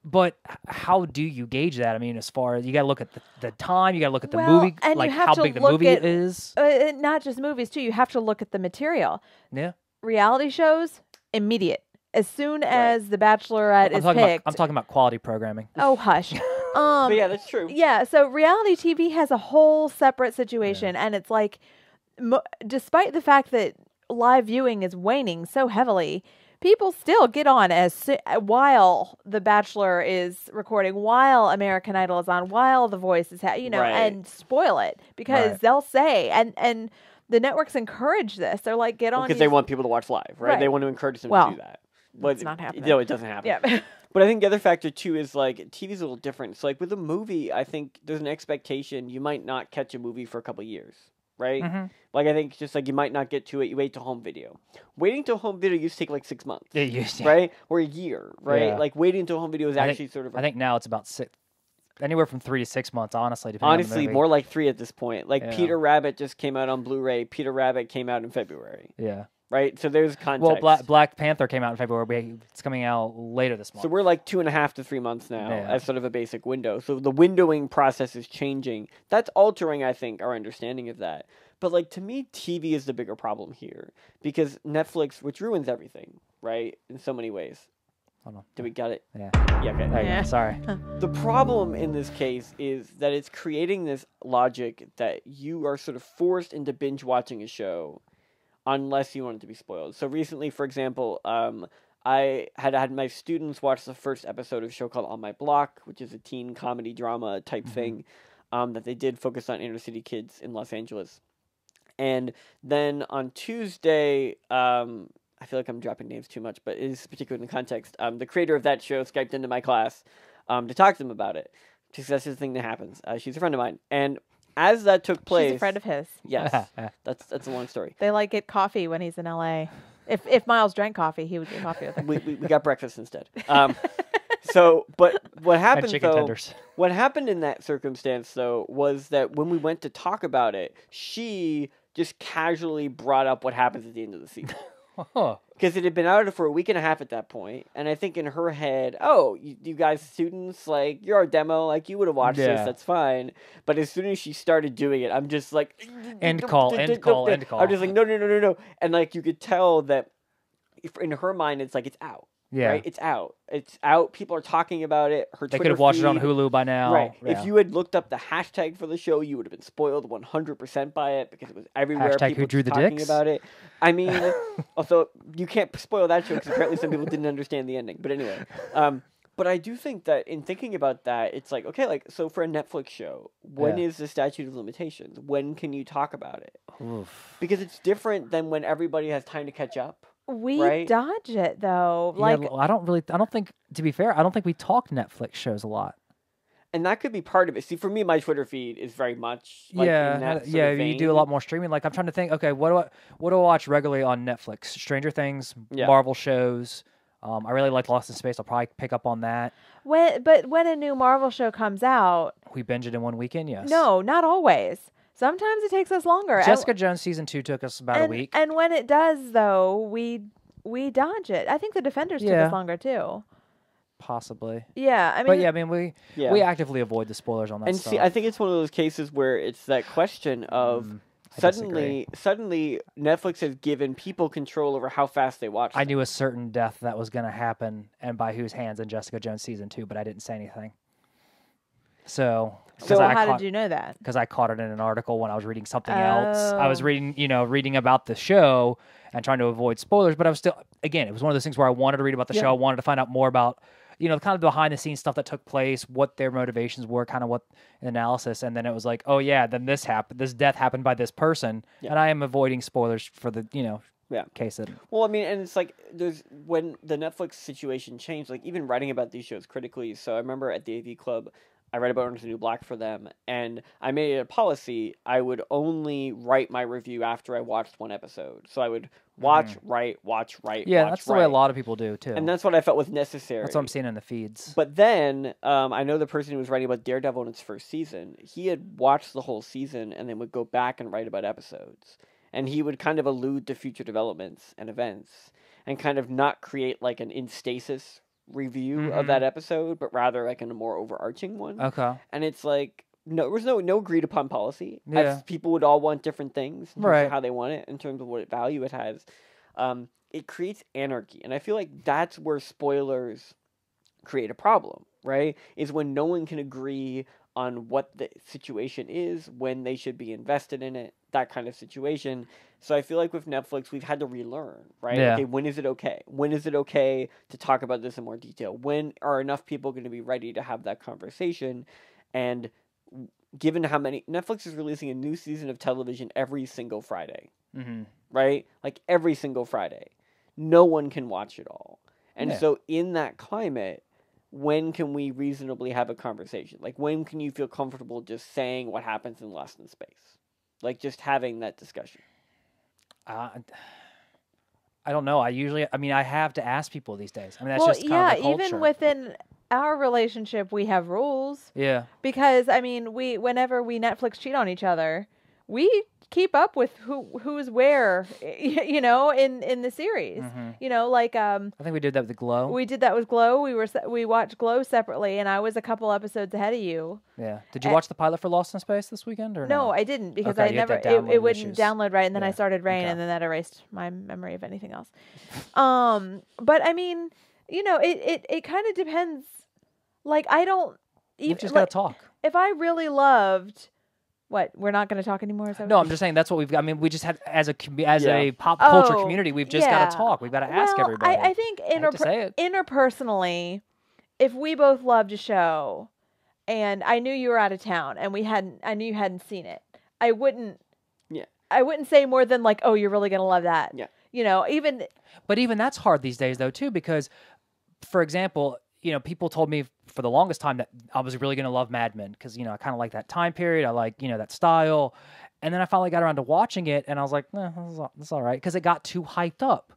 but how do you gauge that? I mean, as far as you got to look at the time, you got to look at the Well, movie, and you like have how to big the look movie at- is. Not just movies, too. You have to look at the material. Yeah. Reality shows, immediate. As soon as The Bachelorette is I'm picked. talking about quality programming. Oh, hush. But yeah, that's true. Yeah, so reality TV has a whole separate situation, and it's like, despite the fact that live viewing is waning so heavily, people still get on while The Bachelor is recording, while American Idol is on, while The Voice is, Right. and spoil it because Right. they'll say, and the networks encourage this. They're like, get on Because they these- want people to watch live, right? Right. They want to encourage them Well, to do that. But it's not happening. No, it doesn't happen. Yeah. But I think the other factor too is like TV's a little different. So like with a movie, I think there's an expectation you might not catch a movie for a couple years, right? Mhm. Like I think just like you might not get to it, you wait till home video. Waiting till home video used to take like 6 months, It used to. right? Or a year, right? Yeah. Like waiting till home video is I think- actually sort of I think now it's about anywhere from 3 to 6 months, honestly. Depending on the honestly movie. more like 3 at this point. Like Yeah. Peter Rabbit just came out on Blu-ray. Peter Rabbit came out in February, Yeah. right? So there's context. Well, Black Panther came out in February. It's coming out later this month. So we're like 2.5 to 3 months now Yeah. as sort of a basic window. So the windowing process is changing. That's altering, I think, our understanding of that. But like to me, TV is the bigger problem here because Netflix, which ruins everything, right? In so many ways. Hold on. Do we got it? Yeah. Yeah. Okay. There you Yeah. go. Sorry. The problem in this case is that it's creating this logic that you are sort of forced into binge watching a show unless you want it to be spoiled. So recently, for example, I had my students watch the first episode of a show called On My Block, which is a teen comedy drama type thing that they did focus on inner city kids in Los Angeles. And then on Tuesday, I feel like I'm dropping names too much, but it is particularly in the context. The creator of that show Skyped into my class to talk to them about it. Because that's the thing that happens. She's a friend of mine. And as that took place... She's a friend of his. Yes. That's a long story. They like get coffee when he's in LA. If Myles drank coffee, he would get coffee with him. We got breakfast instead. So, but what And happened chicken though? tenders. What happened in that circumstance though was that when we went to talk about it, she just casually brought up what happens at the end of the season. Huh. Because it had been out for a week and a half at that point, and I think in her head, oh, you guys students, like, you're our demo, like, you would have watched this, that's fine. But as soon as she started doing it, I'm just like... End call, end call, end call. I'm just like, no. And, like, you could tell that in her mind, it's like, it's out. Yeah. Right? It's out. It's out. People are talking about it. Her They Twitter could have watched it on feed- Hulu by now. Right. Yeah. If you had looked up the hashtag for the show, you would have been spoiled 100% by it because it was everywhere. Hashtag People who drew just the talking dicks? about it. I mean, also, you can't spoil that show because apparently some people didn't understand the ending. But anyway, but I do think that in thinking about that, it's like, okay, like, so for a Netflix show, when is the statute of limitations? When can you talk about it? Oof. Because it's different than when everybody has time to catch up. We Right? dodge it though. Yeah, Like I don't think, to be fair, I don't think we talk Netflix shows a lot. And that could be part of it. See, for me, my Twitter feed is very much like in that sort of you do a vein. lot more streaming. Like I'm trying to think, okay, what do I watch regularly on Netflix? Stranger Things, Yeah. Marvel shows. I really like Lost in Space. I'll probably pick up on that. when a new Marvel show comes out, We binge it in one weekend, yes. no, not always. Sometimes it takes us longer. Jessica Jones season 2 took us about a week. And when it does, though, we dodge it. I think the Defenders took Yeah. us longer too. Possibly. Yeah, I mean, But yeah, I mean, we Yeah. actively avoid the spoilers on that And stuff. see, I think it's one of those cases where it's that question of I disagree. suddenly Netflix has given people control over how fast they watch. I knew a certain death that was going to happen and by whose hands in Jessica Jones season 2, but I didn't say anything. So how did you know that? Because I caught it in an article when I was reading something else. I was reading about the show and trying to avoid spoilers, but I was still, again, it was one of those things where I wanted to read about the show. I wanted to find out more about, kind of behind the scenes stuff that took place, what their motivations were, kind of what analysis. And then it was like, oh yeah, then this happened. This death happened by this person. Yeah. And I am avoiding spoilers for the, case that. Well, I mean, and it's like when the Netflix situation changed, like even writing about these shows critically. So I remember at the AV Club, I read about Orange is the New Black for them, and I made it a policy I would only write my review after I watched one episode. So I would watch, write, watch, write. Yeah, watch, that's the way a write. lot of people do too. And that's what I felt was necessary. That's what I'm seeing in the feeds. But then I know the person who was writing about Daredevil in its first season, he had watched the whole season and then would go back and write about episodes. And he would kind of allude to future developments and events and kind of not create like an in stasis review of that episode, but rather like in a more overarching one. Okay. And it's like, no, there was no agreed upon policy. Yeah. People would all want different things in terms Right. of how they want it, in terms of what value it has. It creates anarchy. And I feel like that's where spoilers create a problem, right? Is when no one can agree on what the situation is, when they should be invested in it, that kind of situation. So I feel like with Netflix, we've had to relearn, right? Yeah. Okay, when is it okay? When is it okay to talk about this in more detail? When are enough people going to be ready to have that conversation? And given how many... Netflix is releasing a new season of television every single Friday, right? Like every single Friday. No one can watch it all. And Yeah. so in that climate, when can we reasonably have a conversation? Like, when can you feel comfortable just saying what happens in Lost in Space? Like, just having that discussion. I don't know. I have to ask people these days. I mean, that's just kind of the culture. even within our relationship, we have rules. Yeah. Because I mean, whenever we Netflix cheat on each other, we keep up with who's where, in the series. Like I think we did that with Glow. we did that with Glow. We watched Glow separately, and I was a couple episodes ahead of you. Yeah. Did you watch the pilot for Lost in Space this weekend or No, no? I didn't because Okay, I you had never that download it wouldn't issues. download right, and then I Yeah, started Rain, okay. and then that erased my memory of anything else. But I mean, it kind of depends. Like I don't We've even just like, got to talk. if I really loved. What, we're not going to talk anymore? Is that No, what I'm just saying that's what we've got. I mean, we just had as Yeah. a pop culture Oh, community, we've just yeah. got to talk. We've got to ask Well, everybody. I think hate to say it. interpersonally, if we both loved a show, and I knew you were out of town, and I knew you hadn't seen it, I wouldn't say more than like, oh, you're really gonna love that. Yeah. But even that's hard these days, though, too, because, for example, people told me for the longest time that I was really going to love Mad Men because, I kind of like that time period. I like, that style. And then I finally got around to watching it, and I was like, this is all right, because it got too hyped up.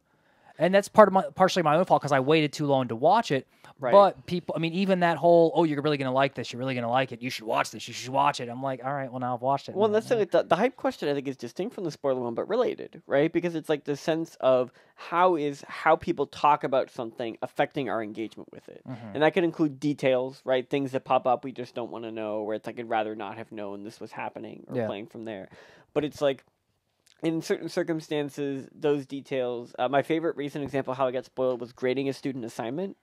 And that's partially my own fault because I waited too long to watch it. Right. But people, I mean, even that whole, oh, you're really going to like this. You're really going to like it. You should watch this. You should watch it. I'm like, all right, well, now I've watched it. Well, that's the hype question, I think, is distinct from the spoiler one, but related, right? Because it's like the sense of how people talk about something affecting our engagement with it. And that can include details, right? Things that pop up we just don't want to know, where it's like, I'd rather not have known this was happening or playing from there. But it's like, in certain circumstances, those details, my favorite recent example of how I got spoiled was grading a student assignment.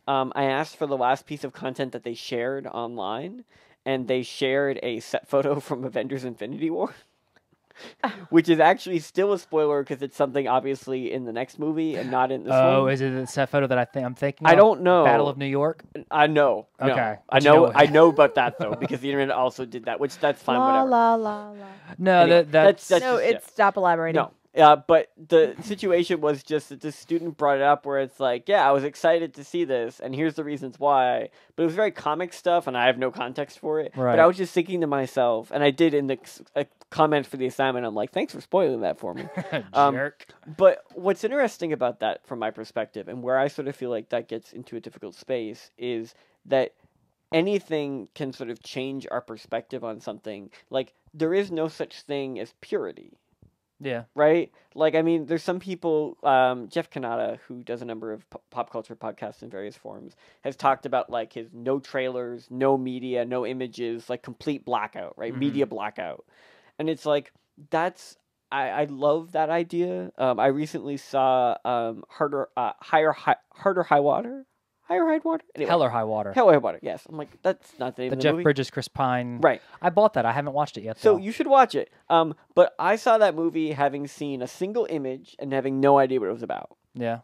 I asked for the last piece of content that they shared online, and they shared a set photo from Avengers Infinity War, which is actually still a spoiler because it's something obviously in the next movie and not in this one. Oh, is it the set photo that I'm thinking of? I don't know. Battle of New York? I know. No. Okay. I know about that, though, because the internet also did that, which that's fine, whatever. La, la, la. No, Anyway, that's No, stop elaborating. No. But the situation was just that this student brought it up where it's like, yeah, I was excited to see this, and here's the reasons why. But it was very comic stuff, and I have no context for it. Right. But I was just thinking to myself, and I did in the comments for the assignment, I'm like, thanks for spoiling that for me. jerk. But what's interesting about that from my perspective, and where I sort of feel like that gets into a difficult space, is that anything can sort of change our perspective on something. Like, there is no such thing as purity. Yeah. Right? Like, I mean, there's some people, Jeff Kanata, who does a number of pop culture podcasts in various forms, has talked about, like, his no trailers, no media, no images, like, complete blackout, right? Media blackout. And it's like, I love that idea. I recently saw Higher High Water? Higher High Water? Anyway. Hell or High Water. Hell or High Water, yes. I'm like, that's not the name of the Jeff movie. Bridges, Chris Pine. Right. I bought that. I haven't watched it yet, So though. you should watch it. But I saw that movie having seen a single image and having no idea what it was about. Yeah.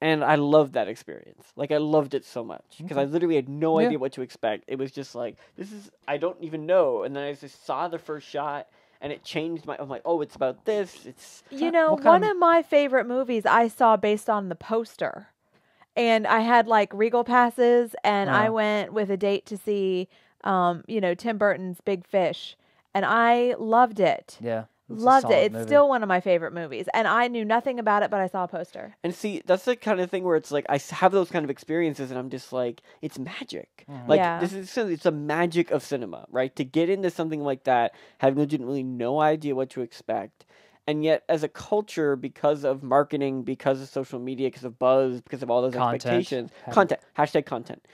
And I loved that experience. Like, I loved it so much. Because I literally had no idea what to expect. It was just like, I don't even know. And then I just saw the first shot, and it changed I'm like, oh, it's about this. It's... You know, one of my favorite movies I saw based on the poster. And I had like Regal passes, and I went with a date to see, Tim Burton's Big Fish, and I loved it. Yeah. Loved it. It's still one of my favorite movies, and I knew nothing about it, but I saw a poster. And see, that's the kind of thing where it's like I have those kind of experiences, and I'm just like, it's magic. Like it's a magic of cinema, right? To get into something like that, having legitimately no idea what to expect. And yet, as a culture, because of marketing, because of social media, because of buzz, because of all those expectations, hashtag content,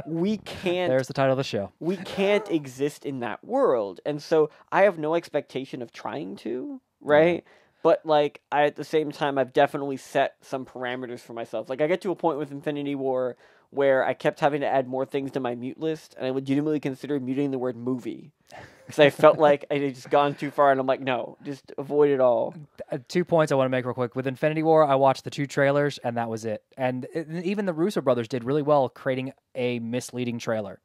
we can't. There's the title of the show. We can't exist in that world, and so I have no expectation of trying to, right? But like, at the same time, I've definitely set some parameters for myself. Like, I get to a point with Infinity War where I kept having to add more things to my mute list, and I legitimately considered muting the word movie. Because I felt like I had just gone too far, and I'm like, no, just avoid it all. 2 points I want to make real quick. With Infinity War, I watched the 2 trailers, and that was it. And even the Russo brothers did really well creating a misleading trailer.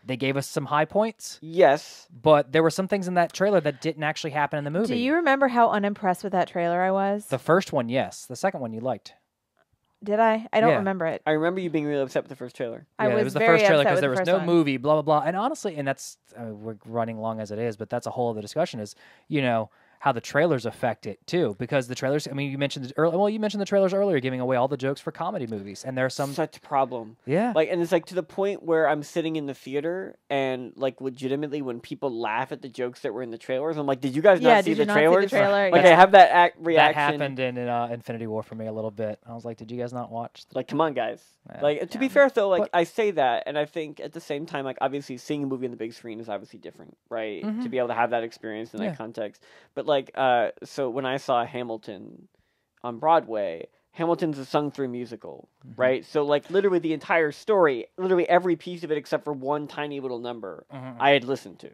They gave us some high points. Yes. But there were some things in that trailer that didn't actually happen in the movie. Do you remember how unimpressed with that trailer I was? The first one, yes. The second one you liked. Did I? I don't remember it. I remember you being really upset with the first trailer. I was it was the very first trailer upset because with there the was first no one. movie, blah, blah, blah. And honestly, and that's, we're running long as it is, but that's a whole other discussion is, how the trailers affect it too. Because the trailers, you mentioned the trailers earlier, giving away all the jokes for comedy movies. And there's some... Such a problem. Yeah. Like, and it's like to the point where I'm sitting in the theater and like legitimately when people laugh at the jokes that were in the trailers, I'm like, did you guys not see the trailers? Trailer? Like, I have that reaction. That happened in Infinity War for me a little bit. I was like, did you guys not watch? Like, come on, guys. Yeah. Like, to be fair, though, like, I say that, and I think at the same time, like, obviously, seeing a movie on the big screen is obviously different, right? To be able to have that experience in that context. But, like, so when I saw Hamilton on Broadway, Hamilton's a sung-through musical, right? So, like, literally the entire story, literally every piece of it except for one tiny little number, I had listened to.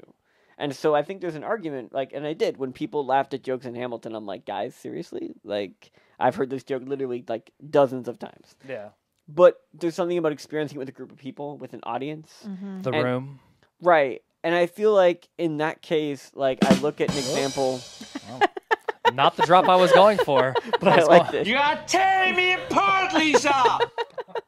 And so I think there's an argument, like, and I did, when people laughed at jokes in Hamilton, I'm like, guys, seriously? Like, I've heard this joke literally, like, dozens of times. Yeah. But there's something about experiencing it with a group of people, with an audience. The Room. Right. And I feel like in that case, like, I look at an example. Not the drop I was going for. But I like this. You are tearing me apart, Lisa!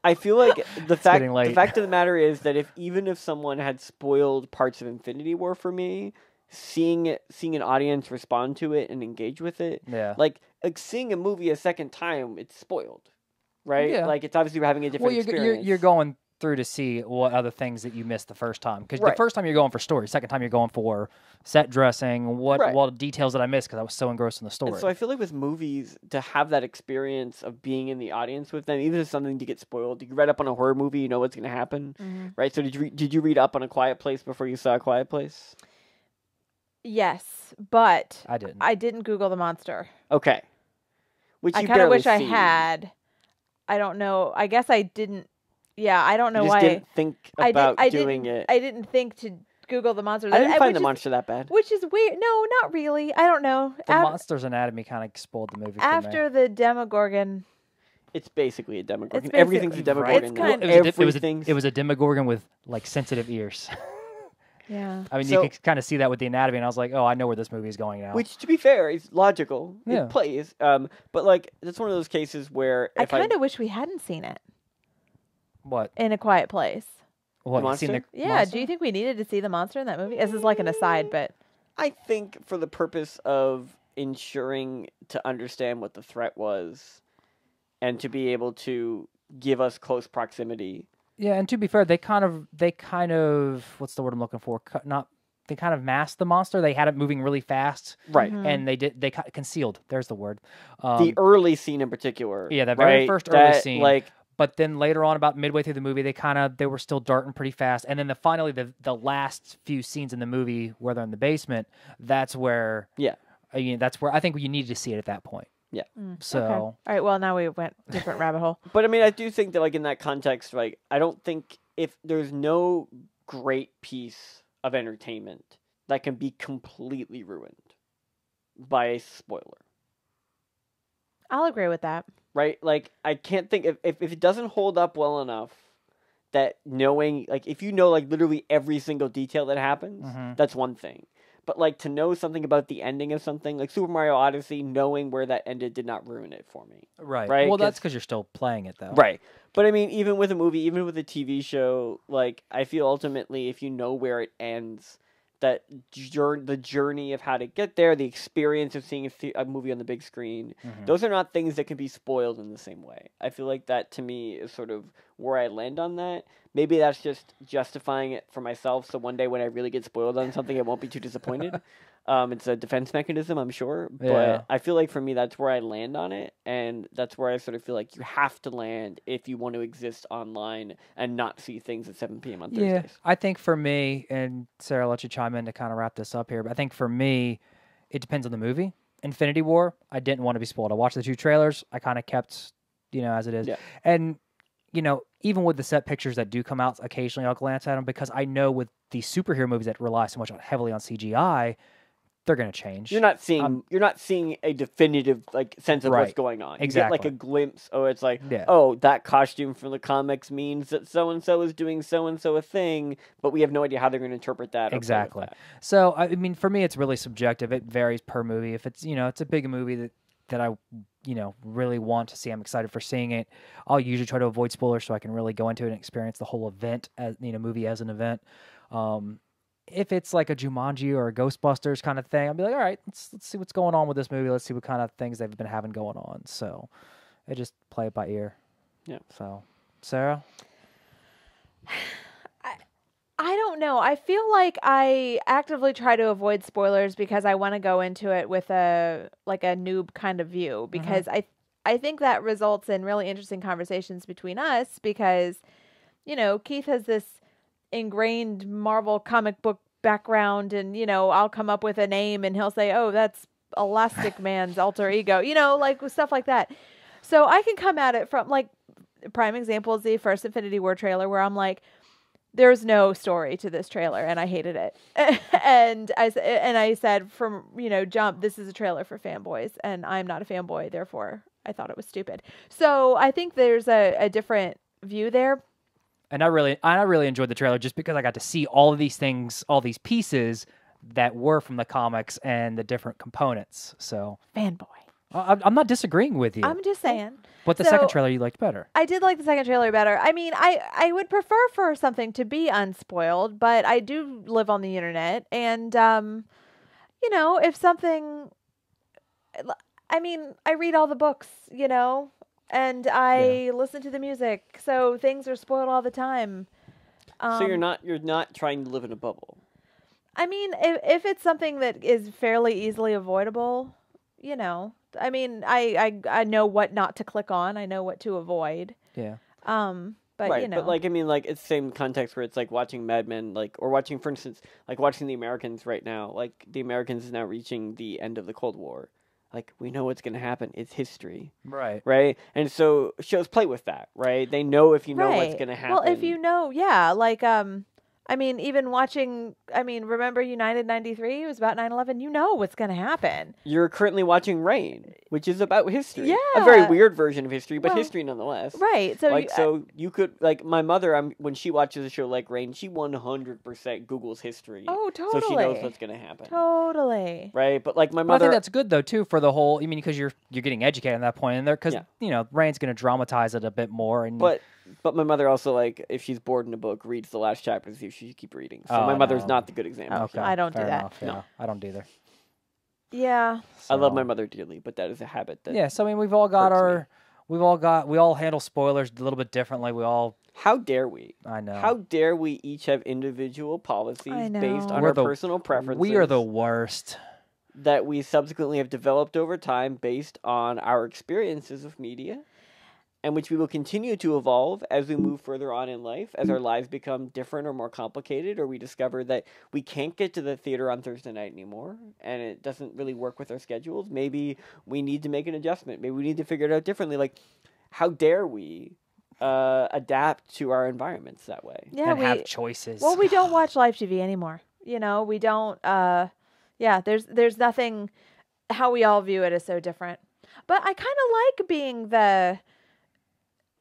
I feel like the fact of the matter is that even if someone had spoiled parts of Infinity War for me, seeing an audience respond to it and engage with it, like, like seeing a movie a second time, it's spoiled, right? Yeah. Like it's obviously we're having a different experience. You're going through to see what other things that you missed the first time. Because the first time you're going for story, second time you're going for set dressing. What details did I miss because I was so engrossed in the story? And so I feel like with movies, to have that experience of being in the audience with them, even if it's something to get spoiled, you read up on a horror movie, you know what's going to happen, right? So did you read up on A Quiet Place before you saw A Quiet Place? Yes, but I didn't. I didn't Google the monster. Okay. Which I you kind of barely wish I see. had. I don't know. I guess I didn't. Yeah, I don't know You just why. didn't think about doing it. I didn't think to Google the monster. I didn't find which the is- monster that bad. Which is weird. No, not really. I don't know. The Monster's Anatomy kind of spoiled the movie for me. After the Demogorgon, It's basically a Demogorgon. It's Everything's a basically- Demogorgon. It's now. kind of- Everything's... It was a Demogorgon with like sensitive ears. yeah. I mean, So- you can kind of see that with the anatomy, and I was like, oh, I know where this movie is going now. Which, to be fair, is logical. Yeah. It plays. But like, that's one of those cases where I if kind of wish we hadn't seen it What? in A Quiet Place. What? The You seen monster? Yeah. monster? Do you think we needed to see the monster in that movie? This is like an aside, but I think for the purpose of ensuring to understand what the threat was, and to be able to give us close proximity. Yeah, and to be fair, they kind of what's the word I'm looking for? They kind of masked the monster. They had it moving really fast, Right. and they concealed. There's the word. The early scene in particular. Yeah, the very right? first early That, scene. Like, But then later on, about midway through the movie, they were still darting pretty fast. And then finally, the last few scenes in the movie where they're in the basement, that's where that's where I think you needed to see it at that point. Yeah. So okay. All right. Well, now we went different rabbit hole. But I mean, I do think that, like, in that context, like, I don't think if there's no great piece of entertainment that can be completely ruined by a spoiler, I'll agree with that. right? Like, I can't think if it doesn't hold up well enough that knowing, like, if you know, like, literally every single detail that happens, that's one thing. But, like, to know something about the ending of something, like Super Mario Odyssey, knowing where that ended did not ruin it for me. right. Right, Well, that's 'cause- because you're still playing it, though. Right. But I mean, even with a movie, even with a TV show, like, I feel ultimately if you know where it ends, that the journey of how to get there, the experience of seeing a movie on the big screen, those are not things that can be spoiled in the same way. I feel like that, to me, is sort of where I land on that. Maybe that's just justifying it for myself, so one day when I really get spoiled on something, I won't be too disappointed. It's a defense mechanism, I'm sure, but Yeah. I feel like for me, that's where I land on it, and that's where I sort of feel like you have to land if you want to exist online and not see things at 7 p.m. on Yeah, Thursdays. I think for me, and Sarah, I'll let you chime in to kind of wrap this up here, but I think for me, it depends on the movie. Infinity War, I didn't want to be spoiled. I watched the 2 trailers. I kind of kept, as it is. Yeah. And, even with the set pictures that do come out, occasionally I'll glance at them because I know with these superhero movies that rely so much heavily on CGI, they're going to change. You're not seeing a definitive sense of what's Right. going on. You Exactly. get like a glimpse. Oh, it's like, Yeah. oh, that costume from the comics means that so and so is doing so and so a thing, but we have no idea how they're going to interpret that. Or play with Exactly. that. So, I mean, for me, it's really subjective. It varies per movie. If it's, it's a big movie that I, really want to see, I'm excited for seeing it. I'll usually try to avoid spoilers so I can really go into it and experience the whole event as, movie as an event. If it's like a Jumanji or a Ghostbusters kind of thing, I'll be like, all right, let's see what's going on with this movie. Let's see what kind of things they've been having going on. So I just play it by ear. Yeah. So, Sarah? I don't know. I feel like I actively try to avoid spoilers because I want to go into it with a noob kind of view because I think that results in really interesting conversations between us because, Keith has this ingrained Marvel comic book background and, I'll come up with a name and he'll say, oh, that's Elastic Man's alter ego, stuff like that. So I can come at it from prime example is the first Infinity War trailer where I'm like, there's no story to this trailer and I hated it. and I said from, jump, this is a trailer for fanboys and I'm not a fanboy. Therefore I thought it was stupid. So I think there's a different view there. And I really enjoyed the trailer just because I got to see all of these things, all these pieces that were from the comics and the different components. So Fanboy. I'm not disagreeing with you. I'm just saying. But the So, second trailer you liked better. I did like the second trailer better. I mean, I would prefer for something to be unspoiled, but I do live on the internet. And, if something... I mean, I read all the books, and I listen to the music, so things are spoiled all the time. So you're not trying to live in a bubble. I mean, if it's something that is fairly easily avoidable, I mean, I know what not to click on. I know what to avoid. Yeah. But right, but I mean, it's the same context where it's like watching Mad Men, or watching, for instance, watching The Americans right now. Like, The Americans is now reaching the end of the Cold War. Like, we know what's going to happen. It's history. Right. Right? And so shows play with that, right? They know if you know what's going to happen. Well, if you know, I mean, even watching, remember United 93? It was about 9/11. You know what's going to happen. You're currently watching Rain, which is about history. Yeah. A very weird version of history, but history nonetheless. Right. So you could, my mother, when she watches a show like Rain, she 100% Googles history. Oh, totally. So she knows what's going to happen. Totally. Right? But, my Well, I mother... think that's good, though, too, for the whole, because you're getting educated at that point, and because, Rain's going to dramatize it a bit more. And But my mother also, if she's bored in a book, reads the last chapter to see if she should keep reading. So my mother's not the good example. Okay, I don't do fair that. enough, yeah. No, I don't either. Yeah. I love my mother dearly, but that is a habit that... Yeah, so, we've all got we all handle spoilers a little bit differently. How dare we? I know. How dare we each have individual policies based on our personal preferences? We are the worst. That we subsequently have developed over time based on our experiences with media, and which we will continue to evolve as we move further on in life, as our lives become different or more complicated, or we discover that we can't get to the theater on Thursday night anymore, and it doesn't really work with our schedules. Maybe we need to make an adjustment. Maybe we need to figure it out differently. How dare we adapt to our environments that way? Yeah, and have choices. Well, we don't watch live TV anymore. We don't... there's nothing... How we all view it is so different. But I kind of like being the...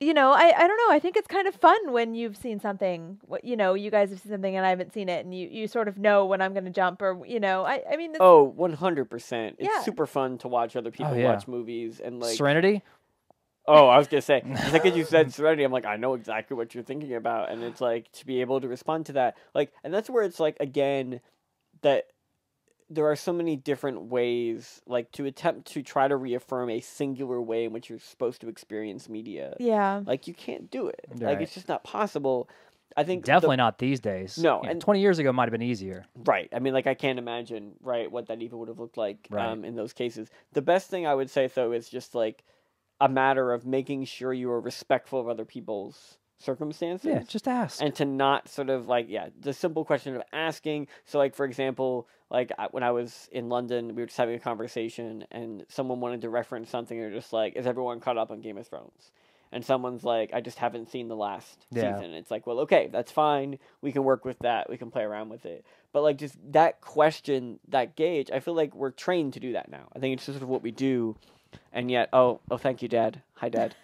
I don't know. I think it's kind of fun when you've seen something, you guys have seen something and I haven't seen it, and you sort of know when I'm going to jump, or, I mean... 100%. It's super fun to watch other people watch movies and, Serenity? Oh, I was going to say, because you said Serenity, I'm like, I know exactly what you're thinking about, and it's to be able to respond to that, and that's where it's again, that there are so many different ways, to attempt to try to reaffirm a singular way in which you're supposed to experience media. Yeah. You can't do it. Right. It's just not possible. I think definitely not these days. No. And 20 years ago might have been easier. Right. I mean, I can't imagine, what that even would have looked like in those cases. The best thing I would say, though, is just, a matter of making sure you are respectful of other people's circumstances. Yeah, just ask. And to not sort of the simple question of asking. So for example, when I was in London, we were just having a conversation and someone wanted to reference something, and they're just is everyone caught up on Game of Thrones? And someone's I just haven't seen the last season. It's well, okay, that's fine. We can work with that. We can play around with it. But just that question, that gauge, I feel we're trained to do that now. I think it's just sort of what we do. And yet, oh, thank you, Dad. Hi, Dad.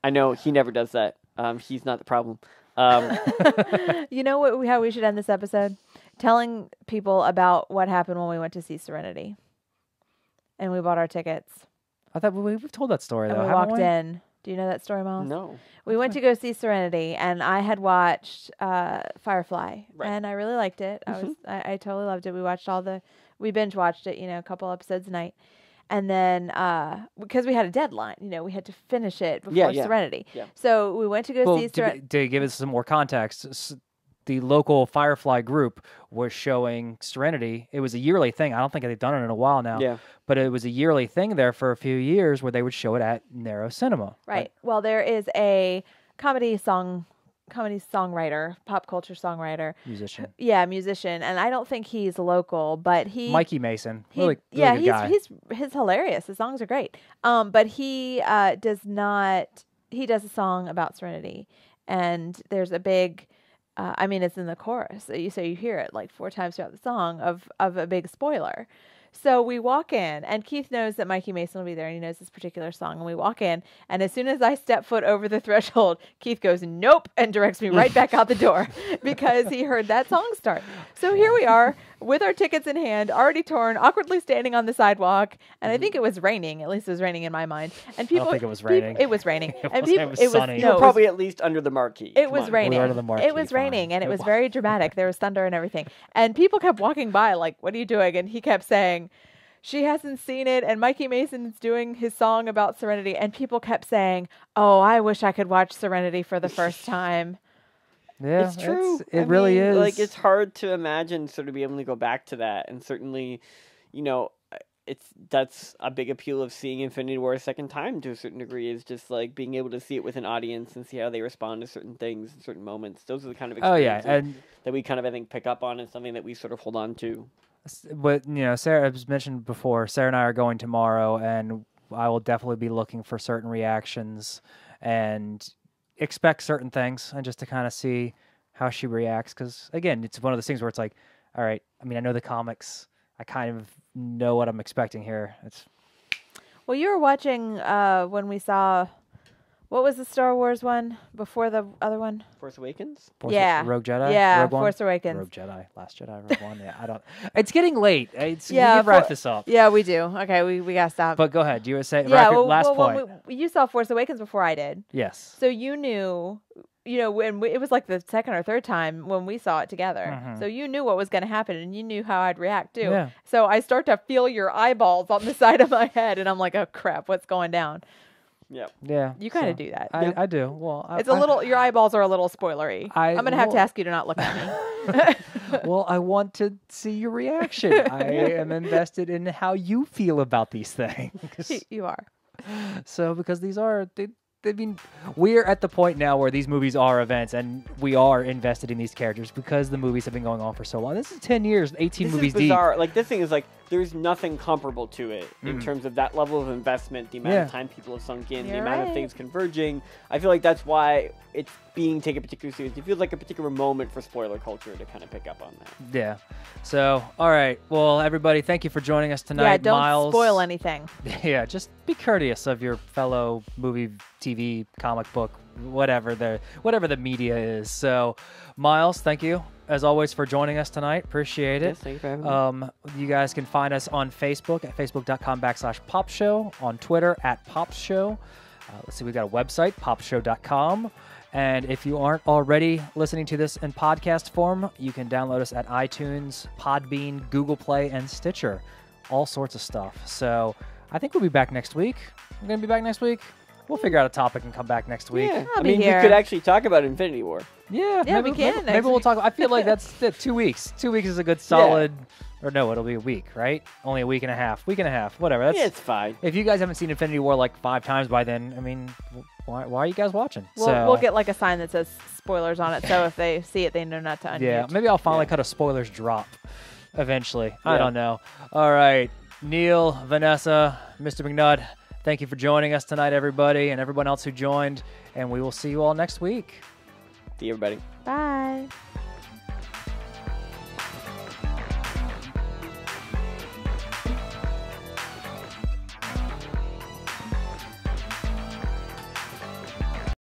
I know he never does that. He's not the problem. You know how we should end this episode? Telling people about what happened when we went to see Serenity. And we bought our tickets. I thought we've told that story, though. And we walked in. Do you know that story, Myles? No. We went to go see Serenity, and I had watched Firefly, and I really liked it. I totally loved it. We binge watched it, a couple episodes a night. And then, because we had a deadline, we had to finish it before Serenity. Yeah. So we went to go see Serenity. To give us some more context, the local Firefly group was showing Serenity. It was a yearly thing. I don't think they've done it in a while now. Yeah. But it was a yearly thing there for a few years where they would show it at Narrow Cinema. Right. Well, there is a comedy songwriter, pop culture songwriter. Musician. Yeah, musician. And I don't think he's local, but Mikey Mason. Really good guy. He's hilarious. His songs are great. But he does a song about Serenity. And there's a big, it's in the chorus. So you hear it 4 times throughout the song of a big spoiler. So we walk in, and Keith knows that Mikey Mason will be there, and he knows this particular song. And we walk in, and as soon as I step foot over the threshold, Keith goes, "Nope," and directs me right back out the door because he heard that song start. So here we are with our tickets in hand, already torn, awkwardly standing on the sidewalk. And I think it was raining. At least it was raining in my mind. And people, I don't think it was raining. It was raining. It was sunny. You were probably at least under the marquee. It was raining. We were under the marquee, it was raining, and it was very dramatic. There was thunder and everything. And people kept walking by, what are you doing? And he kept saying, she hasn't seen it, and Mikey Mason's doing his song about Serenity, and people kept saying, "Oh, I wish I could watch Serenity for the first time." Yeah, It's true. It really is. Like, it's hard to imagine sort of being able to go back to that, and certainly, that's a big appeal of seeing Infinity War a second time to a certain degree, is just like being able to see it with an audience and see how they respond to certain things, certain moments. Those are the kind of experiences that we kind of, I think, pick up on, and something that we sort of hold on to. But Sarah, as mentioned before, Sarah and I are going tomorrow, and I will definitely be looking for certain reactions and expect certain things, and just to kind of see how she reacts. Because again, it's one of those things where it's like, all right, I mean, I know the comics, I kind of know what I'm expecting here. Well, you were watching when we saw, what was the Star Wars one before the other one? Force Awakens? Rogue Jedi? Yeah, Rogue One? Force Awakens. Rogue Jedi, Last Jedi, Rogue One. Yeah, I don't. It's getting late. We need Yeah, to wrap this up. Yeah, we do. Okay, we gotta stop. But go ahead. You were saying last point. You saw Force Awakens before I did. Yes. So you knew, when it was like the second or third time when we saw it together. Mhm. So you knew what was going to happen, and you knew how I'd react too. Yeah. So I start to feel your eyeballs on the side of my head, and I'm like, oh crap, what's going down? Yeah. Yeah. You kind of do that. I do. Well, It's a little. Your eyeballs are a little spoilery. I'm going to have to ask you to not look at me. Well, I want to see your reaction. I am invested in how you feel about these things. You are. So, because these are, we're at the point now where these movies are events, and we are invested in these characters because the movies have been going on for so long. This is 10 years, 18 This movies is bizarre. deep. Like, this thing is like, there's nothing comparable to it in terms of that level of investment, the amount of time people have sunk in, the amount of things converging. I feel like that's why it's being taken particularly seriously. It feels like a particular moment for spoiler culture to kind of pick up on that. Yeah. So, all right. Well, everybody, thank you for joining us tonight. Yeah, don't Myles, spoil anything. Yeah, just be courteous of your fellow movie, TV, comic book, whatever the media is. So, Myles, thank you as always for joining us tonight. Appreciate it. Yes, thank you for having me. You guys can find us on Facebook at facebook.com/popshow, on Twitter at popshow. Let's see, we've got a website, popshow.com. And if you aren't already listening to this in podcast form, you can download us at iTunes, Podbean, Google Play, and Stitcher. All sorts of stuff. So I think we'll be back next week. We're going to be back next week. We'll figure out a topic and come back next week. Yeah, I'll be we here. could actually talk about Infinity War. Yeah, we can Maybe next we'll week. talk. I feel like that's 2 weeks. 2 weeks is a good solid. Or no, it'll be a week, right? Only a week and a half. Whatever. That's, Yeah, it's fine. If you guys haven't seen Infinity War like 5 times by then, I mean, why are you guys watching? We'll get like a sign that says spoilers on it, so if they see it, they know not to unmute. Yeah, maybe I'll finally cut a spoilers drop eventually. I don't know. All right, Neil, Vanessa, Mr. McNutt, thank you for joining us tonight, everybody, and everyone else who joined, and we will see you all next week. See you, everybody. Bye.